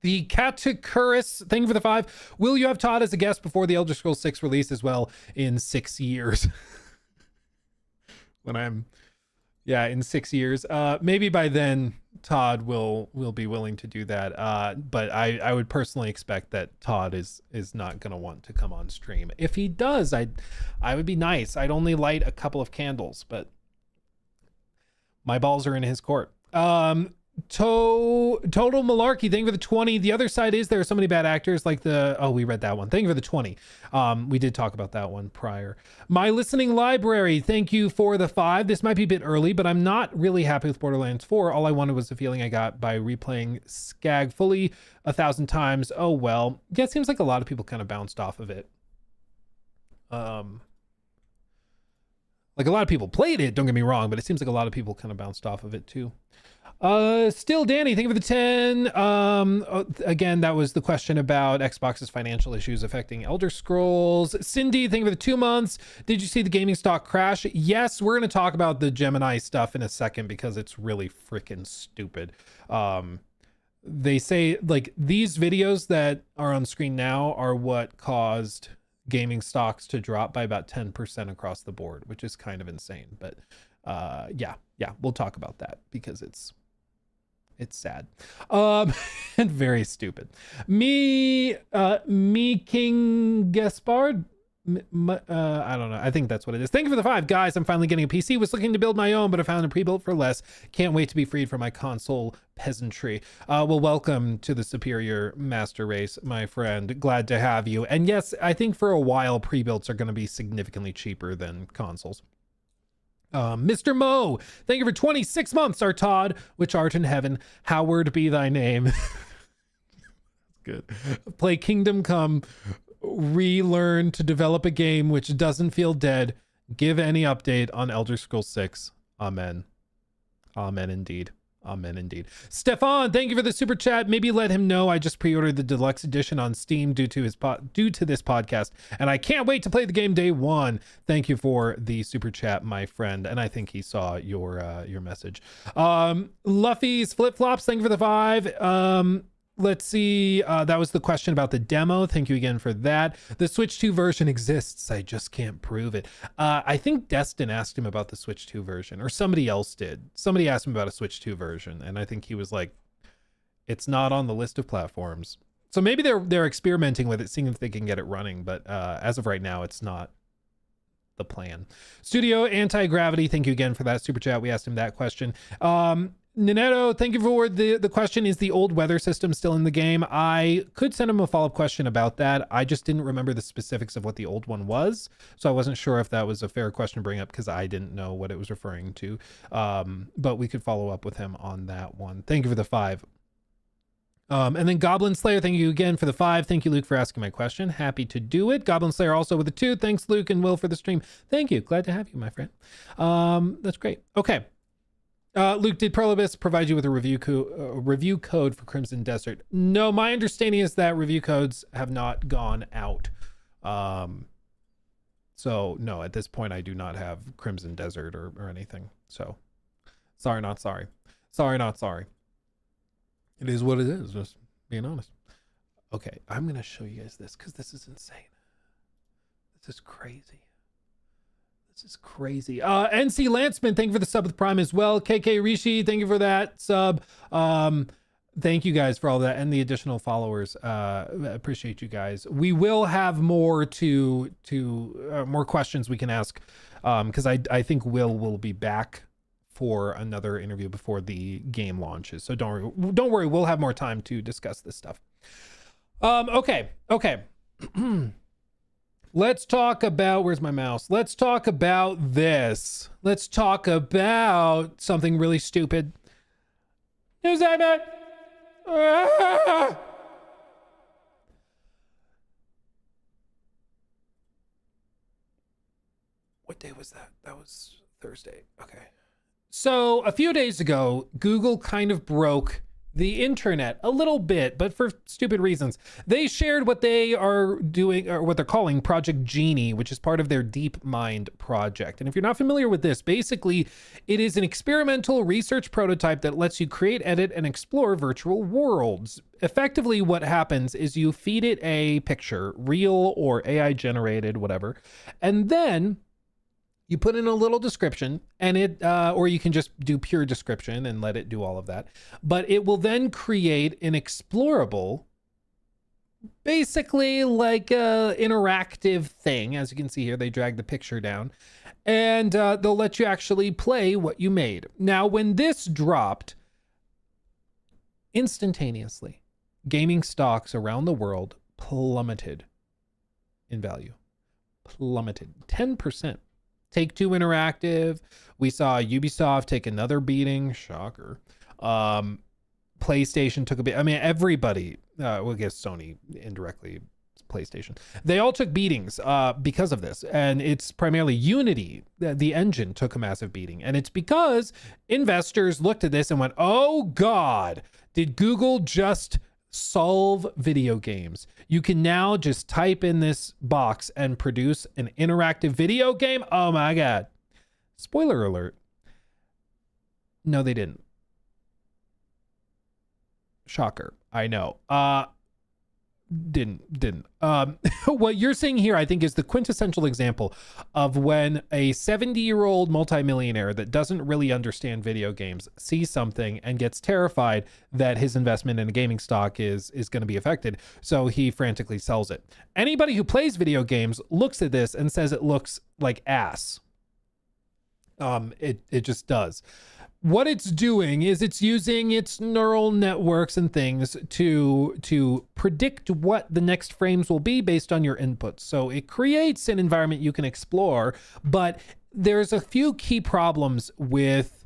The Katakuris, thank you for the 5. Will you have Todd as a guest before the Elder Scrolls 6 release as well in 6 years? In 6 years. Maybe by then Todd will be willing to do that. But I would personally expect that Todd is not going to want to come on stream. If he does, I would be nice. I'd only light a couple of candles, but my balls are in his court. Total Malarkey, thank you for the 20. The other side is there are so many bad actors like we read that one. Thank you for the 20. We did talk about that one prior. My listening library, thank you for the 5. This might be a bit early, but I'm not really happy with Borderlands 4. All I wanted was the feeling I got by replaying Skag fully 1,000 times. Oh well. Yeah, it seems like a lot of people kind of bounced off of it. Like a lot of people played it, don't get me wrong, but it seems like a lot of people kind of bounced off of it too. Still Danny, thank you for the 10. Again, that was the question about Xbox's financial issues affecting Elder Scrolls. Cindy, thank you for the 2 months. Did you see the gaming stock crash? Yes, we're going to talk about the Gemini stuff in a second because it's really freaking stupid. They say like these videos that are on screen now are what caused gaming stocks to drop by about 10% across the board, which is kind of insane. But yeah, we'll talk about that because it's sad and very stupid. Me King Gaspard, I don't know, I think that's what it is. Thank you for the 5, guys. I'm finally getting a PC. Was looking to build my own, but I found a pre-built for less. Can't wait to be freed from my console peasantry. Well, welcome to the superior master race, my friend. Glad to have you. And yes, I think for a while pre-builts are going to be significantly cheaper than consoles. Mr. Mo, thank you for 26 months. Our Todd, which art in heaven, Howard be thy name. Good. Play Kingdom Come, relearn to develop a game which doesn't feel dead. Give any update on Elder Scrolls 6. Amen. Amen indeed. Amen indeed. Stefan, thank you for the super chat. Maybe let him know I just pre-ordered the deluxe edition on Steam due to this podcast, and I can't wait to play the game day one. Thank you for the super chat, my friend. And I think he saw your message. Luffy's flip flops, thank you for the 5. let's see. That was the question about the demo. Thank you again for that. The Switch 2 version exists. I just can't prove it. I think Destin asked him about the Switch 2 version, or somebody else did. Somebody asked him about a Switch 2 version, and I think he was like, it's not on the list of platforms. So maybe they're experimenting with it, seeing if they can get it running. But as of right now, it's not the plan. Studio Anti-Gravity, thank you again for that super chat. We asked him that question. Ninetto, thank you for the question. Is the old weather system still in the game? I could send him a follow-up question about that. I just didn't remember the specifics of what the old one was, so I wasn't sure if that was a fair question to bring up because I didn't know what it was referring to. But we could follow up with him on that one. Thank you for the 5. And then Goblin Slayer, thank you again for the 5. Thank you, Luke, for asking my question. Happy to do it. Goblin Slayer also with the 2. Thanks, Luke and Will, for the stream. Thank you. Glad to have you, my friend. That's great. Okay. Luke, did Prolobis provide you with a review code for Crimson Desert? No, my understanding is that review codes have not gone out. So no, at this point I do not have Crimson Desert or anything. So sorry, not sorry. Sorry, not sorry. It is what it is, just being honest. Okay, I'm going to show you guys this because this is insane. This is crazy. This is crazy. NC Lanceman, thank you for the sub with Prime as well. KK Rishi, thank you for that sub. Thank you guys for all that and the additional followers. Appreciate you guys. We will have more more questions we can ask because I think Will be back for another interview before the game launches. So don't worry, we'll have more time to discuss this stuff. Okay. Let's talk about, where's my mouse? Let's talk about this. Let's talk about something really stupid. News segment. What day was that? That was Thursday. Okay. So a few days ago, Google kind of broke the internet a little bit, but for stupid reasons. They shared what they are doing, or what they're calling Project Genie, which is part of their DeepMind project. And if you're not familiar with this, basically it is an experimental research prototype that lets you create, edit, and explore virtual worlds. Effectively, what happens is you feed it a picture, real or AI generated, whatever, and then you put in a little description and it, or you can just do pure description and let it do all of that. But it will then create an explorable, basically like a interactive thing. As you can see here, they drag the picture down and they'll let you actually play what you made. Now, when this dropped, instantaneously, gaming stocks around the world plummeted in value. Plummeted 10%. Take-Two Interactive. We saw Ubisoft take another beating. Shocker. PlayStation took a bit. I mean, everybody, well, I guess Sony indirectly, PlayStation. They all took beatings because of this. And it's primarily Unity. The engine took a massive beating. And it's because investors looked at this and went, oh God, did Google just solve video games? You can now just type in this box and produce an interactive video game. Oh my God. Spoiler alert. No, they didn't. Shocker. I know. Didn't. What you're seeing here, I think, is the quintessential example of when a 70-year-old multimillionaire that doesn't really understand video games sees something and gets terrified that his investment in a gaming stock is going to be affected. So he frantically sells it. Anybody who plays video games looks at this and says it looks like ass. It just does. What it's doing is it's using its neural networks and things to predict what the next frames will be based on your inputs. So it creates an environment you can explore, but there's a few key problems with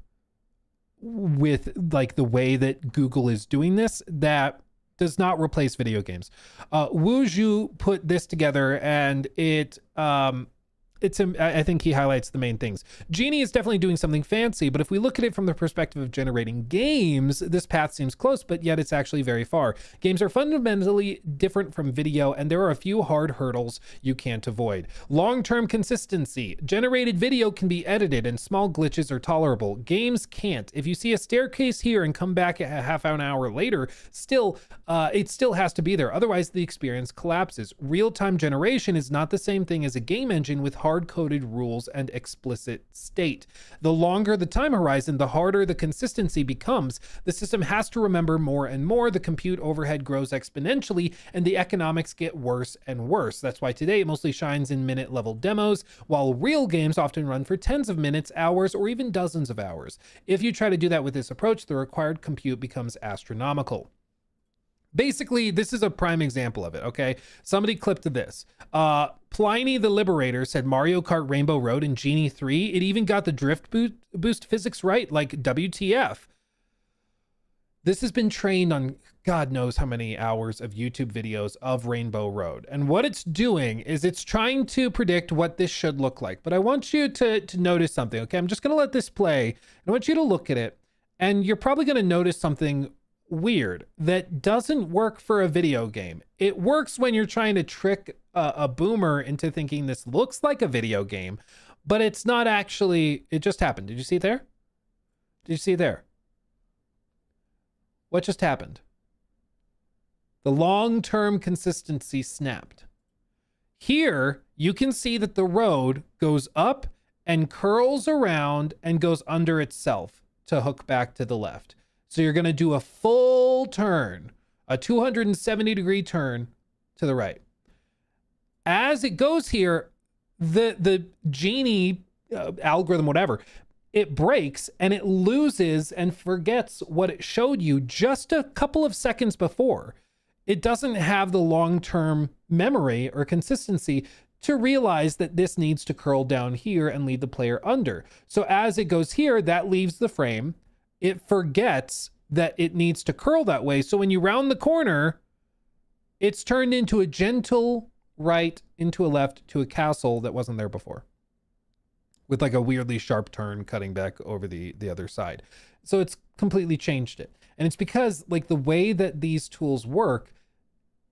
like the way that Google is doing this that does not replace video games. Wu Zhu put this together and it I think he highlights the main things. Genie is definitely doing something fancy, but if we look at it from the perspective of generating games, this path seems close, but yet it's actually very far. Games are fundamentally different from video, and there are a few hard hurdles you can't avoid. Long-term consistency. Generated video can be edited and small glitches are tolerable. Games can't. If you see a staircase here and come back a half an hour later, it still has to be there. Otherwise, the experience collapses. Real-time generation is not the same thing as a game engine with hard-coded rules and explicit state. The longer the time horizon, the harder the consistency becomes. The system has to remember more and more. The compute overhead grows exponentially, and the economics get worse and worse. That's why today it mostly shines in minute-level demos, while real games often run for tens of minutes, hours, or even dozens of hours. If you try to do that with this approach, the required compute becomes astronomical. Basically, this is a prime example of it, okay? Somebody clipped this. Pliny the Liberator said Mario Kart Rainbow Road and Genie 3, it even got the drift boost physics right, like WTF. This has been trained on God knows how many hours of YouTube videos of Rainbow Road. And what it's doing is it's trying to predict what this should look like. But I want you to notice something, okay? I'm just going to let this play. I want you to look at it. And you're probably going to notice something weird that doesn't work for a video game. It works when you're trying to trick a boomer into thinking this looks like a video game, but it's not actually. It just happened. Did you see it there? Did you see it there? What just happened? The long-term consistency snapped. Here, you can see that the road goes up and curls around and goes under itself to hook back to the left. So you're going to do a full turn, a 270-degree turn to the right. As it goes here, the Genie algorithm, whatever, it breaks and it loses and forgets what it showed you just a couple of seconds before. It doesn't have the long-term memory or consistency to realize that this needs to curl down here and lead the player under. So as it goes here, that leaves the frame. It forgets that it needs to curl that way. So when you round the corner, it's turned into a gentle right, into a left, to a castle that wasn't there before, with like a weirdly sharp turn cutting back over the other side. So it's completely changed it. And it's because like the way that these tools work,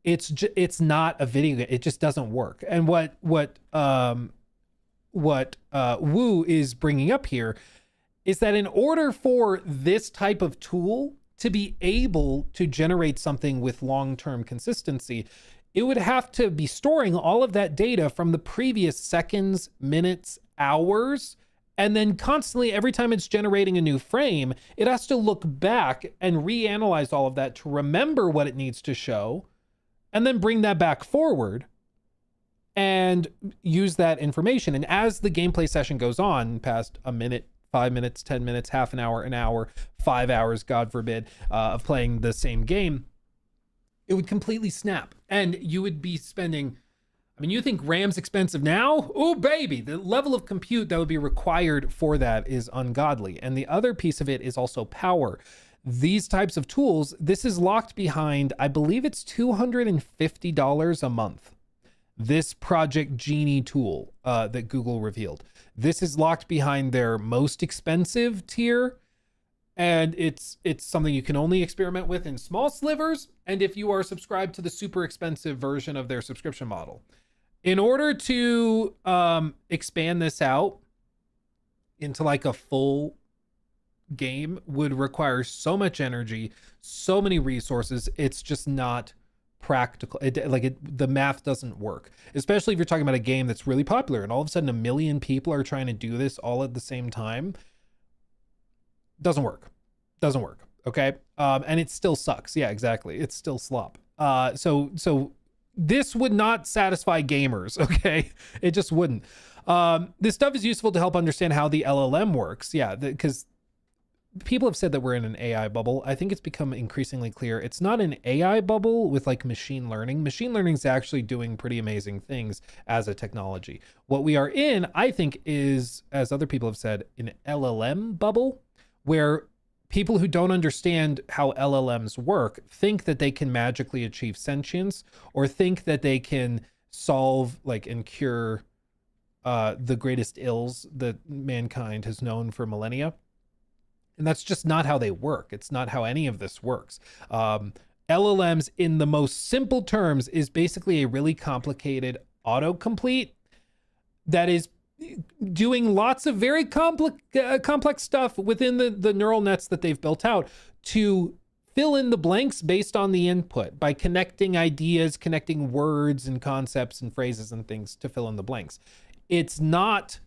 it's not a video game. It just doesn't work. And what Wu is bringing up here is that in order for this type of tool to be able to generate something with long-term consistency, it would have to be storing all of that data from the previous seconds, minutes, hours, and then constantly, every time it's generating a new frame, it has to look back and reanalyze all of that to remember what it needs to show, and then bring that back forward and use that information. And as the gameplay session goes on, past a minute, 5 minutes, 10 minutes, half an hour, 5 hours, God forbid, of playing the same game, it would completely snap. And you would be spending, I mean, you think RAM's expensive now? Oh, baby, the level of compute that would be required for that is ungodly. And the other piece of it is also power. These types of tools, this is locked behind, I believe it's $250 a month. This Project Genie tool that Google revealed. This is locked behind their most expensive tier, and it's something you can only experiment with in small slivers, and if you are subscribed to the super expensive version of their subscription model. In order to expand this out into like a full game would require so much energy, so many resources, it's just not practical. The math doesn't work, especially if you're talking about a game that's really popular and all of a sudden 1 million people are trying to do this all at the same time. Doesn't work. Okay. And it still sucks. Yeah, exactly. It's still slop. So this would not satisfy gamers. Okay. It just wouldn't. This stuff is useful to help understand how the LLM works. Yeah. Because people have said that we're in an AI bubble. I think it's become increasingly clear it's not an AI bubble with like machine learning. Machine learning is actually doing pretty amazing things as a technology. What we are in, I think, is, as other people have said, an LLM bubble, where people who don't understand how LLMs work think that they can magically achieve sentience, or think that they can solve like and cure the greatest ills that mankind has known for millennia. And that's just not how they work. It's not how any of this works. LLMs, in the most simple terms, is basically a really complicated autocomplete that is doing lots of very complex stuff within the neural nets that they've built out to fill in the blanks based on the input by connecting ideas, connecting words and concepts and phrases and things to fill in the blanks. It's not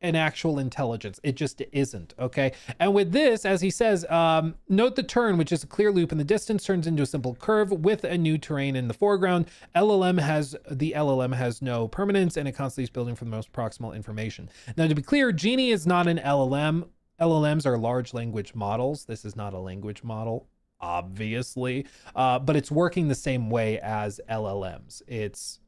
an actual intelligence. It just isn't, okay? And with this, as he says, note the turn, which is a clear loop in the distance, turns into a simple curve with a new terrain in the foreground. The LLM has no permanence, and it constantly is building from the most proximal information. Now, to be clear, Genie is not an LLM. LLMs are large language models. This is not a language model, obviously, but it's working the same way as LLMs. It's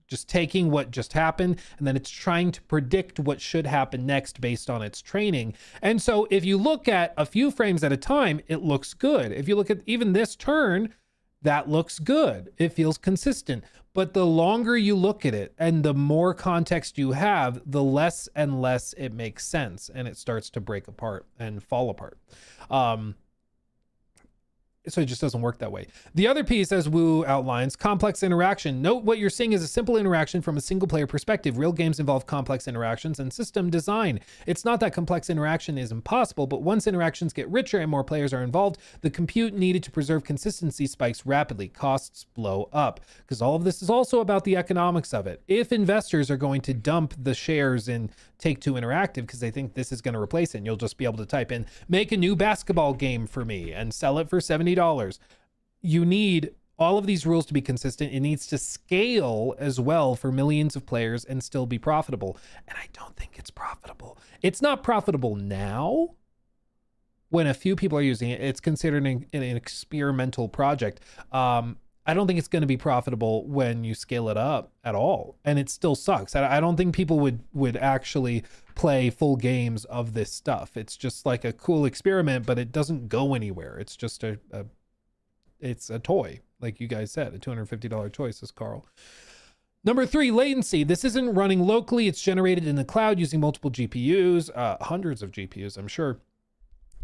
just taking what just happened, and then it's trying to predict what should happen next based on its training. And so if you look at a few frames at a time, it looks good. If you look at even this turn, that looks good. It feels consistent. But the longer you look at it and the more context you have, the less and less it makes sense, and it starts to break apart and fall apart. So it just doesn't work that way. The other piece, as Wu outlines, complex interaction. Note what you're seeing is a simple interaction from a single player perspective. Real games involve complex interactions and system design. It's not that complex interaction is impossible, but once interactions get richer and more players are involved, the compute needed to preserve consistency spikes rapidly. Costs blow up, because all of this is also about the economics of it. If investors are going to dump the shares in Take-Two Interactive because they think this is going to replace it, and you'll just be able to type in, make a new basketball game for me and sell it for $70. You need all of these rules to be consistent. It needs to scale as well for millions of players and still be profitable. And I don't think it's profitable. It's not profitable now. When a few people are using it, it's considered an experimental project. I don't think it's going to be profitable when you scale it up at all. And it still sucks. I don't think people would actually play full games of this stuff. It's just like a cool experiment, but it doesn't go anywhere. It's just it's a toy, like you guys said, a $250 toy, says Carl. Number 3, latency. This isn't running locally. It's generated in the cloud using multiple GPUs, hundreds of GPUs, I'm sure.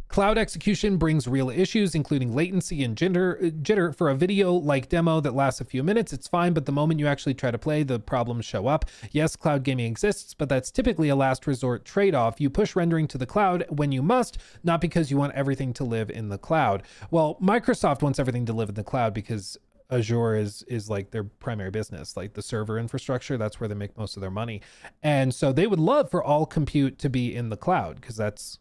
Cloud execution brings real issues, including latency and jitter. For a video-like demo that lasts a few minutes, it's fine, but the moment you actually try to play, the problems show up. Yes, cloud gaming exists, but that's typically a last resort trade-off. You push rendering to the cloud when you must, not because you want everything to live in the cloud. Well, Microsoft wants everything to live in the cloud because Azure is like their primary business, like the server infrastructure. That's where they make most of their money. And so they would love for all compute to be in the cloud because that's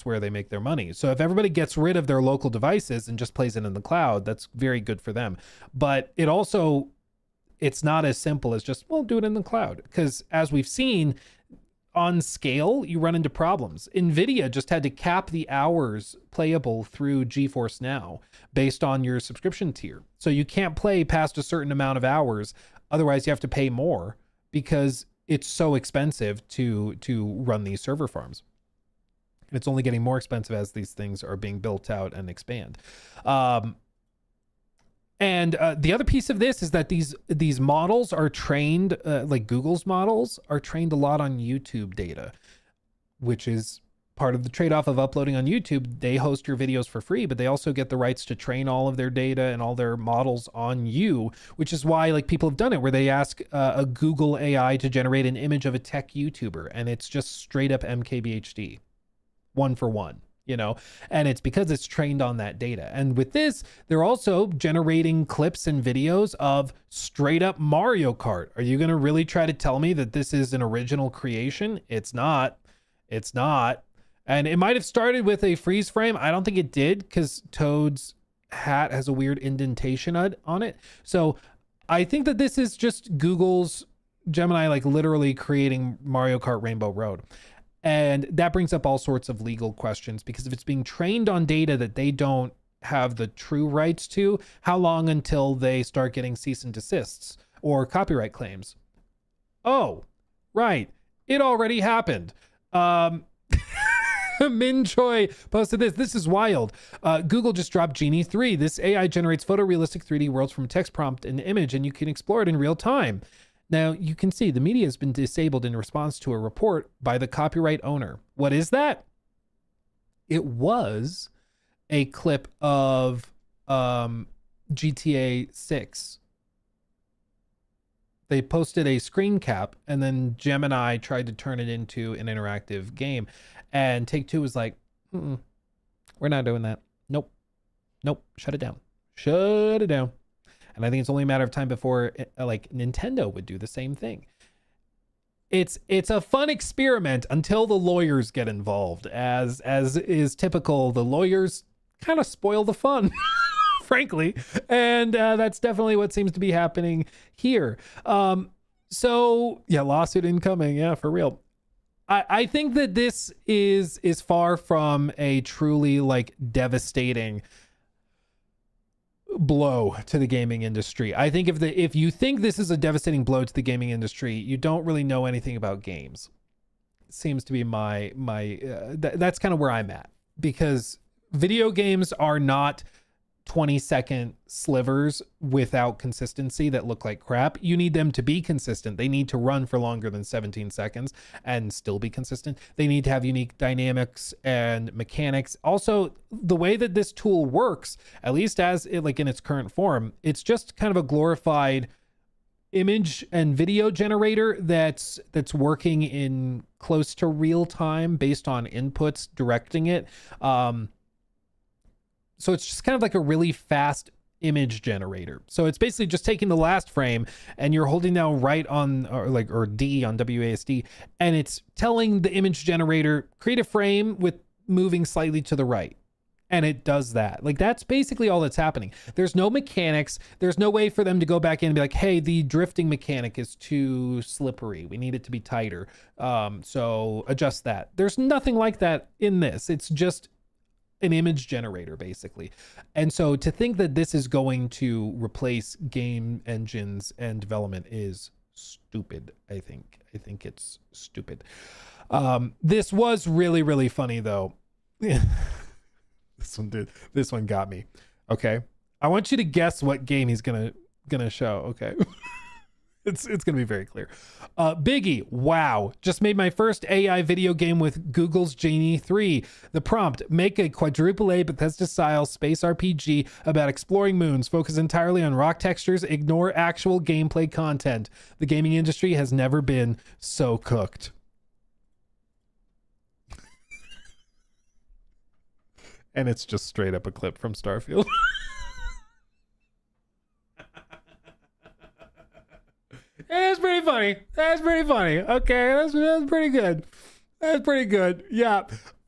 where they make their money. So if everybody gets rid of their local devices and just plays it in the cloud, that's very good for them. But it's not as simple as just, well, do it in the cloud. Because as we've seen, on scale, you run into problems. NVIDIA just had to cap the hours playable through GeForce Now based on your subscription tier. So you can't play past a certain amount of hours. Otherwise, you have to pay more because it's so expensive to run these server farms. And it's only getting more expensive as these things are being built out and expand. And the other piece of this is that these models are trained, like Google's models, are trained a lot on YouTube data, which is part of the trade-off of uploading on YouTube. They host your videos for free, but they also get the rights to train all of their data and all their models on you, which is why like people have done it where they ask a Google AI to generate an image of a tech YouTuber, and it's just straight up MKBHD. 1 for 1, and it's because it's trained on that data. And with this, they're also generating clips and videos of straight up Mario Kart. Are you going to really try to tell me that this is an original creation? It's not. And it might have started with a freeze frame. I don't think it did because Toad's hat has a weird indentation on it. So I think that this is just Google's Gemini, like literally creating Mario Kart Rainbow Road. And that brings up all sorts of legal questions, because if it's being trained on data that they don't have the true rights to, how long until they start getting cease and desists or copyright claims? Oh, right. It already happened. Min Choi posted this. This is wild. Google just dropped Genie 3. This AI generates photorealistic 3D worlds from text prompt and image, and you can explore it in real time. Now, you can see the media has been disabled in response to a report by the copyright owner. What is that? It was a clip of GTA 6. They posted a screen cap, and then Gemini tried to turn it into an interactive game. And Take-Two was like, we're not doing that. Nope. Shut it down. Shut it down. And I think it's only a matter of time before like Nintendo would do the same thing. It's a fun experiment until the lawyers get involved. As is typical, the lawyers kind of spoil the fun, frankly. And that's definitely what seems to be happening here. So yeah, lawsuit incoming. Yeah, for real. I think that this is far from a truly like devastating blow to the gaming industry. I think if you think this is a devastating blow to the gaming industry, you don't really know anything about games. Seems to be my that's kind of where I'm at, because video games are not 20-second slivers without consistency that look like crap. You need them to be consistent. They need to run for longer than 17 seconds and still be consistent. They need to have unique dynamics and mechanics. Also, the way that this tool works, at least as it, like in its current form, it's just kind of a glorified image and video generator that's working in close to real time based on inputs directing it. So it's just kind of like a really fast image generator. So it's basically just taking the last frame and you're holding down right on or D on WASD, and it's telling the image generator create a frame with moving slightly to the right. And it does that. Like, that's basically all that's happening. There's no mechanics. There's no way for them to go back in and be like, hey, the drifting mechanic is too slippery. We need it to be tighter. So adjust that. There's nothing like that in this. It's just an image generator, basically. And so to think that this is going to replace game engines and development is stupid. I think it's stupid. This was really, really funny though. This one got me. Okay. I want you to guess what game he's gonna show. Okay. It's gonna be very clear. Biggie, wow, just made my first AI video game with Google's Genie 3. The prompt: make a quadruple A Bethesda style space RPG about exploring moons, focus entirely on rock textures, ignore actual gameplay content. The gaming industry has never been so cooked. And it's just straight up a clip from Starfield. That's pretty funny. Okay, that's pretty good. That's pretty good. Yeah.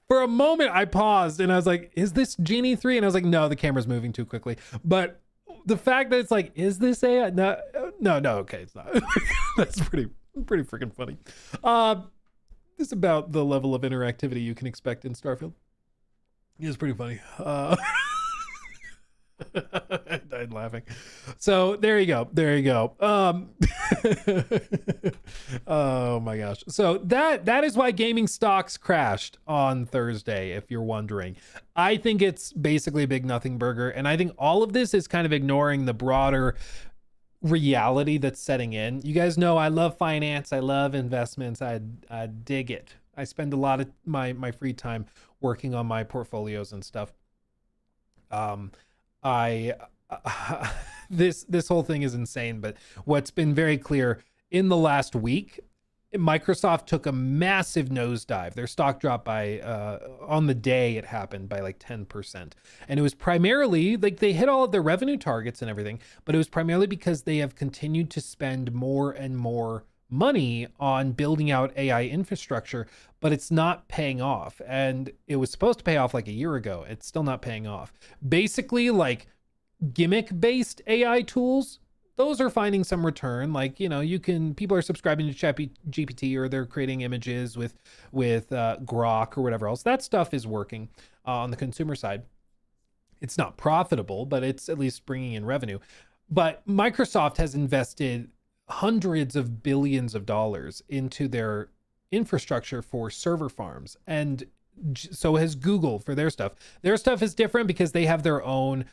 For a moment, I paused and I was like, is this Genie 3? And I was like, no, the camera's moving too quickly. But the fact that it's like, is this AI? No, okay, it's not. That's pretty freaking funny. This is about the level of interactivity you can expect in Starfield. It's pretty funny. I died laughing. So there you go. Oh my gosh. So that is why gaming stocks crashed on Thursday, if you're wondering. I think it's basically a big nothing burger, and I think all of this is kind of ignoring the broader reality that's setting in. You guys know I love finance, I love investments, I dig it. I spend a lot of my free time working on my portfolios and stuff. This whole thing is insane, but what's been very clear in the last week, Microsoft took a massive nosedive. Their stock dropped by on the day it happened by like 10%. And it was primarily like they hit all of their revenue targets and everything, but it was primarily because they have continued to spend more and more money on building out AI infrastructure, but it's not paying off. And it was supposed to pay off like a year ago. It's still not paying off. Basically, like gimmick-based AI tools, those are finding some return. Like, you know, people are subscribing to ChatGPT, or they're creating images with Grok or whatever else. That stuff is working on the consumer side. It's not profitable, but it's at least bringing in revenue. But Microsoft has invested hundreds of billions of dollars into their infrastructure for server farms, and so has Google for their stuff. Their stuff is different because they have their own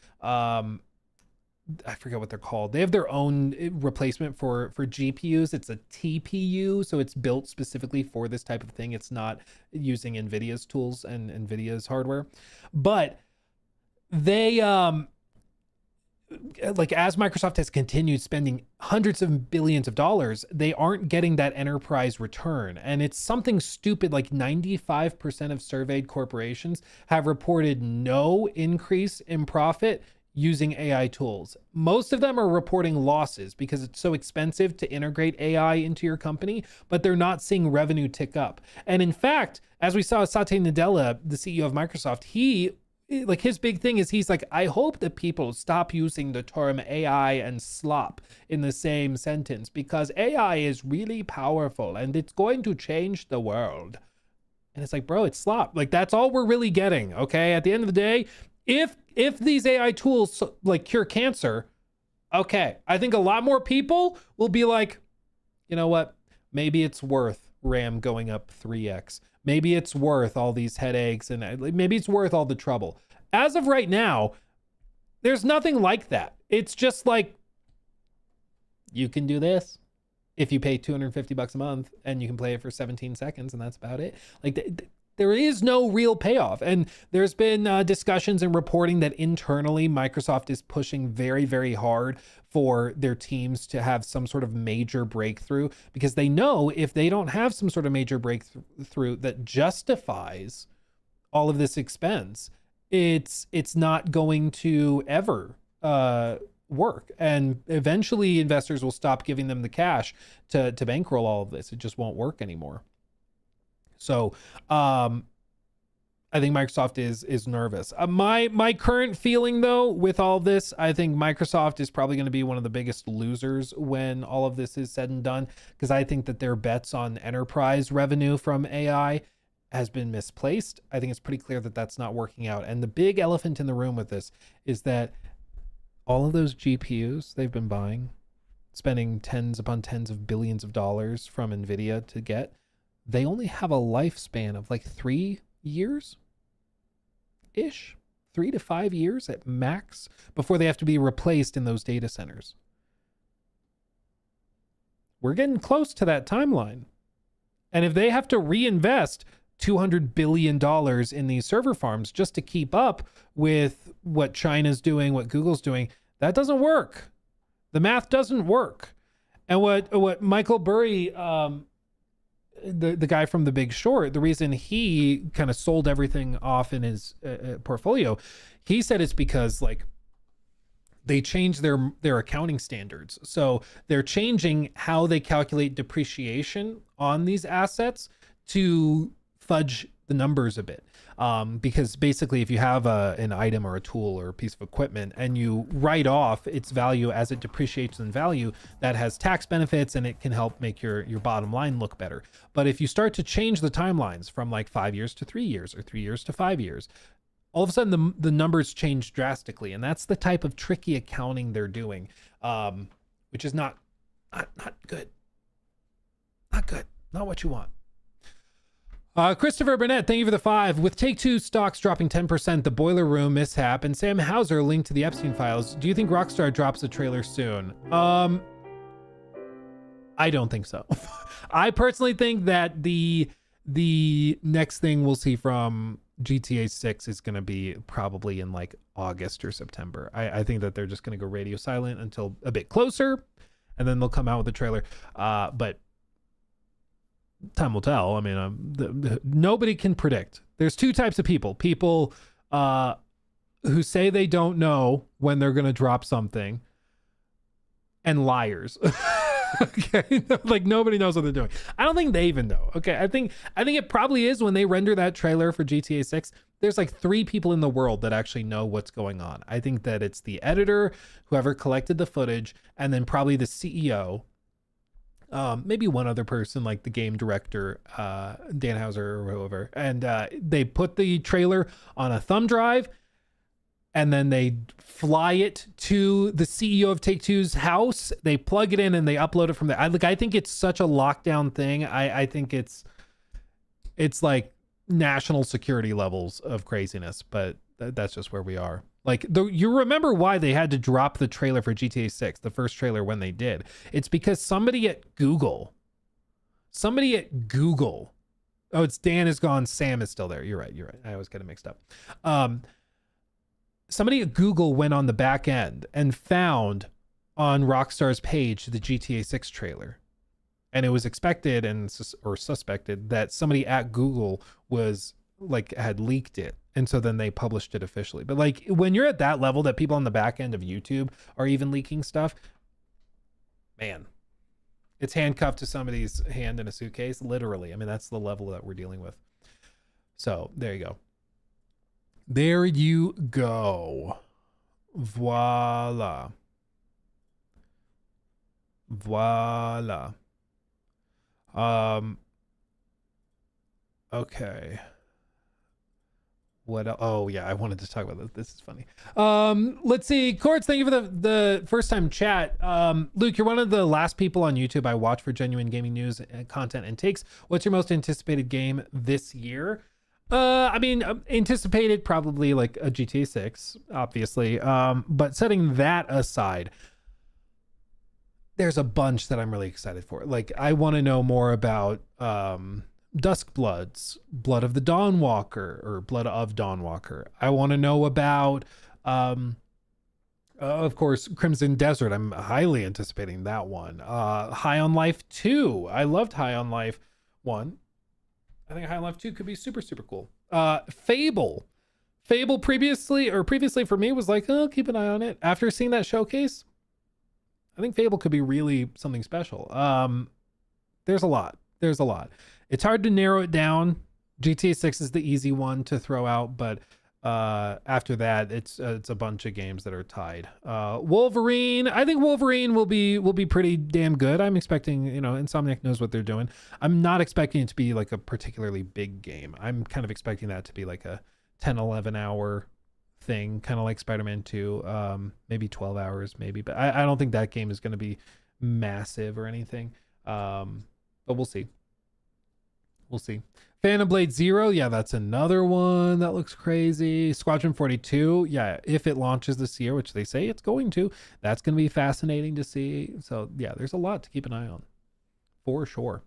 I forget what they're called. They have their own replacement for GPUs. It's a TPU, so it's built specifically for this type of thing. It's not using NVIDIA's tools and NVIDIA's hardware. But they like, as Microsoft has continued spending hundreds of billions of dollars, they aren't getting that enterprise return. And it's something stupid, like 95% of surveyed corporations have reported no increase in profit using AI tools. Most of them are reporting losses because it's so expensive to integrate AI into your company, but they're not seeing revenue tick up. And in fact, as we saw Satya Nadella, the CEO of Microsoft, his big thing is he's like, I hope that people stop using the term AI and slop in the same sentence, because AI is really powerful and it's going to change the world. And it's like, bro, it's slop. Like, that's all we're really getting. Okay. At the end of the day, if these AI tools like cure cancer, okay, I think a lot more people will be like, you know what? Maybe it's worth RAM going up 3x. Maybe it's worth all these headaches, and maybe it's worth all the trouble. As of right now, there's nothing like that. It's just like, you can do this if you pay $250 a month and you can play it for 17 seconds, and that's about it. Like, there is no real payoff. And there's been discussions and reporting that internally Microsoft is pushing very, very hard for their teams to have some sort of major breakthrough, because they know if they don't have some sort of major breakthrough that justifies all of this expense, it's not going to ever work. And eventually investors will stop giving them the cash to bankroll all of this. It just won't work anymore. So I think Microsoft is nervous. My current feeling, though, with all this, I think Microsoft is probably going to be one of the biggest losers when all of this is said and done, because I think that their bets on enterprise revenue from AI has been misplaced. I think it's pretty clear that that's not working out. And the big elephant in the room with this is that all of those GPUs they've been buying, spending tens upon tens of billions of dollars from NVIDIA to get, they only have a lifespan of like 3 years ish, 3 to 5 years at max before they have to be replaced in those data centers. We're getting close to that timeline. And if they have to reinvest $200 billion in these server farms just to keep up with what China's doing, what Google's doing, that doesn't work. The math doesn't work. And what Michael Burry, the guy from The Big Short, the reason he kind of sold everything off in his portfolio, he said it's because like they changed their accounting standards. So they're changing how they calculate depreciation on these assets to fudge the numbers a bit. Because basically if you have an item or a tool or a piece of equipment and you write off its value as it depreciates in value, that has tax benefits and it can help make your bottom line look better. But if you start to change the timelines from like 5 years to 3 years or 3 years to 5 years, all of a sudden the numbers change drastically. And that's the type of tricky accounting they're doing, which is not good. Not good. Not what you want. Christopher Burnett, thank you for the 5. With Take-Two stocks dropping 10%, the Boiler Room mishap, and Sam Hauser linked to the Epstein files, do you think Rockstar drops a trailer soon? I don't think so. I personally think that the next thing we'll see from GTA 6 is going to be probably in like August or September. I think that they're just going to go radio silent until a bit closer, and then they'll come out with a trailer. But time will tell. I mean, nobody can predict. There's two types of people who say they don't know when they're going to drop something, and liars. Okay, like nobody knows what they're doing. I don't think they even know. Okay, I think it probably is when they render that trailer for GTA 6. There's like 3 people in the world that actually know what's going on. I think that it's the editor, whoever collected the footage, and then probably the CEO. Maybe one other person like the game director, Dan Hauser or whoever, and they put the trailer on a thumb drive and then they fly it to the CEO of Take-Two's house. They plug it in and they upload it from there. I think it's such a lockdown thing. I think it's like national security levels of craziness, but that's just where we are. Like, you remember why they had to drop the trailer for GTA 6, the first trailer, when they did. It's because somebody at Google, oh, it's Dan is gone, Sam is still there. You're right. I always get it mixed up. Somebody at Google went on the back end and found on Rockstar's page the GTA 6 trailer. And it was expected or suspected that somebody at Google was like had leaked it. And so then they published it officially. But like when you're at that level that people on the back end of YouTube are even leaking stuff, man, it's handcuffed to somebody's hand in a suitcase, literally. I mean, that's the level that we're dealing with. So there you go. There you go. Voila. Okay. What? Oh yeah, I wanted to talk about this. This is funny. Let's see. Courts, thank you for the first time chat. Luke, you're one of the last people on YouTube I watch for genuine gaming news, content, and takes. What's your most anticipated game this year? I mean, anticipated probably like a GTA 6, obviously. But setting that aside, there's a bunch that I'm really excited for. Like, I want to know more about Duskbloods, Blood of the Dawnwalker, or Blood of Dawnwalker. I want to know about, of course, Crimson Desert. I'm highly anticipating that one. High on Life 2. I loved High on Life 1. I think High on Life 2 could be super, super cool. Fable previously for me was like, oh, keep an eye on it. After seeing that showcase, I think Fable could be really something special. There's a lot. It's hard to narrow it down. GTA 6 is the easy one to throw out, but after that, it's a bunch of games that are tied. Wolverine, I think Wolverine will be pretty damn good. I'm expecting, Insomniac knows what they're doing. I'm not expecting it to be like a particularly big game. I'm kind of expecting that to be like a 10, 11 hour thing, kind of like Spider-Man 2, maybe 12 hours, maybe, but I don't think that game is going to be massive or anything. But we'll see. Phantom Blade Zero, yeah, that's another one that looks crazy. Squadron 42, yeah, if it launches this year, which they say it's going to, that's going to be fascinating to see. So yeah, there's a lot to keep an eye on, for sure.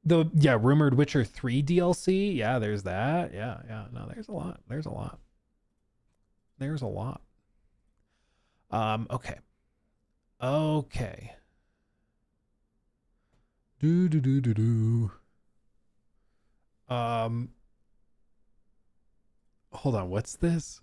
The rumored Witcher 3 DLC, yeah, there's that. Yeah, no, there's a lot. Okay. Hold on, what's this?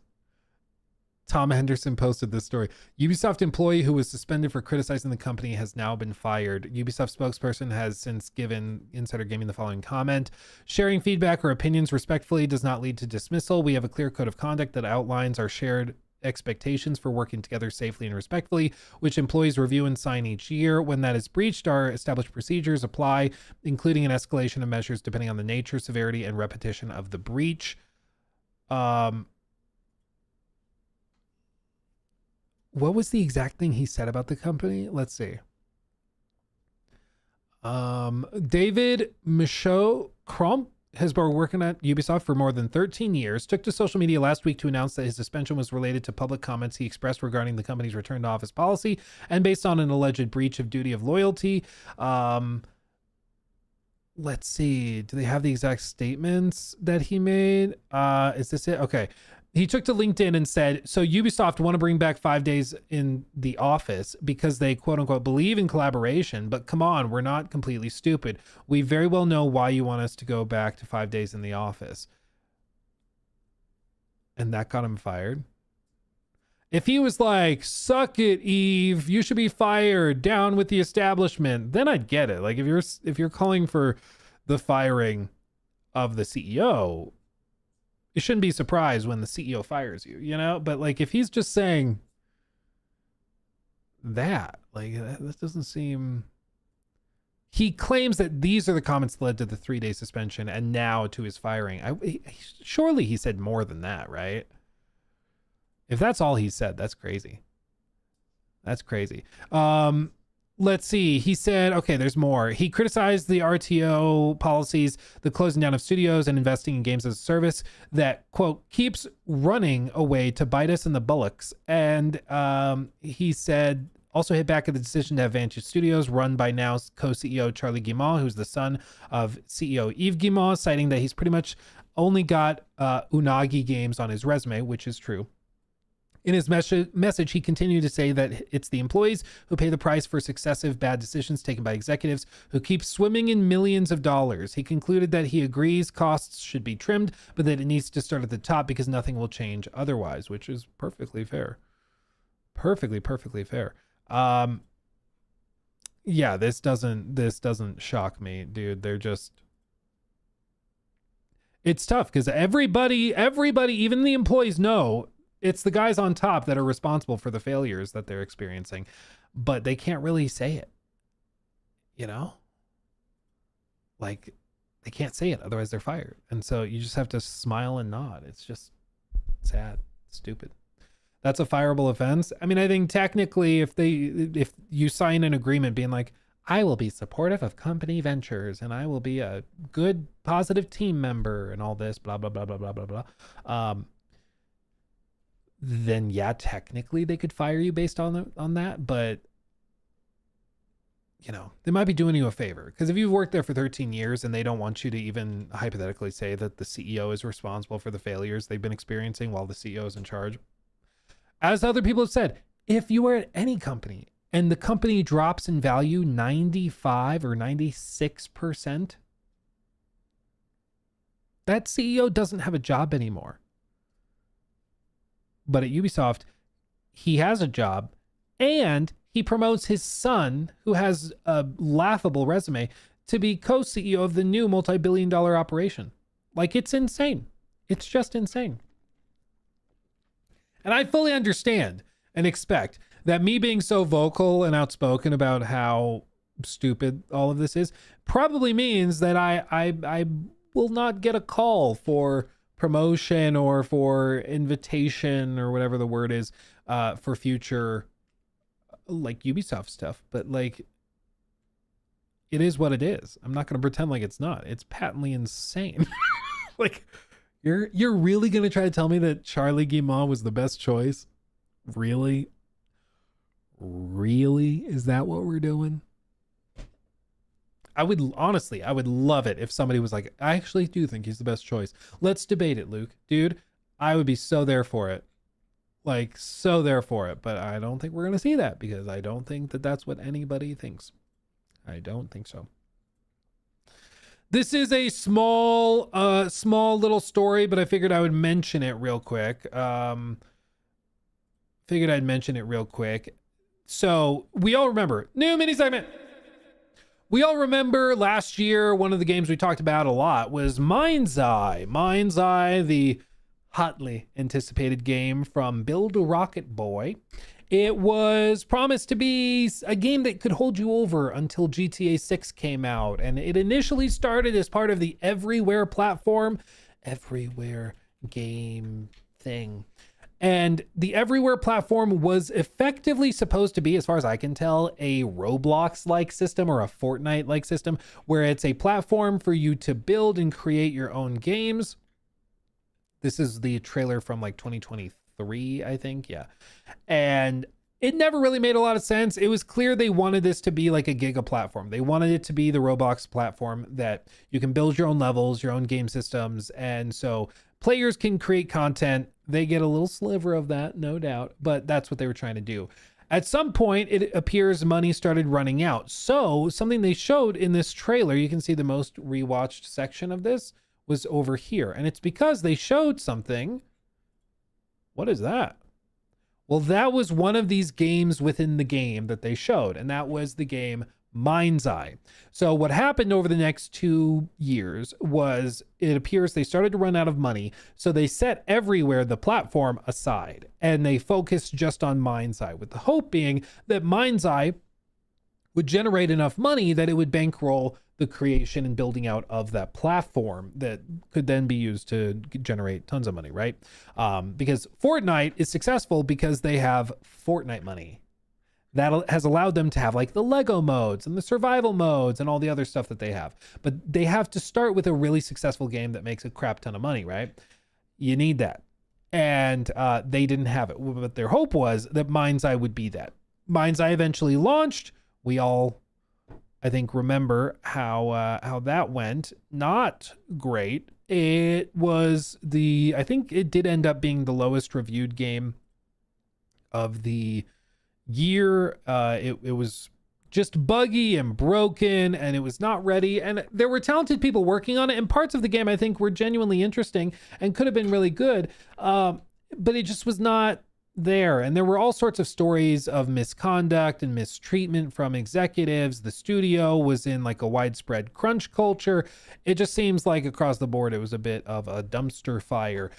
Tom Henderson posted this story. Ubisoft employee who was suspended for criticizing the company has now been fired. Ubisoft spokesperson has since given Insider Gaming the following comment: sharing feedback or opinions respectfully does not lead to dismissal. We have a clear code of conduct that outlines our shared expectations for working together safely and respectfully, which employees review and sign each year. When that is breached, our established procedures apply, including an escalation of measures depending on the nature, severity, and repetition of the breach. What was the exact thing he said about the company? Let's see. David Michaud Crump has been working at Ubisoft for more than 13 years, took to social media last week to announce that his suspension was related to public comments he expressed regarding the company's return to office policy and based on an alleged breach of duty of loyalty. Let's see. Do they have the exact statements that he made? Is this it? Okay. He took to LinkedIn and said, so Ubisoft want to bring back 5 days in the office because they quote unquote believe in collaboration, but come on, we're not completely stupid. We very well know why you want us to go back to 5 days in the office. And that got him fired. If he was like, suck it, Eve, you should be fired, down with the establishment, then I'd get it. Like if you're calling for the firing of the CEO, you shouldn't be surprised when the CEO fires you, But like, if he's just saying that, like, that doesn't seem. He claims that these are the comments that led to the 3-day suspension and now to his firing. Surely he said more than that, right? If that's all he said, that's crazy. let's see. He said, okay, there's more. He criticized the RTO policies, the closing down of studios and investing in games as a service that, quote, keeps running away to bite us in the bullocks. And he said, also hit back at the decision to have Vantage Studios run by now co-CEO Charlie Guimont, who's the son of CEO Yves Guillemot, citing that he's pretty much only got Unagi games on his resume, which is true. In his message, he continued to say that it's the employees who pay the price for successive bad decisions taken by executives who keep swimming in millions of dollars. He concluded that he agrees costs should be trimmed, but that it needs to start at the top because nothing will change otherwise, which is perfectly fair. Perfectly fair. Yeah, this doesn't shock me, dude. They're just, it's tough because everybody, even the employees know it's the guys on top that are responsible for the failures that they're experiencing, but they can't really say it, you know? Like, they can't say it, otherwise they're fired. And so you just have to smile and nod. It's just sad, stupid. That's a fireable offense. I mean, I think technically if you sign an agreement being like, I will be supportive of company ventures and I will be a good, positive team member and all this, blah, blah, blah, blah, blah, blah, blah. Then yeah, technically they could fire you based on that, but you know, they might be doing you a favor because if you've worked there for 13 years and they don't want you to even hypothetically say that the CEO is responsible for the failures they've been experiencing while the CEO is in charge. As other people have said, if you are at any company and the company drops in value 95 or 96%, that CEO doesn't have a job anymore. But at Ubisoft, he has a job and he promotes his son, who has a laughable resume, to be co-CEO of the new multi-billion-dollar operation. Like, it's insane. It's just insane. And I fully understand and expect that me being so vocal and outspoken about how stupid all of this is probably means that I will not get a call for promotion or for invitation or whatever the word is for future like Ubisoft stuff. But like, it is what it is. I'm not going to pretend like it's not. It's patently insane. Like, you're really going to try to tell me that Charlie Guimont was the best choice? Really? Is that what we're doing? I would love it if somebody was like, I actually do think he's the best choice. Let's debate it, Luke. Dude, I would be so there for it. Like, so there for it. But I don't think we're going to see that because I don't think that that's what anybody thinks. I don't think so. This is a small little story, but I figured I would mention it real quick. So we all remember, new mini segment. We all remember last year, one of the games we talked about a lot was Mind's Eye. Mind's Eye, the hotly anticipated game from Build a Rocket Boy. It was promised to be a game that could hold you over until GTA 6 came out. And it initially started as part of the Everywhere platform, Everywhere game thing. And the Everywhere platform was effectively supposed to be, as far as I can tell, a Roblox-like system or a Fortnite-like system, where it's a platform for you to build and create your own games. This is the trailer from like 2023, I think. Yeah. And it never really made a lot of sense. It was clear they wanted this to be like a Giga platform. They wanted it to be the Roblox platform that you can build your own levels, your own game systems. And so players can create content. They get a little sliver of that, no doubt, but that's what they were trying to do. At some point, it appears money started running out. So something they showed in this trailer, you can see the most rewatched section of this was over here. And it's because they showed something. What is that? Well, that was one of these games within the game that they showed, and that was the game Mind's Eye. So what happened over the next 2 years was it appears they started to run out of money. So they set Everywhere, the platform, aside, and they focused just on Mind's Eye, with the hope being that Mind's Eye would generate enough money that it would bankroll the creation and building out of that platform that could then be used to generate tons of money, right? Because Fortnite is successful because they have Fortnite money. that has allowed them to have like the Lego modes and the survival modes and all the other stuff that they have. But they have to start with a really successful game that makes a crap ton of money, right? You need that. And they didn't have it. But their hope was that Mind's Eye would be that. Mind's Eye eventually launched. We all, I think, remember how that went. Not great. It was I think it did end up being the lowest reviewed game of the year. It was just buggy and broken, and it was not ready. And there were talented people working on it, and parts of the game I think were genuinely interesting and could have been really good. But it just was not there. And there were all sorts of stories of misconduct and mistreatment from executives. The studio was in like a widespread crunch culture. It just seems like across the board, it was a bit of a dumpster fire.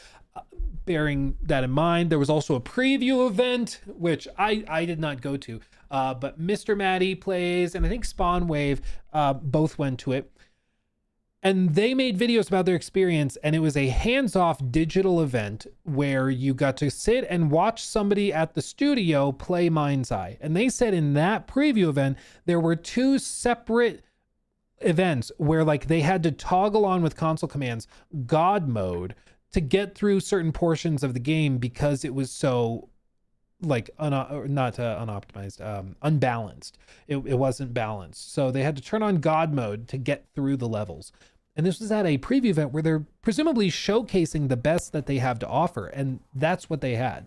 Bearing that in mind, there was also a preview event, which I did not go to, but Mr. Matty Plays and I think Spawn Wave both went to it. And they made videos about their experience, and it was a hands-off digital event where you got to sit and watch somebody at the studio play Mind's Eye. And they said in that preview event, there were 2 separate events where like they had to toggle on with console commands God mode to get through certain portions of the game because it was so like unoptimized, unbalanced. It wasn't balanced. So they had to turn on God mode to get through the levels. And this was at a preview event where they're presumably showcasing the best that they have to offer. And that's what they had.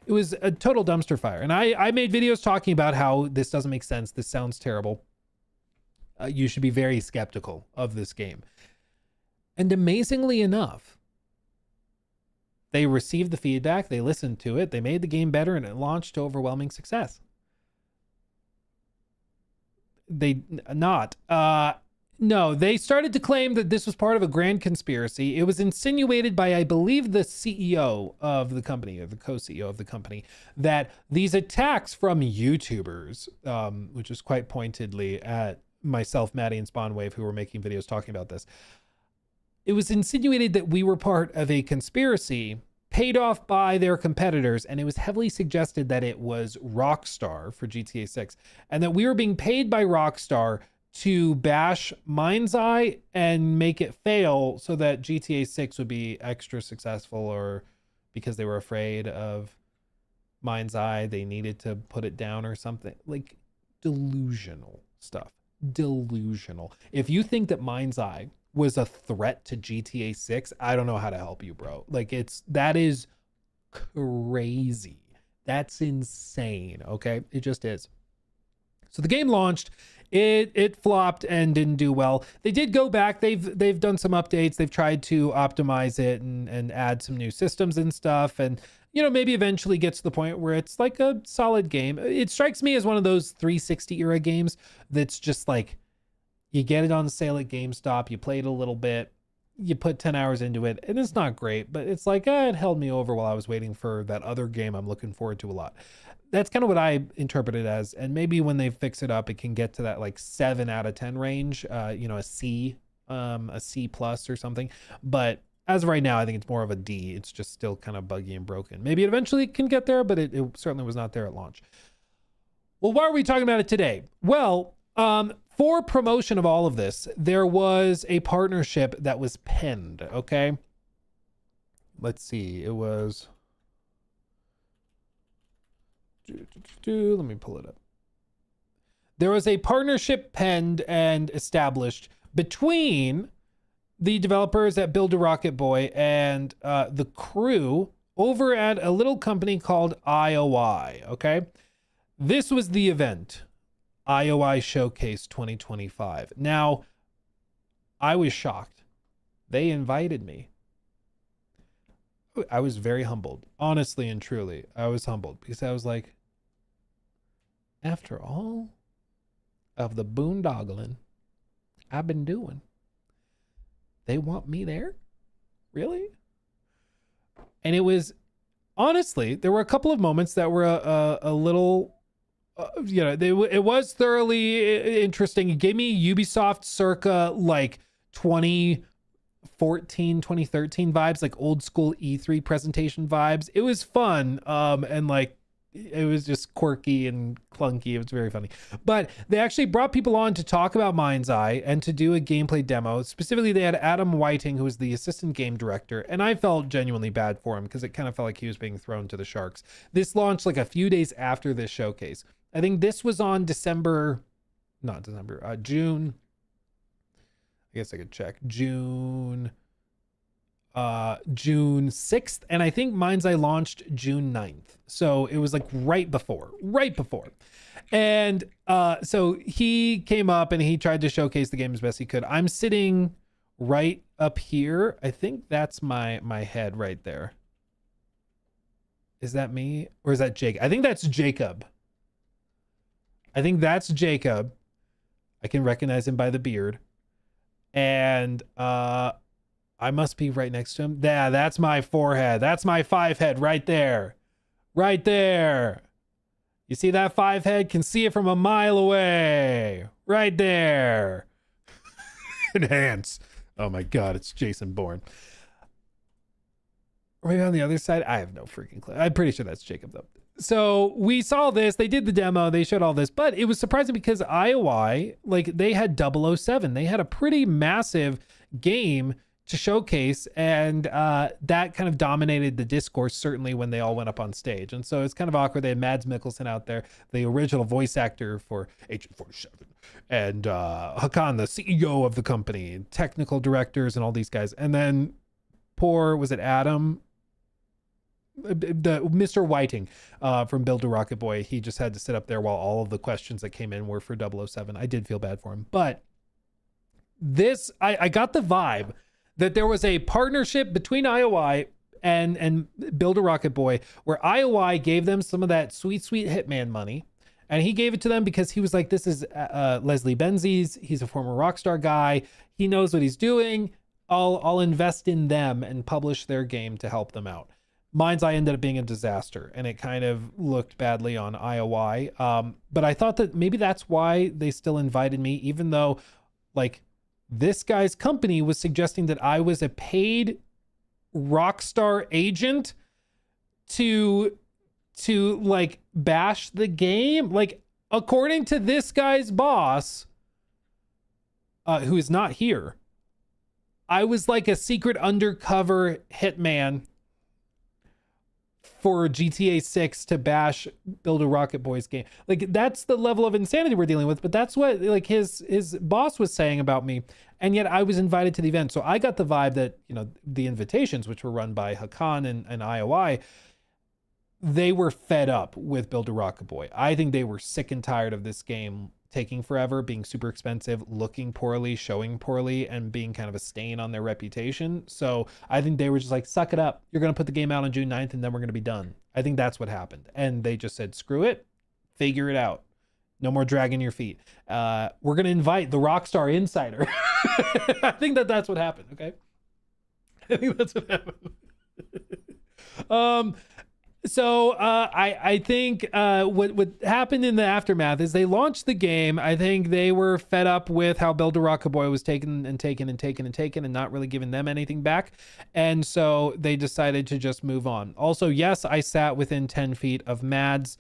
It was a total dumpster fire. And I made videos talking about how this doesn't make sense. This sounds terrible. You should be very skeptical of this game. And amazingly enough, they received the feedback, they listened to it, they made the game better, and it launched to overwhelming success. No, they started to claim that this was part of a grand conspiracy. It was insinuated by, I believe, the CEO of the company, or the co-CEO of the company, that these attacks from YouTubers, which is quite pointedly at myself, Maddie, and Spawn Wave, who were making videos talking about this, it was insinuated that we were part of a conspiracy paid off by their competitors, and it was heavily suggested that it was Rockstar for GTA 6, and that we were being paid by Rockstar to bash Mind's Eye and make it fail so that GTA 6 would be extra successful, or because they were afraid of Mind's Eye, they needed to put it down or something. Like, delusional stuff. Delusional. If you think that Mind's Eye was a threat to GTA 6, I don't know how to help you, bro. Like, that is crazy. That's insane, okay? It just is. So the game launched, it flopped and didn't do well. They did go back, they've done some updates, they've tried to optimize it and add some new systems and stuff, and you know, maybe eventually gets to the point where it's like a solid game. It strikes me as one of those 360 era games that's just like, you get it on sale at GameStop, you play it a little bit, you put 10 hours into it, and it's not great, but it's like, it held me over while I was waiting for that other game I'm looking forward to a lot. That's kind of what I interpret it as, and maybe when they fix it up, it can get to that like 7 out of 10 range, you know, a C plus or something. But as of right now, I think it's more of a D. It's just still kind of buggy and broken. Maybe it eventually can get there, but it certainly was not there at launch. Well, why are we talking about it today? Well, for promotion of all of this, there was a partnership that was penned, okay? Let's see, it was... Let me pull it up. There was a partnership penned and established between the developers at Build a Rocket Boy and the crew over at a little company called IOI, okay? This was the event, IOI Showcase 2025. Now, I was shocked. They invited me. I was very humbled. Honestly and truly, I was humbled because I was like, after all of the boondoggling I've been doing, they want me there? Really? And it was, honestly, there were a couple of moments that were a little, you know, it was thoroughly interesting. It gave me Ubisoft circa like 2014, 2013 vibes, like old school E3 presentation vibes. It was fun. And like, it was just quirky and clunky. It was very funny. But they actually brought people on to talk about Mind's Eye and to do a gameplay demo. Specifically, they had Adam Whiting, who was the assistant game director, and I felt genuinely bad for him because it kind of felt like he was being thrown to the sharks. This launched like a few days after this showcase. I think this was on June. I guess I could check. June 6th, and I think Mind's Eye launched June 9th. So it was like right before. And so he came up and he tried to showcase the game as best he could. I'm sitting right up here. I think that's my head right there. Is that me or is that Jake? I think that's Jacob. I can recognize him by the beard. And I must be right next to him. Yeah, that's my forehead. That's my 5 head right there. Right there. You see that 5 head? Can see it from a mile away. Right there. Enhance. Oh my God, it's Jason Bourne. Or maybe on the other side? I have no freaking clue. I'm pretty sure that's Jacob though. So we saw this, they did the demo, they showed all this, but it was surprising because IOI, like they had 007. They had a pretty massive game to showcase, and that kind of dominated the discourse, certainly when they all went up on stage. And so it's kind of awkward. They had Mads Mikkelsen out there, the original voice actor for Agent 47, and Hakan, the CEO of the company, and technical directors and all these guys. And then was it Adam? The Mr. Whiting from Build a Rocket Boy, he just had to sit up there while all of the questions that came in were for 007. I did feel bad for him, but this, I got the vibe that there was a partnership between IOI and Build a Rocket Boy, where IOI gave them some of that sweet Hitman money, and he gave it to them because he was like, this is Leslie Benzies, he's a former Rockstar guy, he knows what he's doing, I'll invest in them and publish their game to help them out. Mind's Eye ended up being a disaster, and it kind of looked badly on IOI. But I thought that maybe that's why they still invited me, even though like this guy's company was suggesting that I was a paid Rockstar agent to like bash the game. Like, according to this guy's boss, who is not here, I was like a secret undercover hitman for GTA 6 to bash Build a Rocket Boy's game. Like, that's the level of insanity we're dealing with, but that's what like his boss was saying about me. And yet I was invited to the event. So I got the vibe that, you know, the invitations, which were run by Hakan and IOI, they were fed up with Build a Rocket Boy. I think they were sick and tired of this game taking forever, being super expensive, looking poorly, showing poorly, and being kind of a stain on their reputation. So I think they were just like, suck it up. You're going to put the game out on June 9th and then we're going to be done. I think that's what happened. And they just said, screw it, figure it out. No more dragging your feet. We're going to invite the Rockstar Insider. I think that's what happened. Okay. I think that's what happened. So I think what happened in the aftermath is they launched the game. I think they were fed up with how Build a Rocket Boy was taken and not really giving them anything back. And so they decided to just move on. Also, yes, I sat within 10 feet of Mads.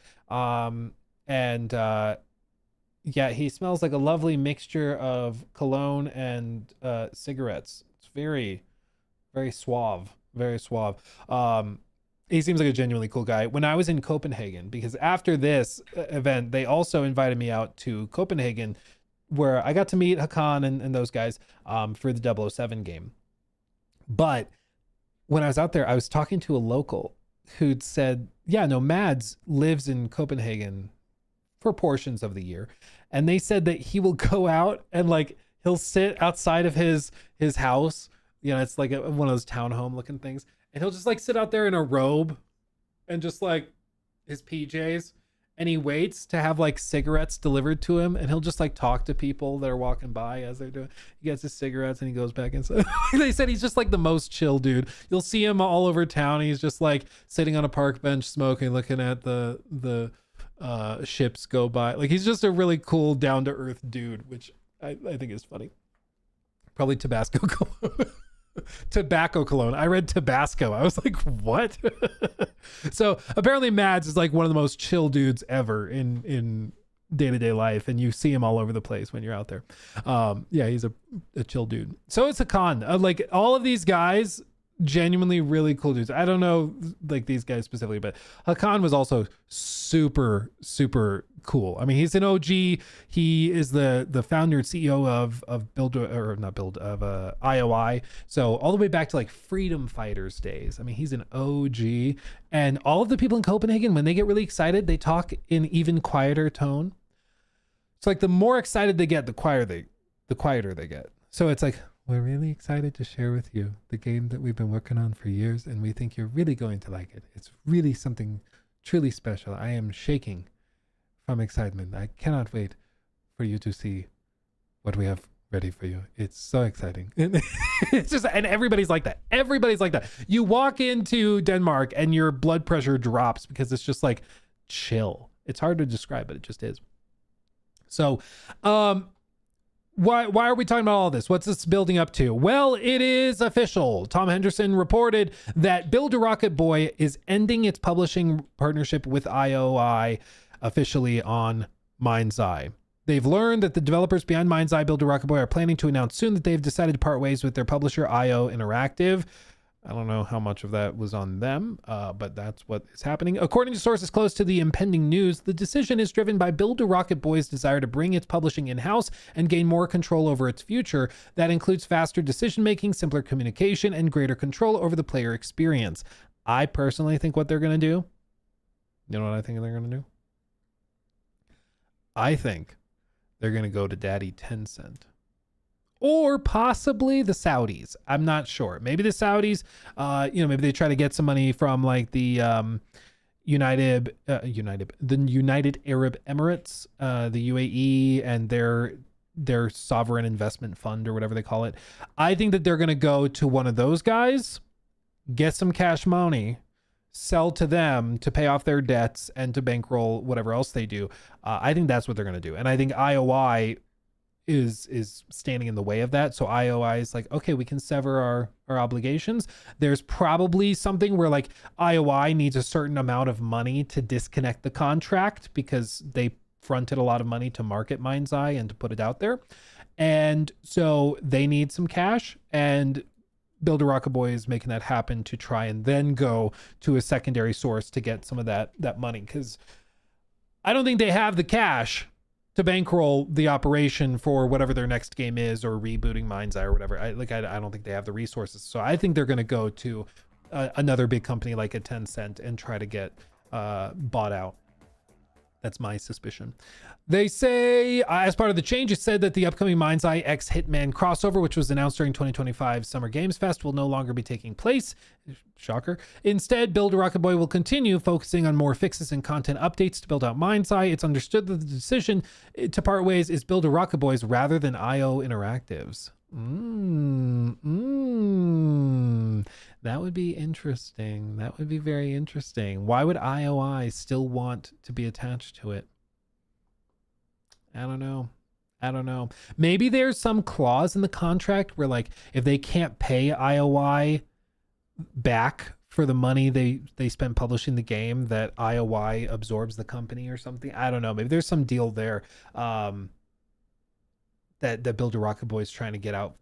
Yeah, he smells like a lovely mixture of cologne and cigarettes. It's very, very suave, very suave. He seems like a genuinely cool guy. When I was in Copenhagen, because after this event, they also invited me out to Copenhagen, where I got to meet Hakan and those guys for the 007 game. But when I was out there, I was talking to a local who'd said, yeah, no, Mads lives in Copenhagen for portions of the year. And they said that he will go out and like, he'll sit outside of his house. You know, it's like one of those townhome looking things. And he'll just like sit out there in a robe and just like his PJs, and he waits to have like cigarettes delivered to him, and he'll just like talk to people that are walking by as they're doing. He gets his cigarettes and he goes back inside. They said he's just like the most chill dude. You'll see him all over town. He's just like sitting on a park bench smoking, looking at the ships go by. Like, he's just a really cool, down to earth dude, which I think is funny. Probably Tabasco cologne. Tobacco cologne. I read Tabasco. I was like, what? So apparently Mads is like one of the most chill dudes ever in day-to-day life, and you see him all over the place when you're out there. Yeah, he's a chill dude. So it's Hakan. Like all of these guys, genuinely really cool dudes. I don't know like these guys specifically, but Hakan was also super cool. I mean, he's an OG. He is the founder and CEO of IOI. So all the way back to like Freedom Fighters days. I mean, he's an OG. And all of the people in Copenhagen, when they get really excited, they talk in even quieter tone. It's like the more excited they get, the quieter they get. So it's like, we're really excited to share with you the game that we've been working on for years, and we think you're really going to like it. It's really something truly special. I am shaking from excitement. I cannot wait for you to see what we have ready for you. It's so exciting. It's just, and everybody's like that. Everybody's like that. You walk into Denmark and your blood pressure drops because it's just like chill. It's hard to describe, but it just is. So, why are we talking about all this? What's this building up to? Well, it is official. Tom Henderson reported that Build a Rocket Boy is ending its publishing partnership with IOI officially on Mind's Eye. They've learned that the developers behind Mind's Eye Build a Rocket Boy are planning to announce soon that they've decided to part ways with their publisher IO Interactive. I don't know how much of that was on them, but that's what is happening. According to sources close to the impending news, the decision is driven by Build a Rocket Boy's desire to bring its publishing in-house and gain more control over its future. That includes faster decision-making, simpler communication, and greater control over the player experience. I personally think what they're going to do, you know what I think they're going to do? I think they're going to go to Daddy Tencent. Or possibly the Saudis. I'm not sure. Maybe the Saudis, maybe they try to get some money from like the United Arab Emirates, the UAE, and their sovereign investment fund or whatever they call it. I think that they're going to go to one of those guys, get some cash money, sell to them to pay off their debts and to bankroll whatever else they do. I think that's what they're going to do. And I think IOI is standing in the way of that. So IOI is like, okay, we can sever our obligations. There's probably something where like IOI needs a certain amount of money to disconnect the contract because they fronted a lot of money to market Mind's Eye and to put it out there. And so they need some cash, and Build a Rocket Boy is making that happen to try and then go to a secondary source to get some of that money. Because I don't think they have the cash to bankroll the operation for whatever their next game is, or rebooting Mind's Eye or whatever. I don't think they have the resources. So I think they're going to go to another big company like a Tencent and try to get bought out. That's my suspicion. They say, as part of the change, it said that the upcoming Mind's Eye X Hitman crossover, which was announced during 2025 Summer Games Fest, will no longer be taking place. Shocker. Instead, Build a Rocket Boy will continue focusing on more fixes and content updates to build out Mind's Eye. It's understood that the decision to part ways is Build a Rocket Boy's rather than IO Interactive's. That would be interesting. That would be very interesting. Why would IOI still want to be attached to it? I don't know. Maybe there's some clause in the contract where like if they can't pay IOI back for the money they spent publishing the game, that IOI absorbs the company or something. I don't know. Maybe there's some deal there that Build a Rocket Boy is trying to get out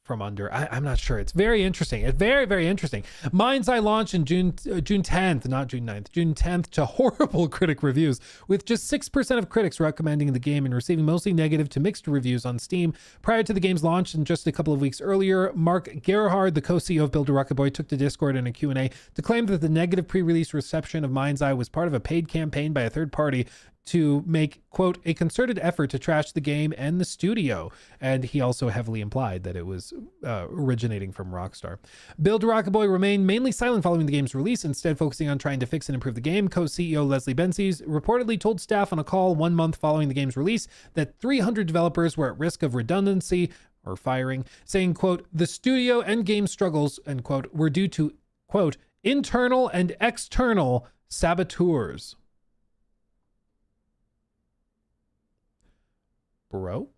from under. I'm not sure. It's very interesting. It's very, very interesting. Mind's Eye launched in June 10th, not June 9th, June 10th to horrible critic reviews, with just 6% of critics recommending the game and receiving mostly negative to mixed reviews on Steam. Prior to the game's launch, and just a couple of weeks earlier, Mark Gerhard, the co-CEO of Build a Rocket Boy, took to Discord in a Q&A to claim that the negative pre-release reception of Mind's Eye was part of a paid campaign by a third party to make, quote, a concerted effort to trash the game and the studio. And he also heavily implied that it was originating from Rockstar. Build a Rocket Boy remained mainly silent following the game's release, instead focusing on trying to fix and improve the game. Co-CEO Leslie Benzies reportedly told staff on a call 1 month following the game's release that 300 developers were at risk of redundancy or firing, saying, quote, the studio and game struggles, end quote, were due to, quote, internal and external saboteurs. Bro?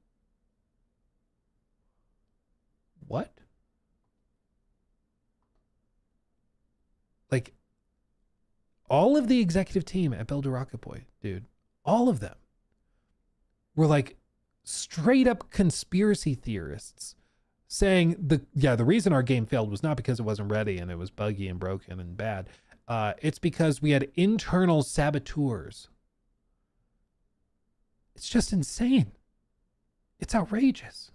What? Like, all of the executive team at Build a Rocket Boy, dude, all of them were like straight up conspiracy theorists saying the reason our game failed was not because it wasn't ready and it was buggy and broken and bad. It's because we had internal saboteurs. It's just insane. It's outrageous.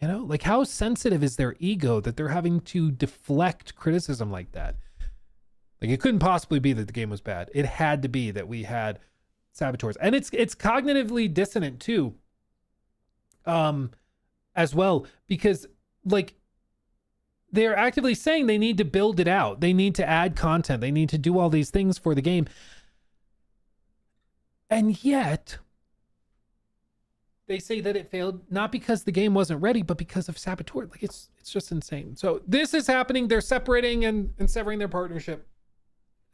You know, like, how sensitive is their ego that they're having to deflect criticism like that? Like, it couldn't possibly be that the game was bad. It had to be that we had saboteurs. And it's cognitively dissonant too, as well, because like, they're actively saying they need to build it out. They need to add content. They need to do all these things for the game. And yet they say that it failed not because the game wasn't ready, but because of saboteurs. Like, it's just insane. So this is happening. They're separating and severing their partnership.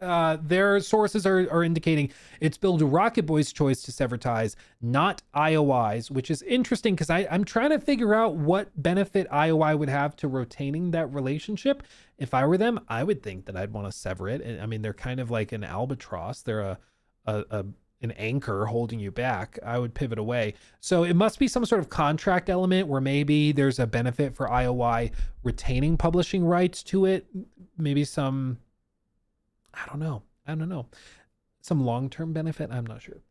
Their sources are indicating it's Build a Rocket Boy's choice to sever ties, not IOI's, which is interesting because I'm trying to figure out what benefit IOI would have to retaining that relationship. If I were them, I would think that I'd want to sever it. And I mean, they're kind of like an albatross. They're an anchor holding you back. I would pivot away. So it must be some sort of contract element where maybe there's a benefit for IOI retaining publishing rights to it. Maybe some, I don't know. Some long-term benefit. I'm not sure.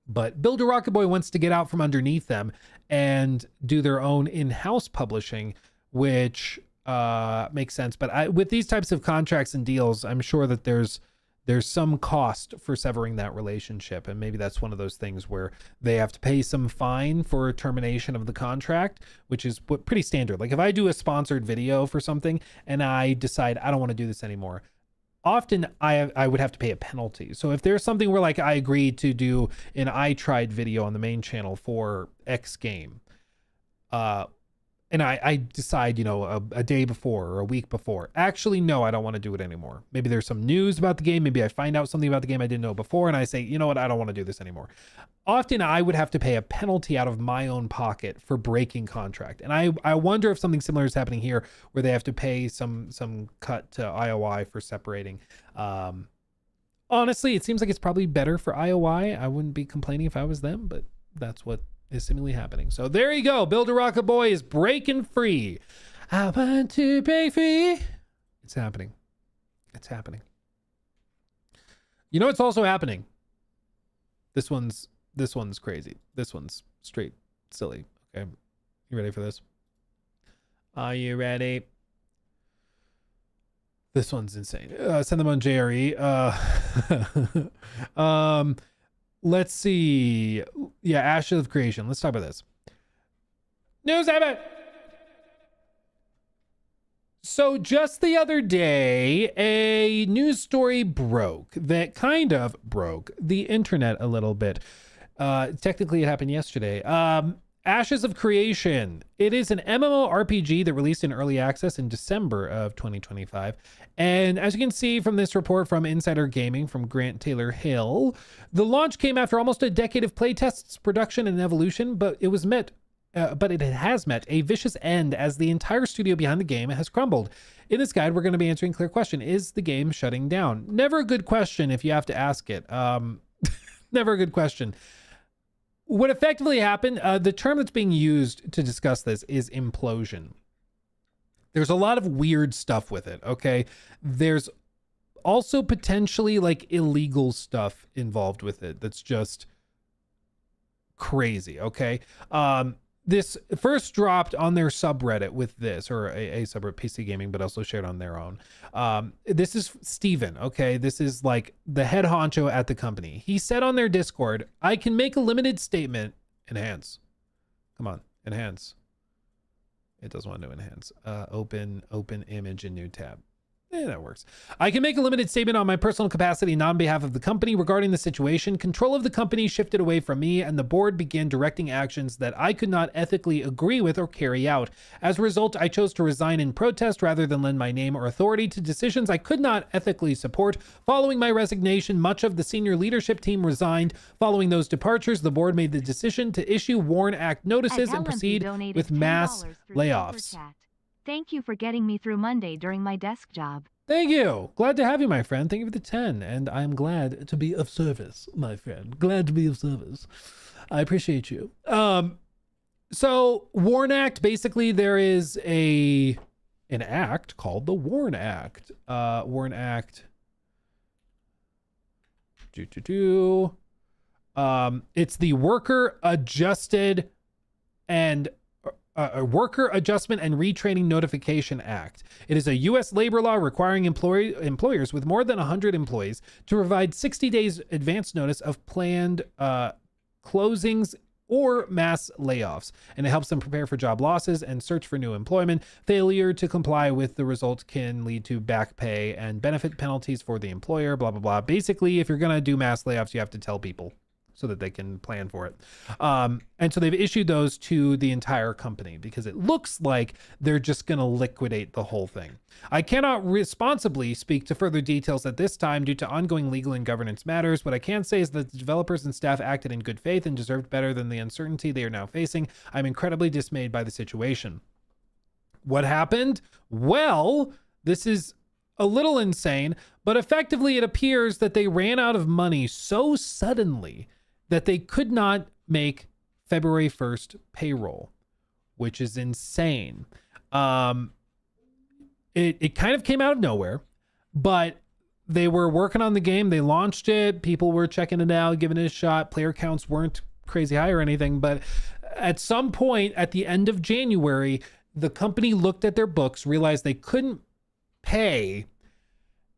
But Build a Rocket Boy wants to get out from underneath them and do their own in-house publishing, which makes sense. But with these types of contracts and deals, I'm sure that there's some cost for severing that relationship. And maybe that's one of those things where they have to pay some fine for termination of the contract, which is pretty standard. Like, if I do a sponsored video for something and I decide I don't want to do this anymore, often I would have to pay a penalty. So if there's something where, like, I agreed to do an I tried video on the main channel for X game, and I decide, a day before or a week before, actually, no, I don't want to do it anymore. Maybe there's some news about the game. Maybe I find out something about the game I didn't know before, and I say, you know what, I don't want to do this anymore. Often I would have to pay a penalty out of my own pocket for breaking contract. And I wonder if something similar is happening here, where they have to pay some cut to IOI for separating. Honestly, it seems like it's probably better for IOI. I wouldn't be complaining if I was them, but that's what is seemingly happening. So there you go. Build a Rocket Boy is breaking free. I want to break free. It's happening. It's happening. You know what's also happening? This one's crazy. This one's straight silly. Okay. You ready for this? Are you ready? This one's insane. Send them on JRE. Let's see. Yeah, Ashes of Creation. Let's talk about this. News about. So just the other day, a news story broke that kind of broke the internet a little bit. Technically, it happened yesterday. Ashes of Creation. It is an MMORPG that released in early access in December of 2025. And as you can see from this report from Insider Gaming from Grant Taylor Hill, the launch came after almost a decade of playtests, production, and evolution, but it has met a vicious end as the entire studio behind the game has crumbled. In this guide, we're going to be answering a clear question. Is the game shutting down? Never a good question if you have to ask it. Never a good question. What effectively happened, the term that's being used to discuss this is implosion. There's a lot of weird stuff with it, okay? There's also potentially like illegal stuff involved with it that's just crazy, okay? This first dropped on their subreddit with this, or a subreddit, PC Gaming, but also shared on their own. This is Steven, okay? This is like the head honcho at the company. He said on their Discord, I can make a limited statement. Enhance. Come on, enhance. It doesn't want to enhance. Open image in new tab. That works. I can make a limited statement on my personal capacity and on behalf of the company regarding the situation. Control of the company shifted away from me, and the board began directing actions that I could not ethically agree with or carry out. As a result, I chose to resign in protest rather than lend my name or authority to decisions I could not ethically support. Following my resignation, much of the senior leadership team resigned. Following those departures, the board made the decision to issue WARN Act notices and proceed with mass layoffs. Thank you for getting me through Monday during my desk job. Thank you. Glad to have you, my friend. Thank you for the 10. And I'm glad to be of service, my friend. Glad to be of service. I appreciate you. So WARN Act, basically there is an act called the WARN Act. WARN Act. It's the Worker Adjustment and Retraining Notification Act. It is a U.S. labor law requiring employers with more than 100 employees to provide 60 days advance notice of planned closings or mass layoffs, and it helps them prepare for job losses and search for new employment. Failure to comply with the results can lead to back pay and benefit penalties for the employer, blah, blah, blah. Basically, if you're going to do mass layoffs, you have to tell people so that they can plan for it. And so they've issued those to the entire company because it looks like they're just going to liquidate the whole thing. I cannot responsibly speak to further details at this time due to ongoing legal and governance matters. What I can say is that the developers and staff acted in good faith and deserved better than the uncertainty they are now facing. I'm incredibly dismayed by the situation. What happened? Well, this is a little insane, but effectively it appears that they ran out of money so suddenly that they could not make February 1st payroll, which is insane. It kind of came out of nowhere, but they were working on the game. They launched it. People were checking it out, giving it a shot. Player counts weren't crazy high or anything, but at some point at the end of January, the company looked at their books, realized they couldn't pay,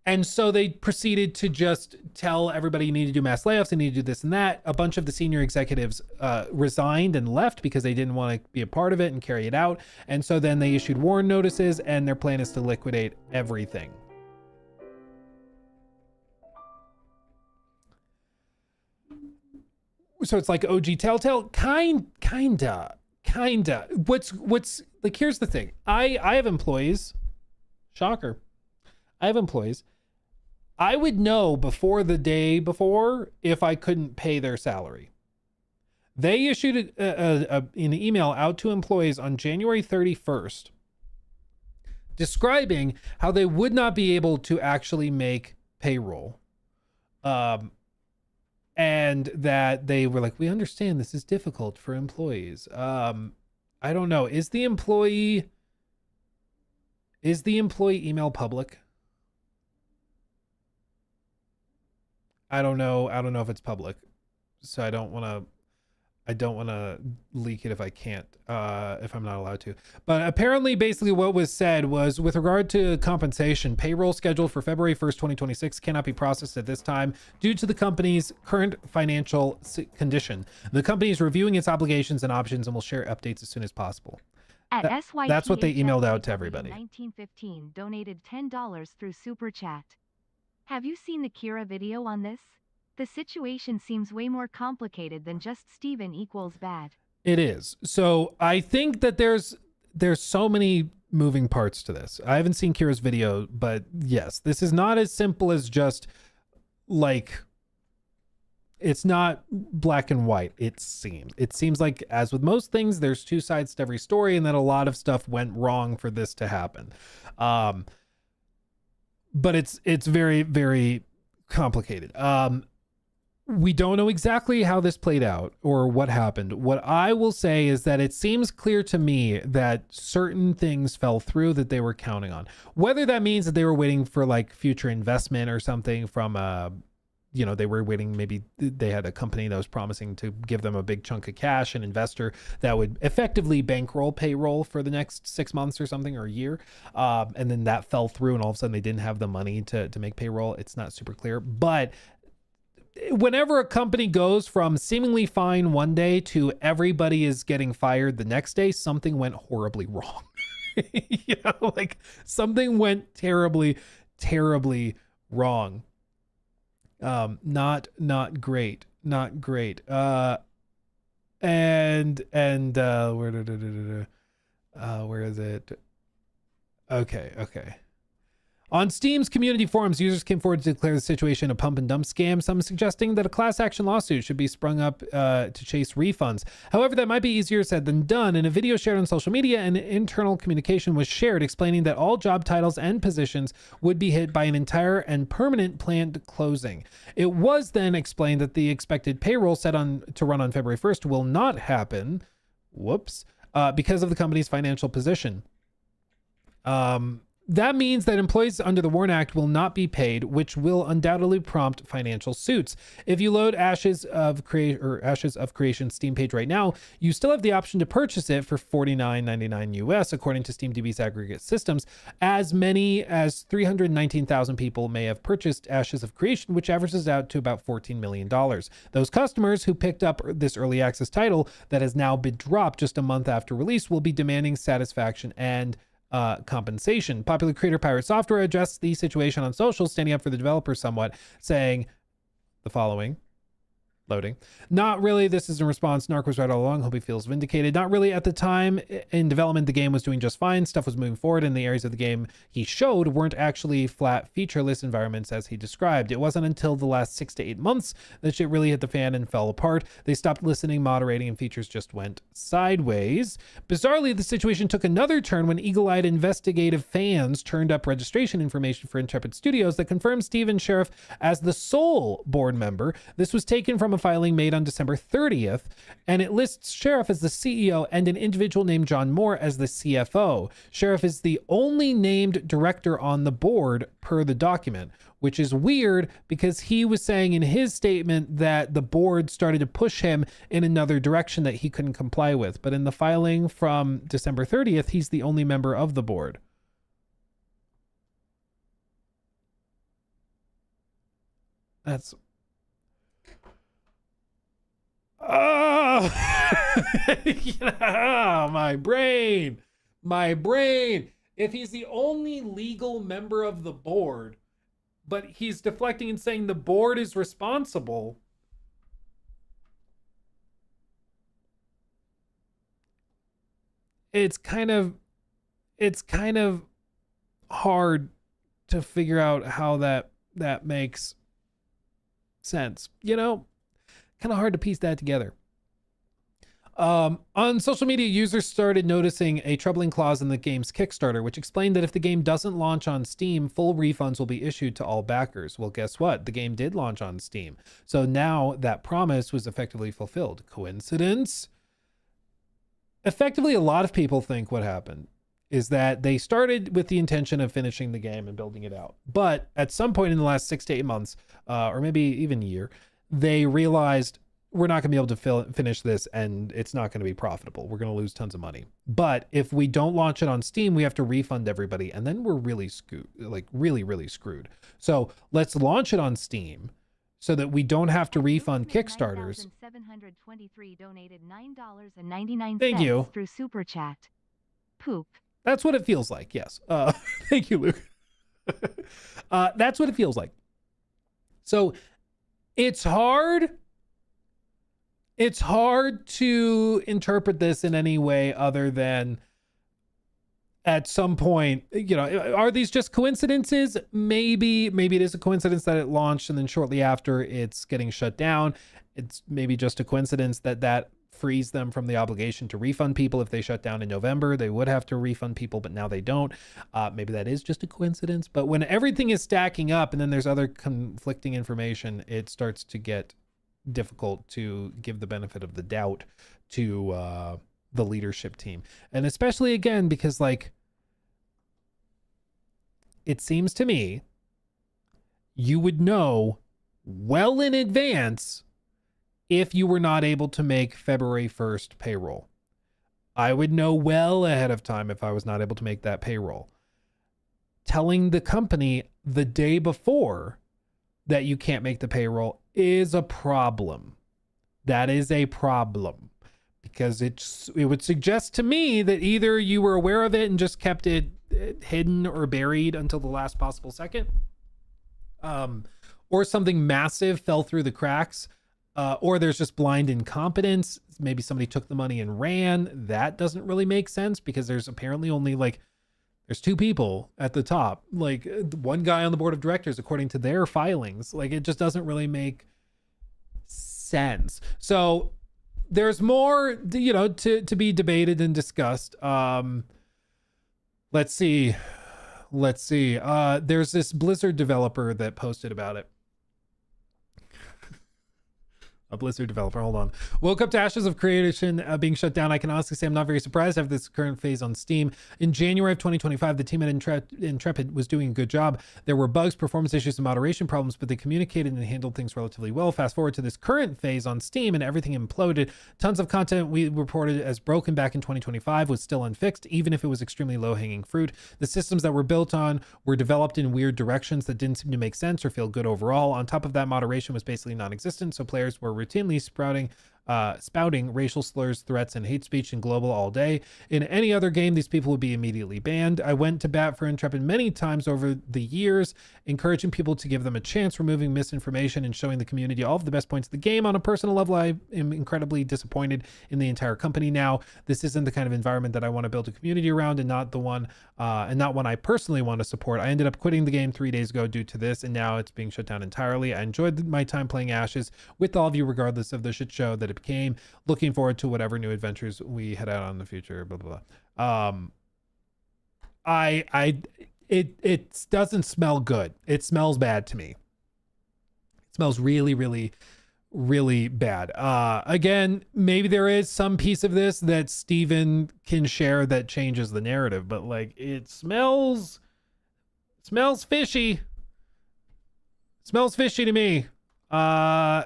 and so they proceeded to just tell everybody you need to do mass layoffs, you need to do this and that. A bunch of the senior executives resigned and left because they didn't want to be a part of it and carry it out. And so then they issued WARN notices, and their plan is to liquidate everything. So it's like OG Telltale, kinda. What's like, here's the thing. I have employees. Shocker. I have employees. I would know before the day before if I couldn't pay their salary. They issued an email out to employees on January 31st describing how they would not be able to actually make payroll. And that they were like, we understand this is difficult for employees. I don't know. Is the employee email public? I don't know if it's public, so I don't want to leak it if I can't, if I'm not allowed to. But apparently, basically what was said was, with regard to compensation, payroll scheduled for February 1st, 2026 cannot be processed at this time due to the company's current financial condition. The company is reviewing its obligations and options and will share updates as soon as possible. That's what they emailed out to everybody. 1915 donated $10 through Super Chat. Have you seen the Kira video on this? The situation seems way more complicated than just Steven equals bad. It is. So I think that there's so many moving parts to this. I haven't seen Kira's video, but yes, this is not as simple as just like, it's not black and white. It seems like, as with most things, there's two sides to every story, and that a lot of stuff went wrong for this to happen. But it's very, very complicated. We don't know exactly how this played out or what happened. What I will say is that it seems clear to me that certain things fell through that they were counting on. Whether that means that they were waiting for like future investment or something from they were waiting, maybe they had a company that was promising to give them a big chunk of cash, an investor that would effectively bankroll payroll for the next 6 months or something, or a year. And then that fell through and all of a sudden they didn't have the money to make payroll. It's not super clear. But whenever a company goes from seemingly fine one day to everybody is getting fired the next day, something went horribly wrong. Like something went terribly, terribly wrong. Not great. Where is it? Okay. On Steam's community forums, users came forward to declare the situation a pump and dump scam, some suggesting that a class action lawsuit should be sprung up to chase refunds. However, that might be easier said than done. In a video shared on social media, an internal communication was shared explaining that all job titles and positions would be hit by an entire and permanent planned closing. It was then explained that the expected payroll set to run on February 1st will not happen. Whoops. Because of the company's financial position. That means that employees under the WARN Act will not be paid, which will undoubtedly prompt financial suits. If you load Ashes of Creation Steam page right now, you still have the option to purchase it for $49.99 US, according to SteamDB's aggregate systems. As many as 319,000 people may have purchased Ashes of Creation, which averages out to about $14 million. Those customers who picked up this early access title that has now been dropped just a month after release will be demanding satisfaction and compensation. Popular creator Pirate Software addressed the situation on social, standing up for the developer somewhat, saying the following. Loading. Not really. This is in response. Narc was right all along. Hope he feels vindicated. Not really. At the time in development, the game was doing just fine. Stuff was moving forward, and the areas of the game he showed weren't actually flat, featureless environments as he described. It wasn't until the last 6 to 8 months that shit really hit the fan and fell apart. They stopped listening, moderating, and features just went sideways. Bizarrely, the situation took another turn when eagle-eyed investigative fans turned up registration information for Intrepid Studios that confirmed Steven Sheriff as the sole board member. This was taken from a filing made on December 30th, and it lists Sheriff as the CEO and an individual named John Moore as the CFO. Sheriff is the only named director on the board per the document, which is weird because he was saying in his statement that the board started to push him in another direction that he couldn't comply with. But in the filing from December 30th, he's the only member of the board. That's... Oh, yeah, my brain. If he's the only legal member of the board, but he's deflecting and saying the board is responsible, it's kind of hard to figure out how that makes sense, you know? Kind of hard to piece that together. On social media, users started noticing a troubling clause in the game's Kickstarter, which explained that if the game doesn't launch on Steam, full refunds will be issued to all backers. Well, guess what? The game did launch on Steam. So now that promise was effectively fulfilled. Coincidence? Effectively, a lot of people think what happened is that they started with the intention of finishing the game and building it out. But at some point in the last 6 to 8 months, or maybe even a year, they realized we're not going to be able to finish this and it's not going to be profitable. We're going to lose tons of money. But if we don't launch it on Steam, we have to refund everybody. And then we're really screwed, like really screwed. So let's launch it on Steam so that we don't have to refund Kickstarters. 723 donated $9.99 Thank you. Through Super Chat. Poop. That's what it feels like. Yes. Thank you, Luke. That's what it feels like. So it's hard to interpret this in any way other than at some point, you know, are these just coincidences? Maybe it is a coincidence that it launched and then shortly after it's getting shut down. It's maybe just a coincidence that frees them from the obligation to refund people. If they shut down in November, they would have to refund people, but now they don't. Maybe that is just a coincidence. But when everything is stacking up and then there's other conflicting information, it starts to get difficult to give the benefit of the doubt to the leadership team. And especially again, because like, it seems to me you would know well in advance if you were not able to make February 1st payroll. I would know well ahead of time if I was not able to make that payroll. Telling the company the day before that you can't make the payroll is a problem. That is a problem because it would suggest to me that either you were aware of it and just kept it hidden or buried until the last possible second, or something massive fell through the cracks. Or there's just blind incompetence. Maybe somebody took the money and ran. That doesn't really make sense because there's apparently only There's two people at the top, like one guy on the board of directors, according to their filings. Like, it just doesn't really make sense. So there's more, to be debated and discussed. Let's see. There's this Blizzard developer that posted about it. A Blizzard developer, hold on. Woke up to Ashes of Creation being shut down. I can honestly say I'm not very surprised to have this current phase on Steam. In January of 2025, the team at Intrepid was doing a good job. There were bugs, performance issues, and moderation problems, but they communicated and handled things relatively well. Fast forward to this current phase on Steam and everything imploded. Tons of content we reported as broken back in 2025 was still unfixed, even if it was extremely low-hanging fruit. The systems that were built on were developed in weird directions that didn't seem to make sense or feel good overall. On top of that, moderation was basically non-existent, so players were routinely spouting racial slurs, threats, and hate speech in global all day. In any other game, these people would be immediately banned. I went to bat for Intrepid many times over the years, encouraging people to give them a chance, removing misinformation, and showing the community all of the best points of the game. On a personal level, I am incredibly disappointed in the entire company now. This isn't the kind of environment that I want to build a community around, and not one I personally want to support. I ended up quitting the game 3 days ago due to this, and now it's being shut down entirely. I enjoyed my time playing Ashes with all of you, regardless of the shit show that it became. Looking forward to whatever new adventures we head out on in the future, blah blah blah. It doesn't smell good. It smells bad to me. It smells really, really, really bad. Again, maybe there is some piece of this that Steven can share that changes the narrative, but like, it smells fishy. Smells fishy to me.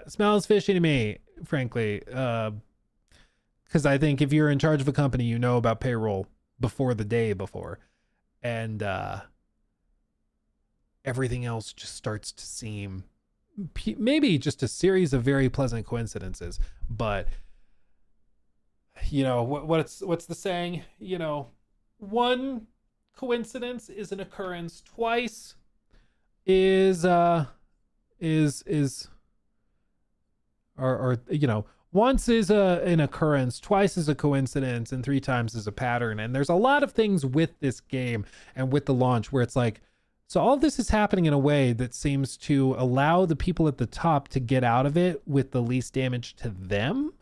Smells fishy to me, frankly. Because I think if you're in charge of a company, you know about payroll before the day before, and everything else just starts to seem maybe just a series of very pleasant coincidences. But what's the saying? One coincidence is an occurrence. Twice is once is an occurrence, twice is a coincidence, and 3 times is a pattern. And there's a lot of things with this game and with the launch where it's like, so all of this is happening in a way that seems to allow the people at the top to get out of it with the least damage to them,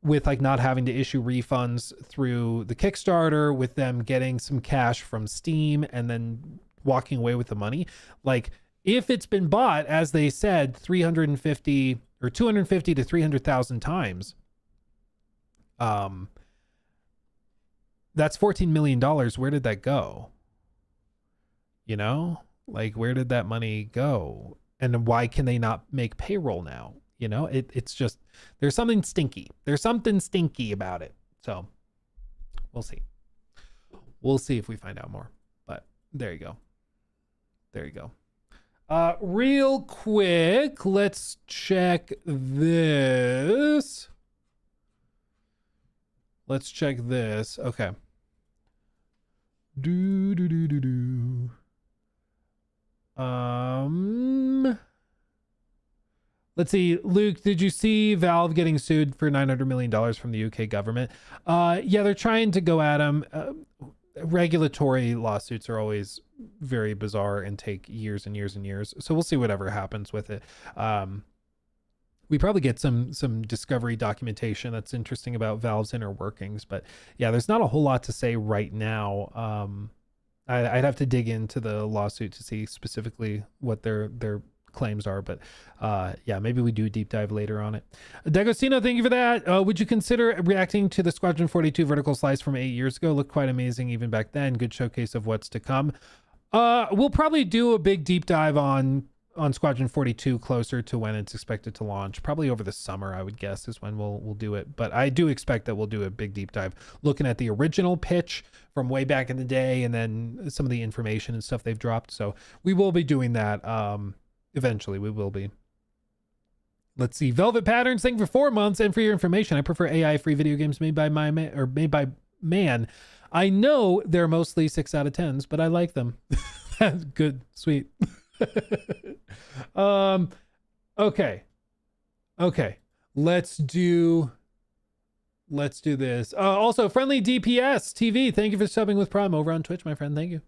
with like not having to issue refunds through the Kickstarter, with them getting some cash from Steam and then walking away with the money. Like, if it's been bought, as they said, 350 or 250 to 300,000 times, that's $14 million. Where did that go? Like, where did that money go? And why can they not make payroll now? It's just, there's something stinky. There's something stinky about it. So we'll see. We'll see if we find out more. But there you go. There you go. Real quick, let's check this. Let's check this. Okay. Let's see. Luke, did you see Valve getting sued for $900 million from the UK government? Yeah, they're trying to go at them. Regulatory lawsuits are always very bizarre and take years and years and years. So we'll see whatever happens with it. We probably get some discovery documentation that's interesting about Valve's inner workings, but yeah, there's not a whole lot to say right now. I'd have to dig into the lawsuit to see specifically what their claims are, but yeah, maybe we do a deep dive later on it. D'Agostino, thank you for that. Would you consider reacting to the Squadron 42 vertical slice from 8 years ago? Looked quite amazing even back then. Good showcase of what's to come. We'll probably do a big deep dive on Squadron 42 closer to when it's expected to launch. Probably over the summer, I would guess, is when we'll do it. But I do expect that we'll do a big deep dive looking at the original pitch from way back in the day, and then some of the information and stuff they've dropped. So we will be doing that. Eventually we will be. Let's see. Velvet Patterns, thank you for 4 months. And for your information, I prefer AI free video games made by man. I know they're mostly 6 out of 10s, but I like them. Good, sweet. Okay. Let's do Let's do this. Also, Friendly DPS TV, thank you for subbing with Prime over on Twitch, my friend. Thank you.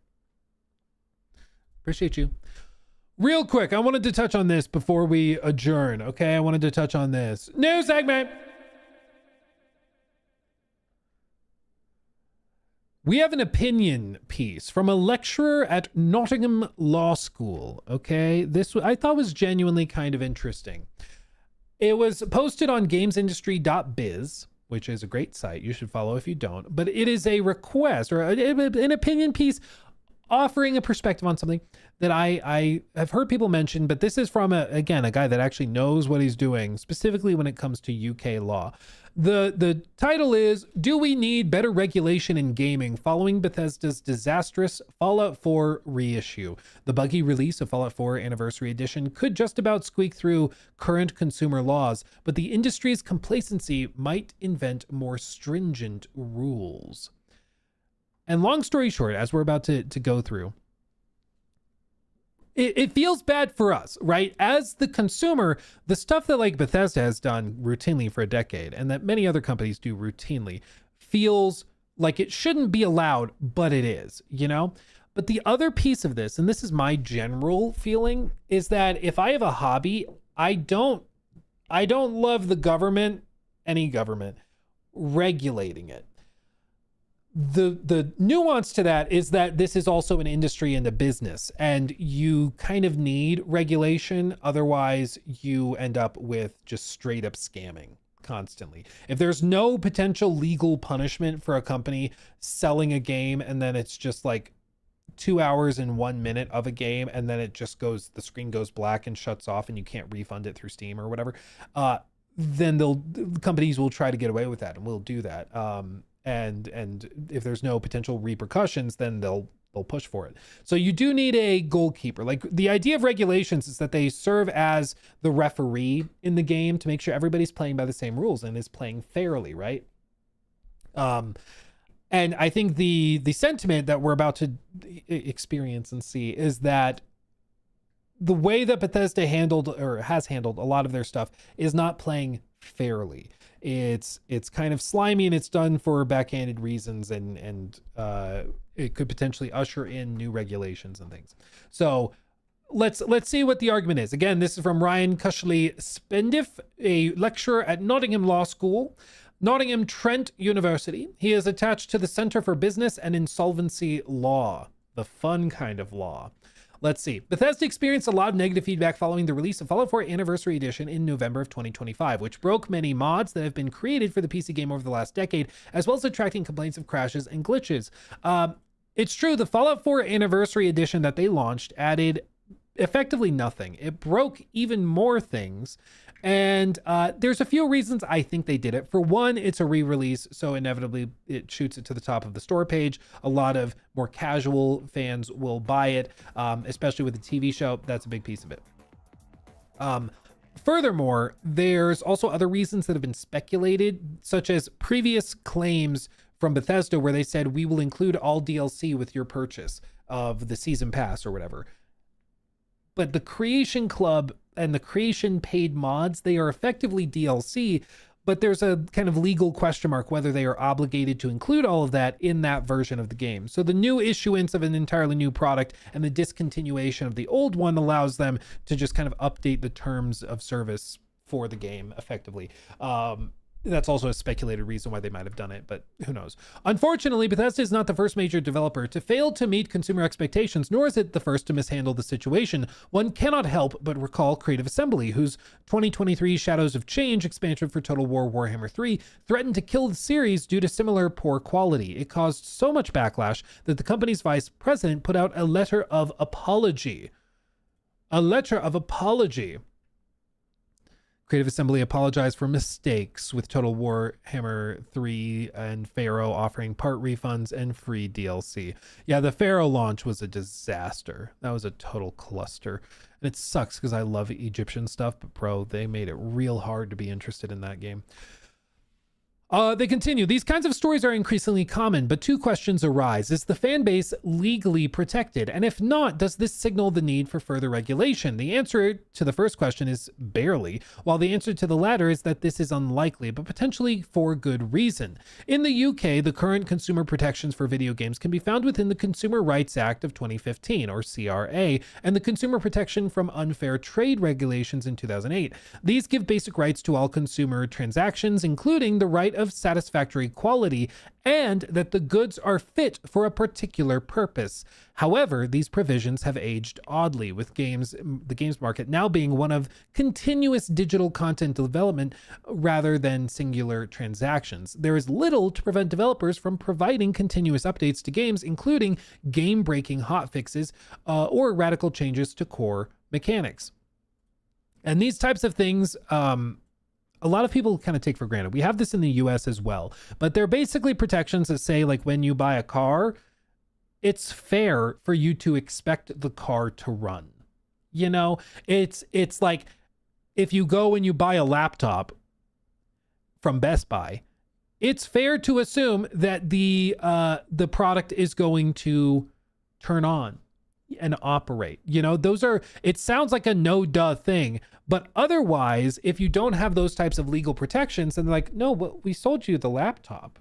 Appreciate you. Real quick, I wanted to touch on this before we adjourn, okay? I wanted to touch on this. New segment. We have an opinion piece from a lecturer at Nottingham Law School, okay? This I thought was genuinely kind of interesting. It was posted on gamesindustry.biz, which is a great site. You should follow if you don't. But it is a request or an opinion piece offering a perspective on something that I have heard people mention, but this is from, a guy that actually knows what he's doing, specifically when it comes to UK law. The title is, Do We Need Better Regulation in Gaming Following Bethesda's Disastrous Fallout 4 Reissue? The buggy release of Fallout 4 Anniversary Edition could just about squeak through current consumer laws, but the industry's complacency might invent more stringent rules. And long story short, as we're about to go through, it feels bad for us, right? As the consumer, the stuff that like Bethesda has done routinely for a decade and that many other companies do routinely feels like it shouldn't be allowed, but it is, you know? But the other piece of this, and this is my general feeling, is that if I have a hobby, I don't love the government, any government, regulating it. The nuance to that is that this is also an industry and a business, and you kind of need regulation. Otherwise, you end up with just straight up scamming constantly. If there's no potential legal punishment for a company selling a game and then it's just like 2 hours and 1 minute of a game and then it just goes, the screen goes black and shuts off and you can't refund it through Steam or whatever, then companies will try to get away with that and will do that. And if there's no potential repercussions, then they'll push for it. So you do need a goalkeeper. Like, the idea of regulations is that they serve as the referee in the game to make sure everybody's playing by the same rules and is playing fairly, right? And I think the sentiment that we're about to experience and see is that the way that Bethesda has handled a lot of their stuff is not playing fairly. It's kind of slimy and it's done for backhanded reasons, and it could potentially usher in new regulations and things. So let's see what the argument is. Again, this is from Ryan Cushley-Spendiff, a lecturer at Nottingham Law School, Nottingham Trent University. He is attached to the Center for Business and Insolvency Law, the fun kind of law. Let's see. Bethesda experienced a lot of negative feedback following the release of Fallout 4 Anniversary Edition in November of 2025, which broke many mods that have been created for the PC game over the last decade, as well as attracting complaints of crashes and glitches. It's true, the Fallout 4 Anniversary Edition that they launched added effectively nothing. It broke even more things. And there's a few reasons I think they did it. For one, it's a re-release, so inevitably it shoots it to the top of the store page. A lot of more casual fans will buy it, especially with the TV show. That's a big piece of it. Furthermore, there's also other reasons that have been speculated, such as previous claims from Bethesda where they said, we will include all DLC with your purchase of the season pass or whatever. But the Creation Club and the Creation paid mods, they are effectively DLC, but there's a kind of legal question mark whether they are obligated to include all of that in that version of the game. So the new issuance of an entirely new product and the discontinuation of the old one allows them to just kind of update the terms of service for the game effectively. That's also a speculated reason why they might have done it, but who knows. Unfortunately, Bethesda is not the first major developer to fail to meet consumer expectations, nor is it the first to mishandle the situation. One cannot help but recall Creative Assembly, whose 2023 Shadows of Change expansion for Total War Warhammer 3 threatened to kill the series due to similar poor quality. It caused so much backlash that the company's vice president put out a letter of apology. A letter of apology. Creative Assembly apologized for mistakes with Total War Warhammer 3 and Pharaoh offering part refunds and free DLC. Yeah, the Pharaoh launch was a disaster. That was a total cluster. And it sucks because I love Egyptian stuff, but bro, they made it real hard to be interested in that game. They continue. These kinds of stories are increasingly common, but two questions arise. Is the fan base legally protected? And if not, does this signal the need for further regulation? The answer to the first question is barely, while the answer to the latter is that this is unlikely, but potentially for good reason. In the UK, the current consumer protections for video games can be found within the Consumer Rights Act of 2015, or CRA, and the Consumer Protection from Unfair Trade Regulations in 2008. These give basic rights to all consumer transactions, including the right of satisfactory quality and that the goods are fit for a particular purpose. However, these provisions have aged oddly, with the games market now being one of continuous digital content development rather than singular transactions. There is little to prevent developers from providing continuous updates to games, including game-breaking hotfixes or radical changes to core mechanics. And these types of things, a lot of people kind of take for granted. We have this in the US as well, but they're basically protections that say, like, when you buy a car, it's fair for you to expect the car to run. You know, it's like if you go and you buy a laptop from Best Buy, it's fair to assume that the product is going to turn on and operate. You know, it sounds like a no duh thing, but otherwise, if you don't have those types of legal protections, then like, no, but we sold you the laptop.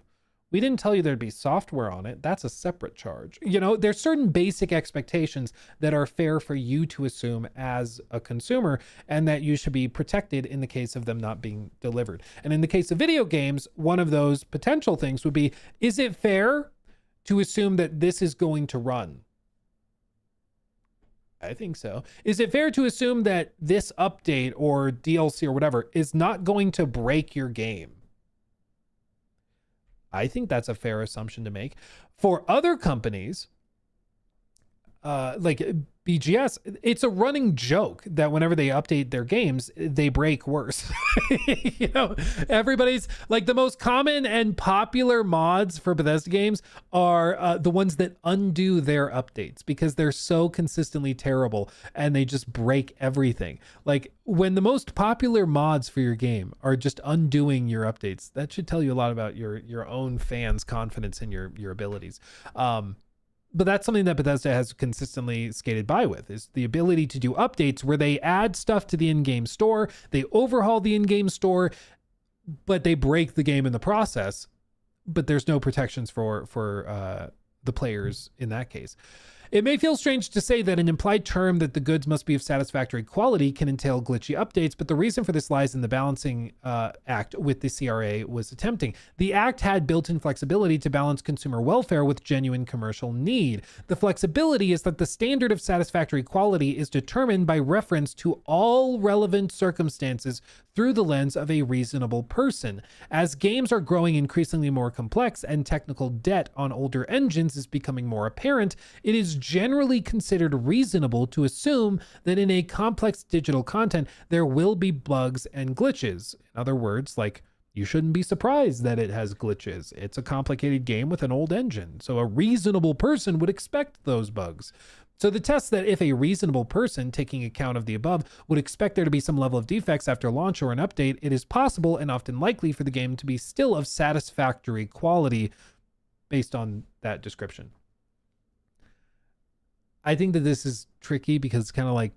We didn't tell you there'd be software on it. That's a separate charge. You know, there's certain basic expectations that are fair for you to assume as a consumer, and that you should be protected in the case of them not being delivered. And in the case of video games, one of those potential things would be, is it fair to assume that this is going to run? I think so. Is it fair to assume that this update or DLC or whatever is not going to break your game? I think that's a fair assumption to make. For other companies, like BGS, it's a running joke that whenever they update their games, they break worse. You know, everybody's like, the most common and popular mods for Bethesda games are the ones that undo their updates because they're so consistently terrible and they just break everything. Like, when the most popular mods for your game are just undoing your updates, that should tell you a lot about your own fans' confidence in your abilities. But that's something that Bethesda has consistently skated by with, is the ability to do updates where they add stuff to the in-game store, they overhaul the in-game store, but they break the game in the process, but there's no protections for the players in that case. It may feel strange to say that an implied term that the goods must be of satisfactory quality can entail glitchy updates, but the reason for this lies in the balancing act with the CRA was attempting. The act had built-in flexibility to balance consumer welfare with genuine commercial need. The flexibility is that the standard of satisfactory quality is determined by reference to all relevant circumstances through the lens of a reasonable person. As games are growing increasingly more complex and technical debt on older engines is becoming more apparent, it is generally considered reasonable to assume that in a complex digital content, there will be bugs and glitches. In other words, like, you shouldn't be surprised that it has glitches. It's a complicated game with an old engine, so a reasonable person would expect those bugs. So the test that if a reasonable person, taking account of the above, would expect there to be some level of defects after launch or an update, it is possible and often likely for the game to be still of satisfactory quality based on that description. I think that this is tricky because it's kind of like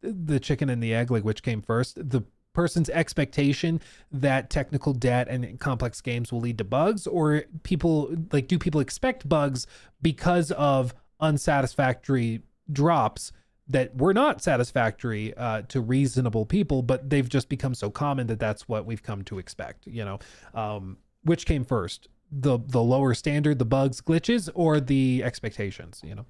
the chicken and the egg, like which came first. The person's expectation that technical debt and complex games will lead to bugs, or do people expect bugs because of unsatisfactory drops that were not satisfactory to reasonable people, but they've just become so common that that's what we've come to expect, you know? Which came first, the lower standard, the bugs, glitches, or the expectations, you know?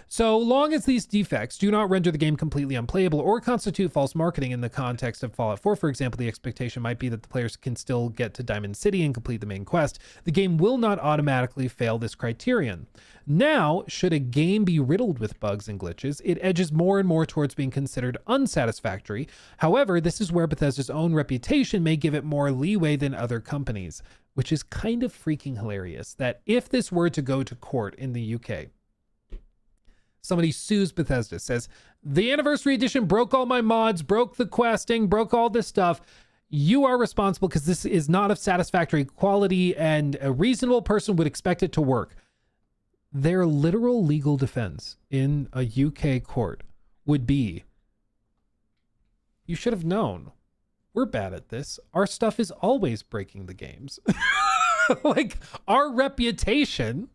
So long as these defects do not render the game completely unplayable or constitute false marketing in the context of Fallout 4, for example, the expectation might be that the players can still get to Diamond City and complete the main quest. The game will not automatically fail this criterion. Now, should a game be riddled with bugs and glitches, it edges more and more towards being considered unsatisfactory. However, this is where Bethesda's own reputation may give it more leeway than other companies, which is kind of freaking hilarious that if this were to go to court in the UK, somebody sues Bethesda, says, the Anniversary Edition broke all my mods, broke the questing, broke all this stuff. You are responsible because this is not of satisfactory quality and a reasonable person would expect it to work. Their literal legal defense in a UK court would be, you should have known. We're bad at this. Our stuff is always breaking the games. Like our reputation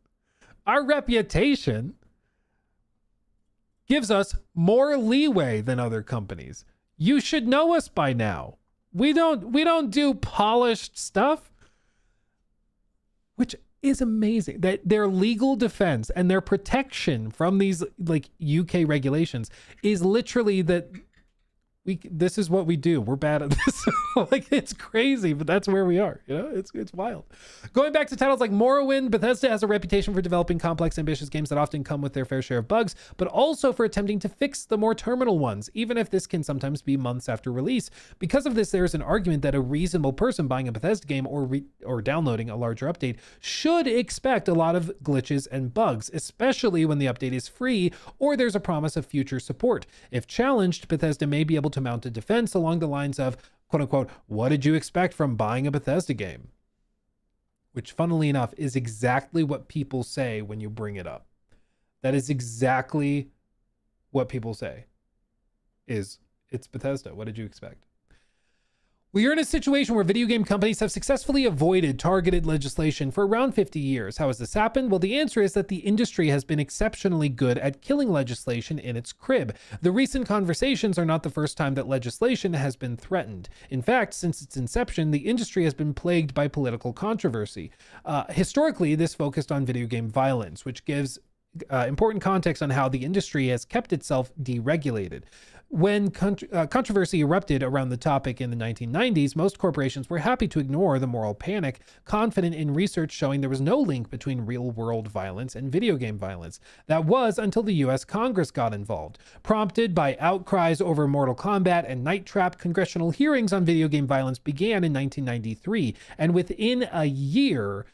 gives us more leeway than other companies. You should know us by now. We don't do polished stuff, which is amazing. That their legal defense and their protection from these like UK regulations is literally that this is what we do. We're bad at this. Like, it's crazy, but that's where we are. You know, it's wild. Going back to titles like Morrowind, Bethesda has a reputation for developing complex, ambitious games that often come with their fair share of bugs, but also for attempting to fix the more terminal ones, even if this can sometimes be months after release. Because of this, there's an argument that a reasonable person buying a Bethesda game or downloading a larger update should expect a lot of glitches and bugs, especially when the update is free or there's a promise of future support. If challenged, Bethesda may be able to mount a defense along the lines of, quote unquote, what did you expect from buying a Bethesda game? Which, funnily enough, is exactly what people say when you bring it up. That is exactly what people say. It's Bethesda. What did you expect? We are in a situation where video game companies have successfully avoided targeted legislation for around 50 years. How has this happened? Well, the answer is that the industry has been exceptionally good at killing legislation in its crib. The recent conversations are not the first time that legislation has been threatened. In fact, since its inception, the industry has been plagued by political controversy. Historically, this focused on video game violence, which gives important context on how the industry has kept itself deregulated. When controversy erupted around the topic in the 1990s, most corporations were happy to ignore the moral panic, confident in research showing there was no link between real-world violence and video game violence. That was until the US Congress got involved. Prompted by outcries over Mortal Kombat and Night Trap, congressional hearings on video game violence began in 1993, and within a year,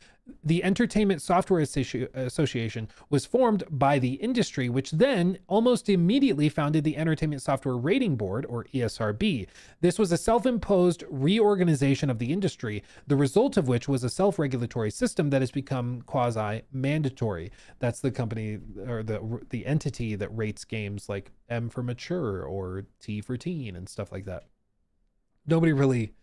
the Entertainment Software Association was formed by the industry, which then almost immediately founded the Entertainment Software Rating Board, or ESRB. This was a self-imposed reorganization of the industry, the result of which was a self-regulatory system that has become quasi-mandatory. That's the company or the entity that rates games like M for mature or T for teen and stuff like that. Nobody really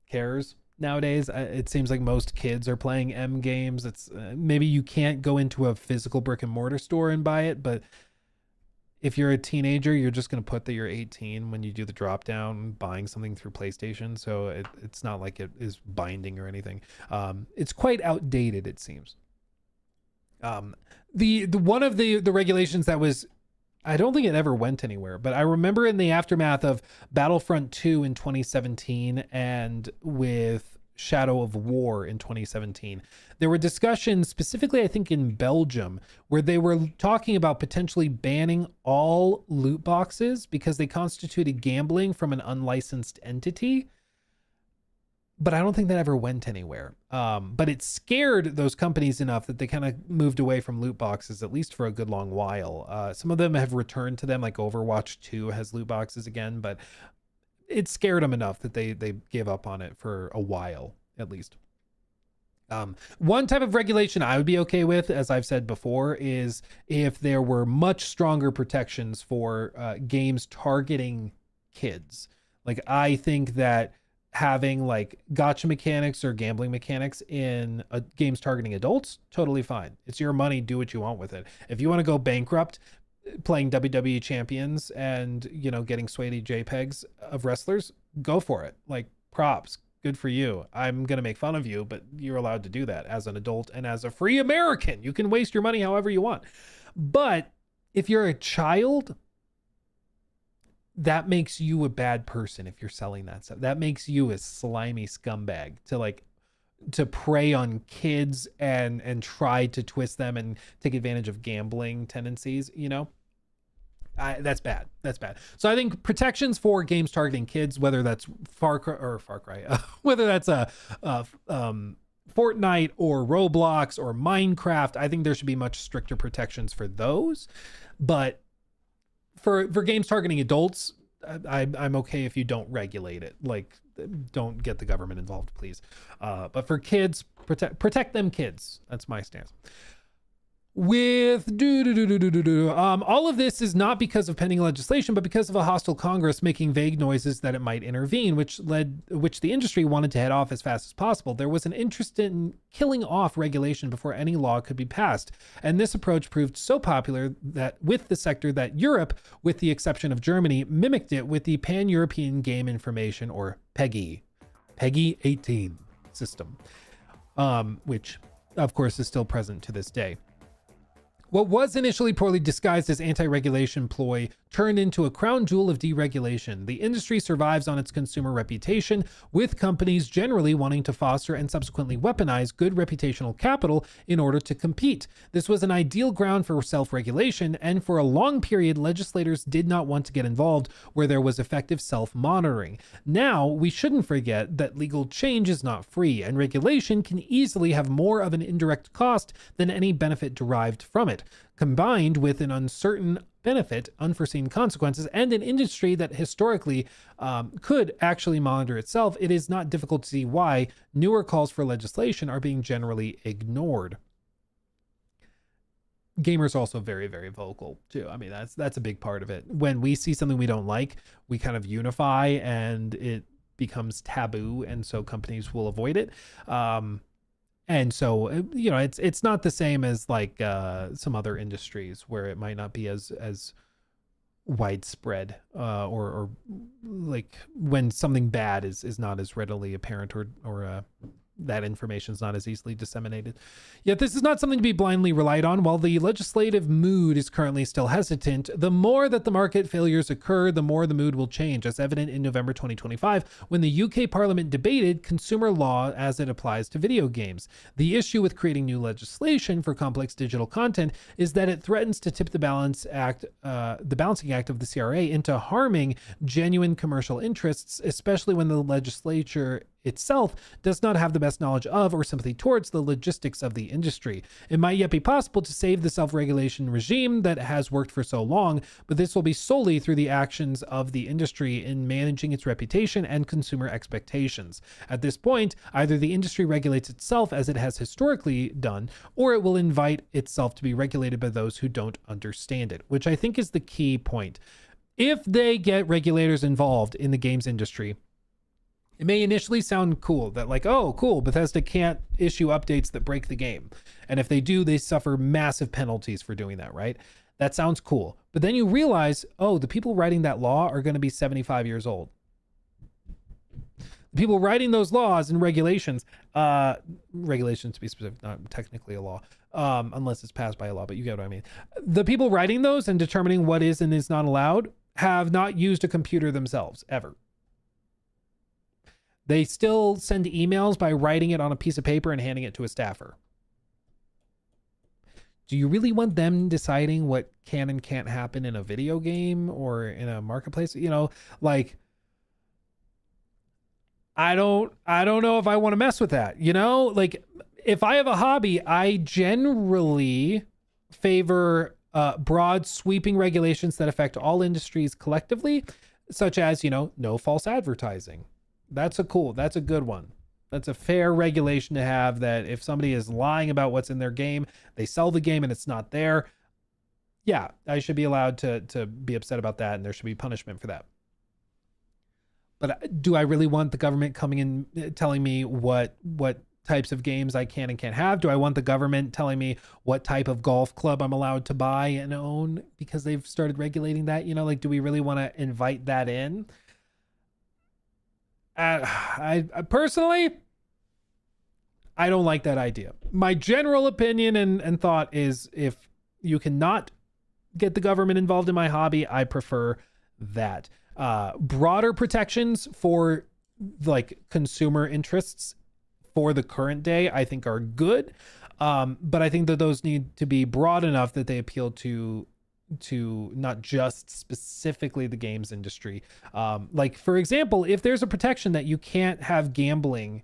cares. Nowadays, it seems like most kids are playing M games. It's maybe you can't go into a physical brick and mortar store and buy it, but if you're a teenager, you're just going to put that you're 18 when you do the drop down buying something through PlayStation. So it's not like it is binding or anything. It's quite outdated, it seems. The one of the regulations that was, I don't think it ever went anywhere, but I remember in the aftermath of Battlefront 2 in 2017 and with Shadow of War in 2017, there were discussions specifically, I think in Belgium, where they were talking about potentially banning all loot boxes because they constituted gambling from an unlicensed entity. But I don't think that ever went anywhere. But it scared those companies enough that they kind of moved away from loot boxes, at least for a good long while. Some of them have returned to them, like Overwatch 2 has loot boxes again, but it scared them enough that they gave up on it for a while, at least. One type of regulation I would be okay with, as I've said before, is if there were much stronger protections for games targeting kids. Like, I think that having like gotcha mechanics or gambling mechanics in games targeting adults, totally fine. It's your money, do what you want with it. If you want to go bankrupt playing WWE champions and, you know, getting sweaty JPEGs of wrestlers, go for it. Like, props, good for you. I'm going to make fun of you, but you're allowed to do that as an adult and as a free American. You can waste your money however you want. But if you're a child, that makes you a bad person if you're selling that stuff. That makes you a slimy scumbag to prey on kids and try to twist them and take advantage of gambling tendencies, you know? That's bad. That's bad. So I think protections for games targeting kids, whether that's Far Cry, whether that's Fortnite or Roblox or Minecraft, I think there should be much stricter protections for those. But for games targeting adults, I'm okay if you don't regulate it. Like, don't get the government involved, please. But for kids, protect them kids. That's my stance. With all of this is not because of pending legislation, but because of a hostile Congress making vague noises that it might intervene, which the industry wanted to head off as fast as possible. There was an interest in killing off regulation before any law could be passed, and this approach proved so popular that with the sector that Europe, with the exception of Germany, mimicked it with the Pan-European Game Information, or PEGI 18 system, which of course is still present to this day. What was initially poorly disguised as anti-regulation ploy turned into a crown jewel of deregulation. The industry survives on its consumer reputation, with companies generally wanting to foster and subsequently weaponize good reputational capital in order to compete. This was an ideal ground for self-regulation, and for a long period, legislators did not want to get involved where there was effective self-monitoring. Now, we shouldn't forget that legal change is not free, and regulation can easily have more of an indirect cost than any benefit derived from it. Combined with an uncertain benefit, unforeseen consequences, and an industry that historically could actually monitor itself, it is not difficult to see why newer calls for legislation are being generally ignored. Gamers are also very, very vocal too. I mean, that's a big part of it. When we see something we don't like, we kind of unify and it becomes taboo, and so companies will avoid it. And so, you know, it's not the same as like some other industries where it might not be as widespread, or like when something bad is not as readily apparent, or that information is not as easily disseminated. Yet this is not something to be blindly relied on. While the legislative mood is currently still hesitant, the more that the market failures occur, the more the mood will change, as evident in November 2025, when the UK Parliament debated consumer law as it applies to video games. The issue with creating new legislation for complex digital content is that it threatens to tip the balancing act of the CRA into harming genuine commercial interests, especially when the legislature itself does not have the best knowledge of or sympathy towards the logistics of the industry. It might yet be possible to save the self-regulation regime that has worked for so long, but this will be solely through the actions of the industry in managing its reputation and consumer expectations. At this point, either the industry regulates itself as it has historically done, or it will invite itself to be regulated by those who don't understand it, which I think is the key point. If they get regulators involved in the games industry, it may initially sound cool that like, oh, cool, Bethesda can't issue updates that break the game. And if they do, they suffer massive penalties for doing that, right? That sounds cool. But then you realize, oh, the people writing that law are going to be 75 years old. The people writing those laws and regulations, regulations to be specific, not technically a law, unless it's passed by a law, but you get what I mean. The people writing those and determining what is and is not allowed have not used a computer themselves, ever. They still send emails by writing it on a piece of paper and handing it to a staffer. Do you really want them deciding what can and can't happen in a video game or in a marketplace? You know, like, I don't know if I want to mess with that. You know, like, if I have a hobby, I generally favor broad sweeping regulations that affect all industries collectively, such as, you know, no false advertising. That's a good one. That's a fair regulation to have, that if somebody is lying about what's in their game, they sell the game and it's not there. Yeah, I should be allowed to be upset about that, and there should be punishment for that. But do I really want the government coming in telling me what types of games I can and can't have? Do I want the government telling me what type of golf club I'm allowed to buy and own because they've started regulating that? You know, like, do we really want to invite that in? I personally, I don't like that idea. My general opinion and thought is, if you cannot get the government involved in my hobby, I prefer that. Broader protections for like consumer interests for the current day, I think, are good. But I think that those need to be broad enough that they appeal to not just specifically the games industry. Like, for example, if there's a protection that you can't have gambling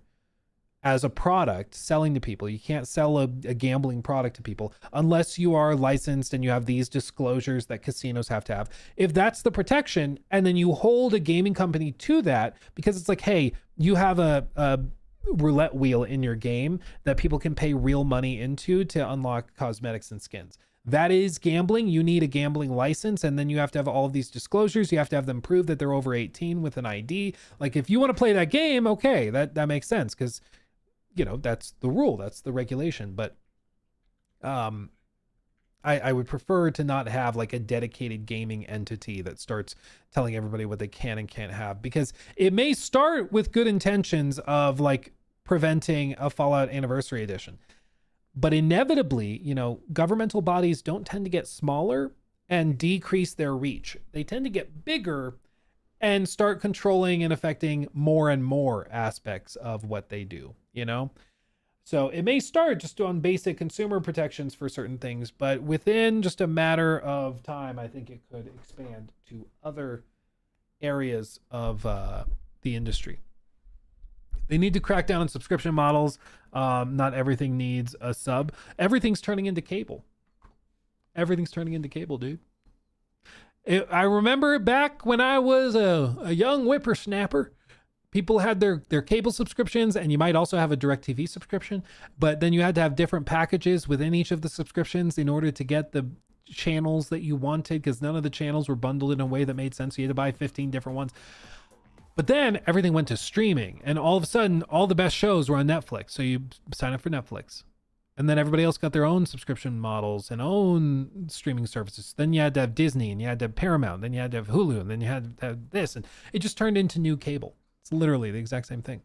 as a product selling to people. You can't sell a gambling product to people unless you are licensed and you have these disclosures that casinos have to have. If that's the protection, and then you hold a gaming company to that, because it's like, hey, you have a roulette wheel in your game that people can pay real money into to unlock cosmetics and skins. That is gambling. You need a gambling license, and then you have to have all of these disclosures. You have to have them prove that they're over 18 with an ID. Like, if you want to play that game, okay, that makes sense, because, you know, that's the rule, that's the regulation. But I would prefer to not have like a dedicated gaming entity that starts telling everybody what they can and can't have, because it may start with good intentions of like preventing a Fallout Anniversary Edition. But inevitably, you know, governmental bodies don't tend to get smaller and decrease their reach. They tend to get bigger and start controlling and affecting more and more aspects of what they do, you know? So it may start just on basic consumer protections for certain things, but within just a matter of time, I think it could expand to other areas of the industry. They need to crack down on subscription models. Not everything needs a sub. Everything's turning into cable. Everything's turning into cable, dude. I remember back when I was a young whippersnapper, people had their cable subscriptions, and you might also have a DirecTV subscription, but then you had to have different packages within each of the subscriptions in order to get the channels that you wanted, because none of the channels were bundled in a way that made sense. So you had to buy 15 different ones. But then everything went to streaming, and all of a sudden, all the best shows were on Netflix. So you sign up for Netflix, and then everybody else got their own subscription models and own streaming services. Then you had to have Disney, and you had to have Paramount, then you had to have Hulu, and then you had to have this, and it just turned into new cable. It's literally the exact same thing.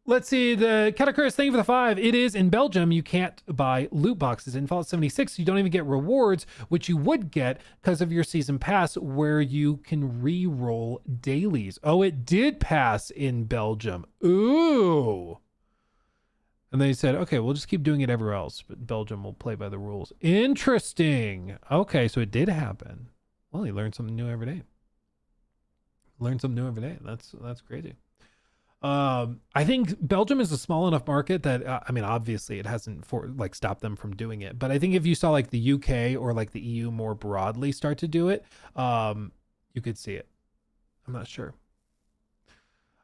Let's see, the Katakura, thank you for the 5. It is in Belgium. You can't buy loot boxes in Fallout 76. You don't even get rewards, which you would get because of your season pass, where you can re-roll dailies. Oh, it did pass in Belgium. Ooh. And they said, okay, we'll just keep doing it everywhere else, but Belgium will play by the rules. Interesting. Okay, so it did happen. Well, you learn something new every day. Learn something new every day. That's crazy. I think Belgium is a small enough market that I mean, obviously it hasn't stopped them from doing it, but I think if you saw like the UK or like the EU more broadly start to do it, you could see it. I'm not sure.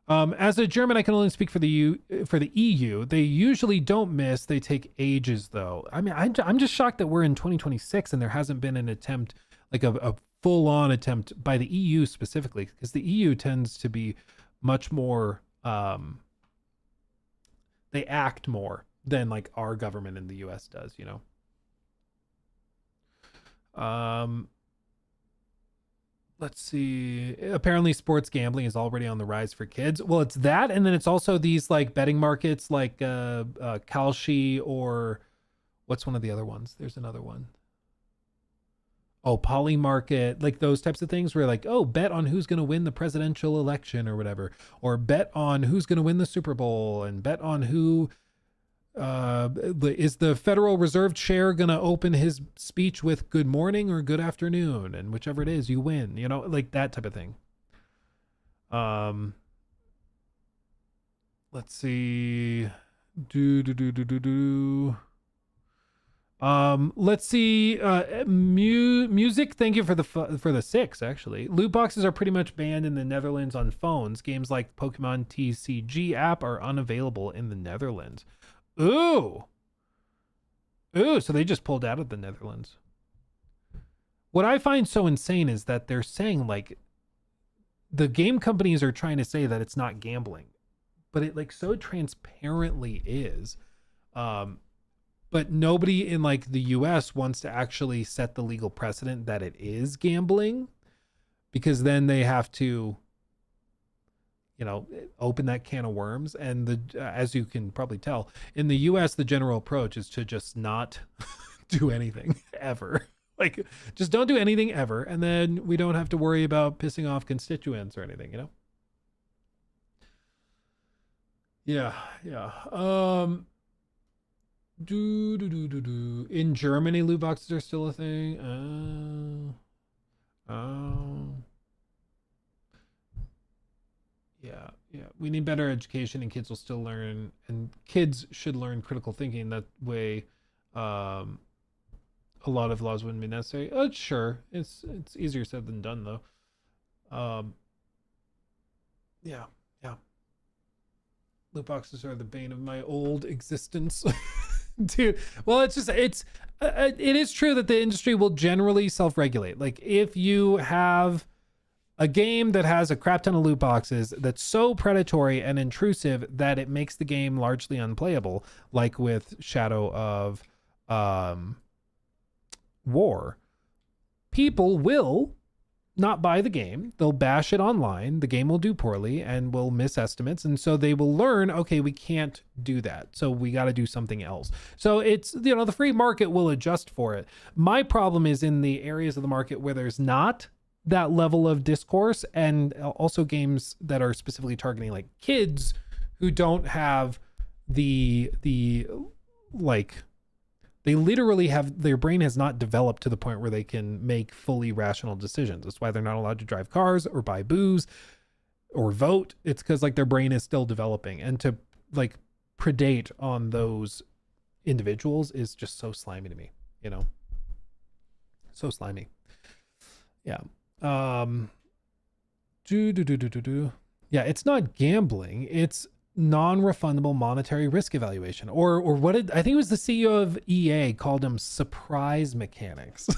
As a German, I can only speak for the EU. They usually don't miss. They take ages though. I mean, I'm just shocked that we're in 2026 and there hasn't been an attempt, like a full-on attempt by the EU specifically, because the EU tends to be much more they act more than like our government in the US does, you know. Let's see, apparently sports gambling is already on the rise for kids. Well, it's that, and then it's also these like betting markets like Kalshi, or what's one of the other ones? There's another one. Oh, Poly Market, like those types of things where like, oh, bet on who's going to win the presidential election or whatever, or bet on who's going to win the Super Bowl, and bet on who is the Federal Reserve chair going to open his speech with good morning or good afternoon, and whichever it is, you win, you know, like that type of thing. Let's see. Let's see, music, thank you for the 6. Actually, loot boxes are pretty much banned in the Netherlands on phones. Games like Pokemon TCG app are unavailable in the Netherlands. Ooh, so they just pulled out of the Netherlands. What I find so insane is that they're saying like the game companies are trying to say that it's not gambling, but it like so transparently is. But nobody in like the US wants to actually set the legal precedent that it is gambling, because then they have to, you know, open that can of worms. And as you can probably tell, in the US, the general approach is to just not do anything ever. Like, just don't do anything ever. And then we don't have to worry about pissing off constituents or anything, you know? Yeah. In Germany, loot boxes are still a thing. Yeah. Yeah, we need better education, and kids will still learn, and kids should learn critical thinking. That way, a lot of laws wouldn't be necessary. Sure, it's easier said than done, though. Yeah. Loot boxes are the bane of my old existence. Dude, well, it is true that the industry will generally self-regulate. Like, if you have a game that has a crap ton of loot boxes that's so predatory and intrusive that it makes the game largely unplayable, like with Shadow of War, people will not buy the game. They'll bash it online. The game will do poorly and will miss estimates. And so they will learn, okay, we can't do that. So we got to do something else. So it's, the free market will adjust for it. My problem is in the areas of the market where there's not that level of discourse, and also games that are specifically targeting like kids who don't have the like, they literally have, their brain has not developed to the point where they can make fully rational decisions. That's why they're not allowed to drive cars or buy booze or vote. It's because like their brain is still developing, and to like predate on those individuals is just so slimy to me, so slimy. Yeah. Yeah, it's not gambling, it's non-refundable monetary risk evaluation, or what did I think it was the CEO of EA called them, surprise mechanics.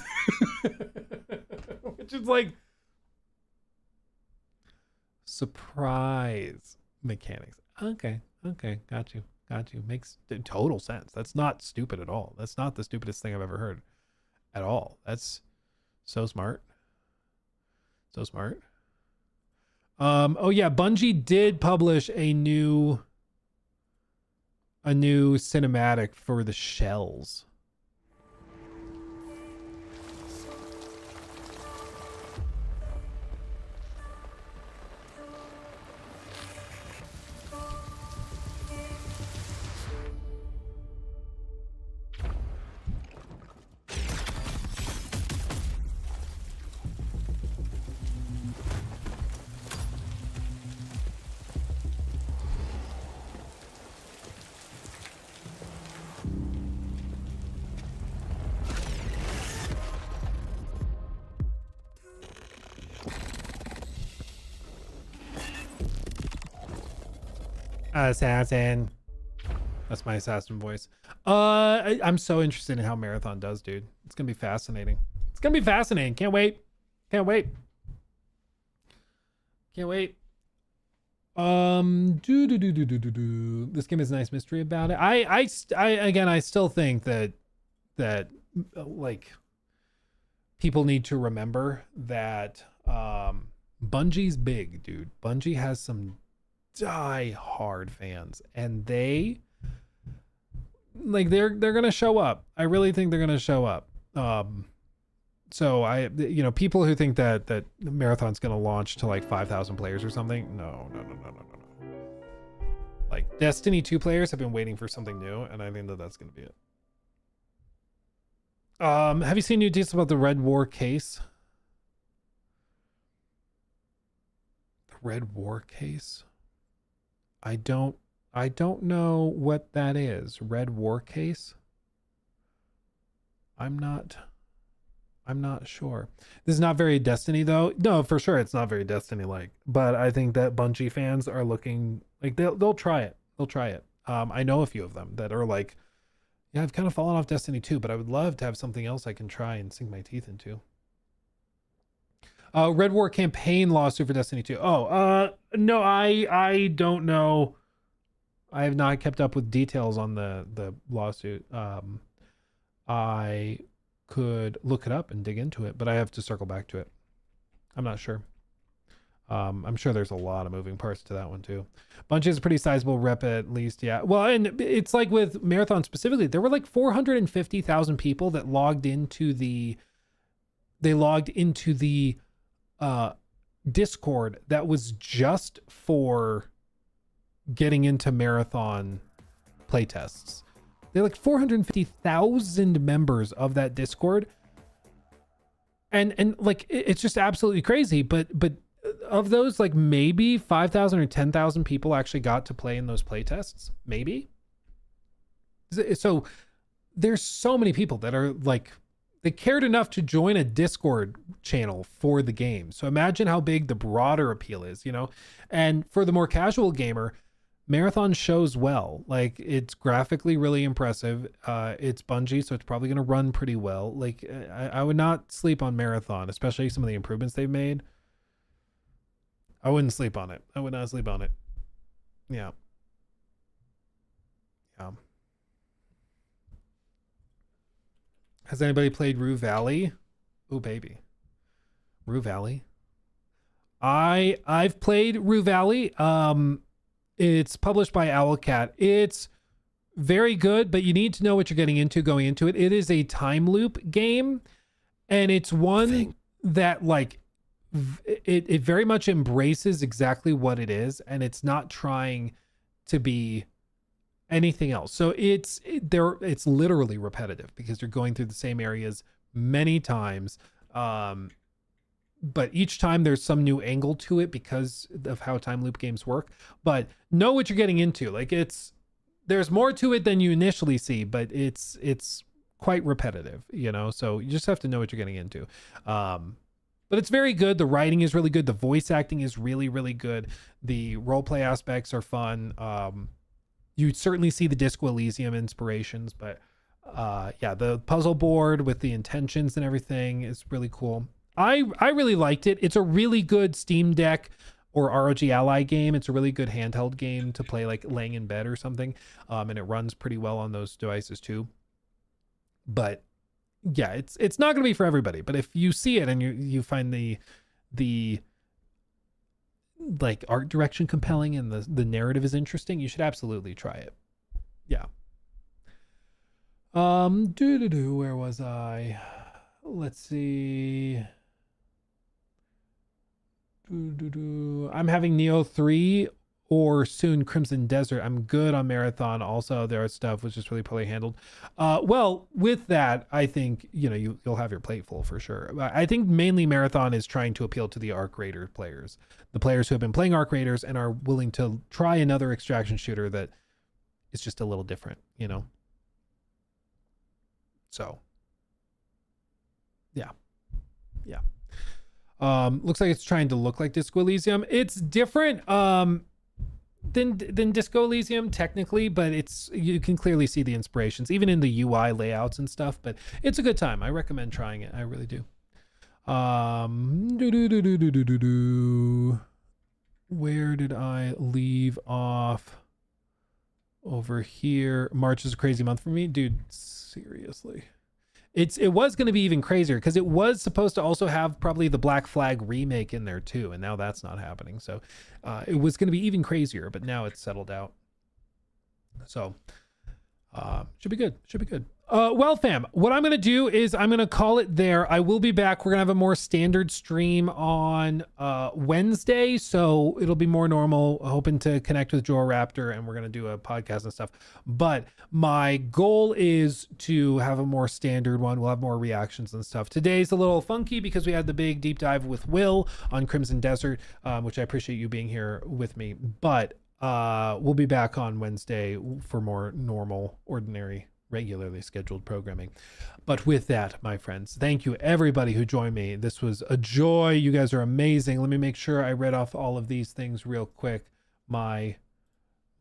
Which is like, surprise mechanics. Okay, got you. Makes total sense. That's not stupid at all. That's not the stupidest thing I've ever heard at all. That's so smart. So smart. Oh yeah, Bungie did publish a new cinematic for the shells. Assassin. That's my assassin voice. I'm so interested in how Marathon does, dude. It's gonna be fascinating. Can't wait. This game has a nice mystery about it. I still think that like people need to remember that Bungie's big, dude. Bungie has some die hard fans, and they're gonna show up. I really think they're gonna show up. So people who think that Marathon's gonna launch to like 5,000 players or something, no. Like Destiny 2 players have been waiting for something new, and I think that's gonna be it. Have you seen new details about the Red War case? The Red War case? I don't know what that is. Red War case? I'm not sure. This is not very Destiny though. No, for sure it's not very Destiny like. But I think that Bungie fans are looking like they'll try it. I know a few of them that are like, yeah, I've kind of fallen off Destiny 2, but I would love to have something else I can try and sink my teeth into. Red War campaign lawsuit for Destiny 2. No, I don't know. I have not kept up with details on the lawsuit. I could look it up and dig into it, but I have to circle back to it. I'm not sure. I'm sure there's a lot of moving parts to that one too. Bungie is a pretty sizable rep at least, yeah. Well, and it's like with Marathon specifically, there were like 450,000 people that logged into the Discord that was just for getting into Marathon playtests. They're like 450,000 members of that Discord, and like it's just absolutely crazy. But of those, like maybe 5,000 or 10,000 people actually got to play in those play tests. Maybe. So there's so many people that are like, they cared enough to join a Discord channel for the game. So imagine how big the broader appeal is, you know? And for the more casual gamer, Marathon shows well. Like, it's graphically really impressive. It's Bungie, so it's probably going to run pretty well. Like, I would not sleep on Marathon, especially some of the improvements they've made. I wouldn't sleep on it. I would not sleep on it. Yeah. Yeah. Has anybody played Rue Valley? Oh, baby. Rue Valley. I've played Rue Valley. It's published by Owlcat. It's very good, but you need to know what you're getting into going into it. It is a time loop game, and it's one that like it very much embraces exactly what it is, and it's not trying to be anything else. So it's literally repetitive because you're going through the same areas many times. But each time there's some new angle to it because of how time loop games work. But know what you're getting into. Like, there's more to it than you initially see, but it's quite repetitive, you know? So you just have to know what you're getting into. But it's very good. The writing is really good. The voice acting is really, really good. The roleplay aspects are fun. You certainly see the Disco Elysium inspirations, but yeah, the puzzle board with the intentions and everything is really cool. I really liked it. It's a really good Steam Deck or ROG Ally game. It's a really good handheld game to play like laying in bed or something. And it runs pretty well on those devices too. But yeah, it's not going to be for everybody, but if you see it and you find the like art direction compelling and the narrative is interesting, you should absolutely try it. Yeah. Where was I? Let's see. I'm having Neo 3 or soon Crimson Desert. I'm good on Marathon. Also, their stuff was just really poorly handled. Well, with that, I think, you know, you'll have your plate full for sure. I think mainly Marathon is trying to appeal to the Arc Raider players, the players who have been playing Arc Raiders and are willing to try another extraction shooter that is just a little different, you know? So, yeah. Yeah. Looks like it's trying to look like Disco Elysium. It's different than Disco Elysium technically, but you can clearly see the inspirations even in the UI layouts and stuff, but it's a good time. I recommend trying it. I really do. Where did I leave off? Over here. March is a crazy month for me, dude. Seriously. It was going to be even crazier because it was supposed to also have probably the Black Flag remake in there too, and now that's not happening. So it was going to be even crazier, but now it's settled out. So should be good. Should be good. Well, fam, what I'm going to do is I'm going to call it there. I will be back. We're going to have a more standard stream on Wednesday, so it'll be more normal. Hoping to connect with Joel Raptor, and we're going to do a podcast and stuff. But my goal is to have a more standard one. We'll have more reactions and stuff. Today's a little funky because we had the big deep dive with Will on Crimson Desert, which I appreciate you being here with me. But we'll be back on Wednesday for more normal, ordinary, regularly scheduled programming. But with that, my friends, thank you everybody who joined me. This was a joy. You guys are amazing. Let me make sure I read off all of these things real quick. My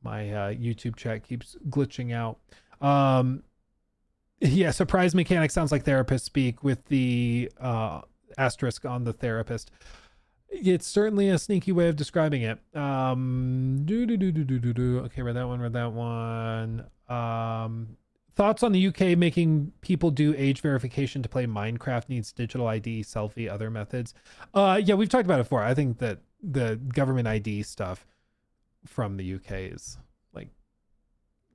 YouTube chat keeps glitching out. Yeah, surprise mechanic sounds like therapist speak with the asterisk on the therapist. It's certainly a sneaky way of describing it. Okay, read that one. Thoughts on the UK making people do age verification to play Minecraft needs digital ID, selfie, other methods. Yeah, we've talked about it before. I think that the government ID stuff from the UK is like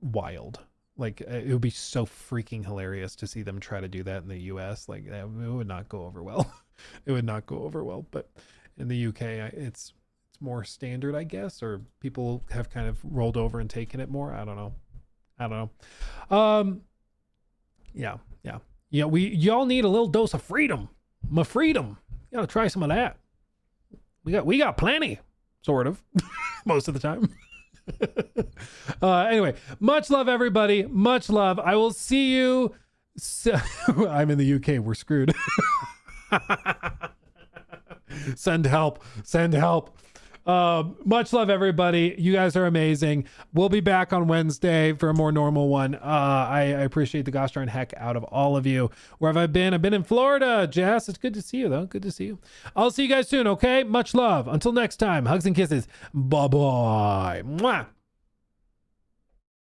wild. Like it would be so freaking hilarious to see them try to do that in the US. Like it would not go over well. It would not go over well. But in the UK, it's more standard, I guess, or people have kind of rolled over and taken it more. I don't know. Yeah. Y'all need a little dose of freedom. My freedom. You gotta try some of that. We got plenty, sort of, most of the time. Anyway, much love, everybody. Much love. I will see you. I'm in the UK. We're screwed. Send help. Send help. Much love, everybody. You guys are amazing. We'll be back on Wednesday for a more normal one. I appreciate the gosh darn heck out of all of you. Where have I been? I've been in Florida. Jess, it's good to see you, though. Good to see you. I'll see you guys soon, okay? Much love. Until next time, hugs and kisses. Bye-bye. Mwah.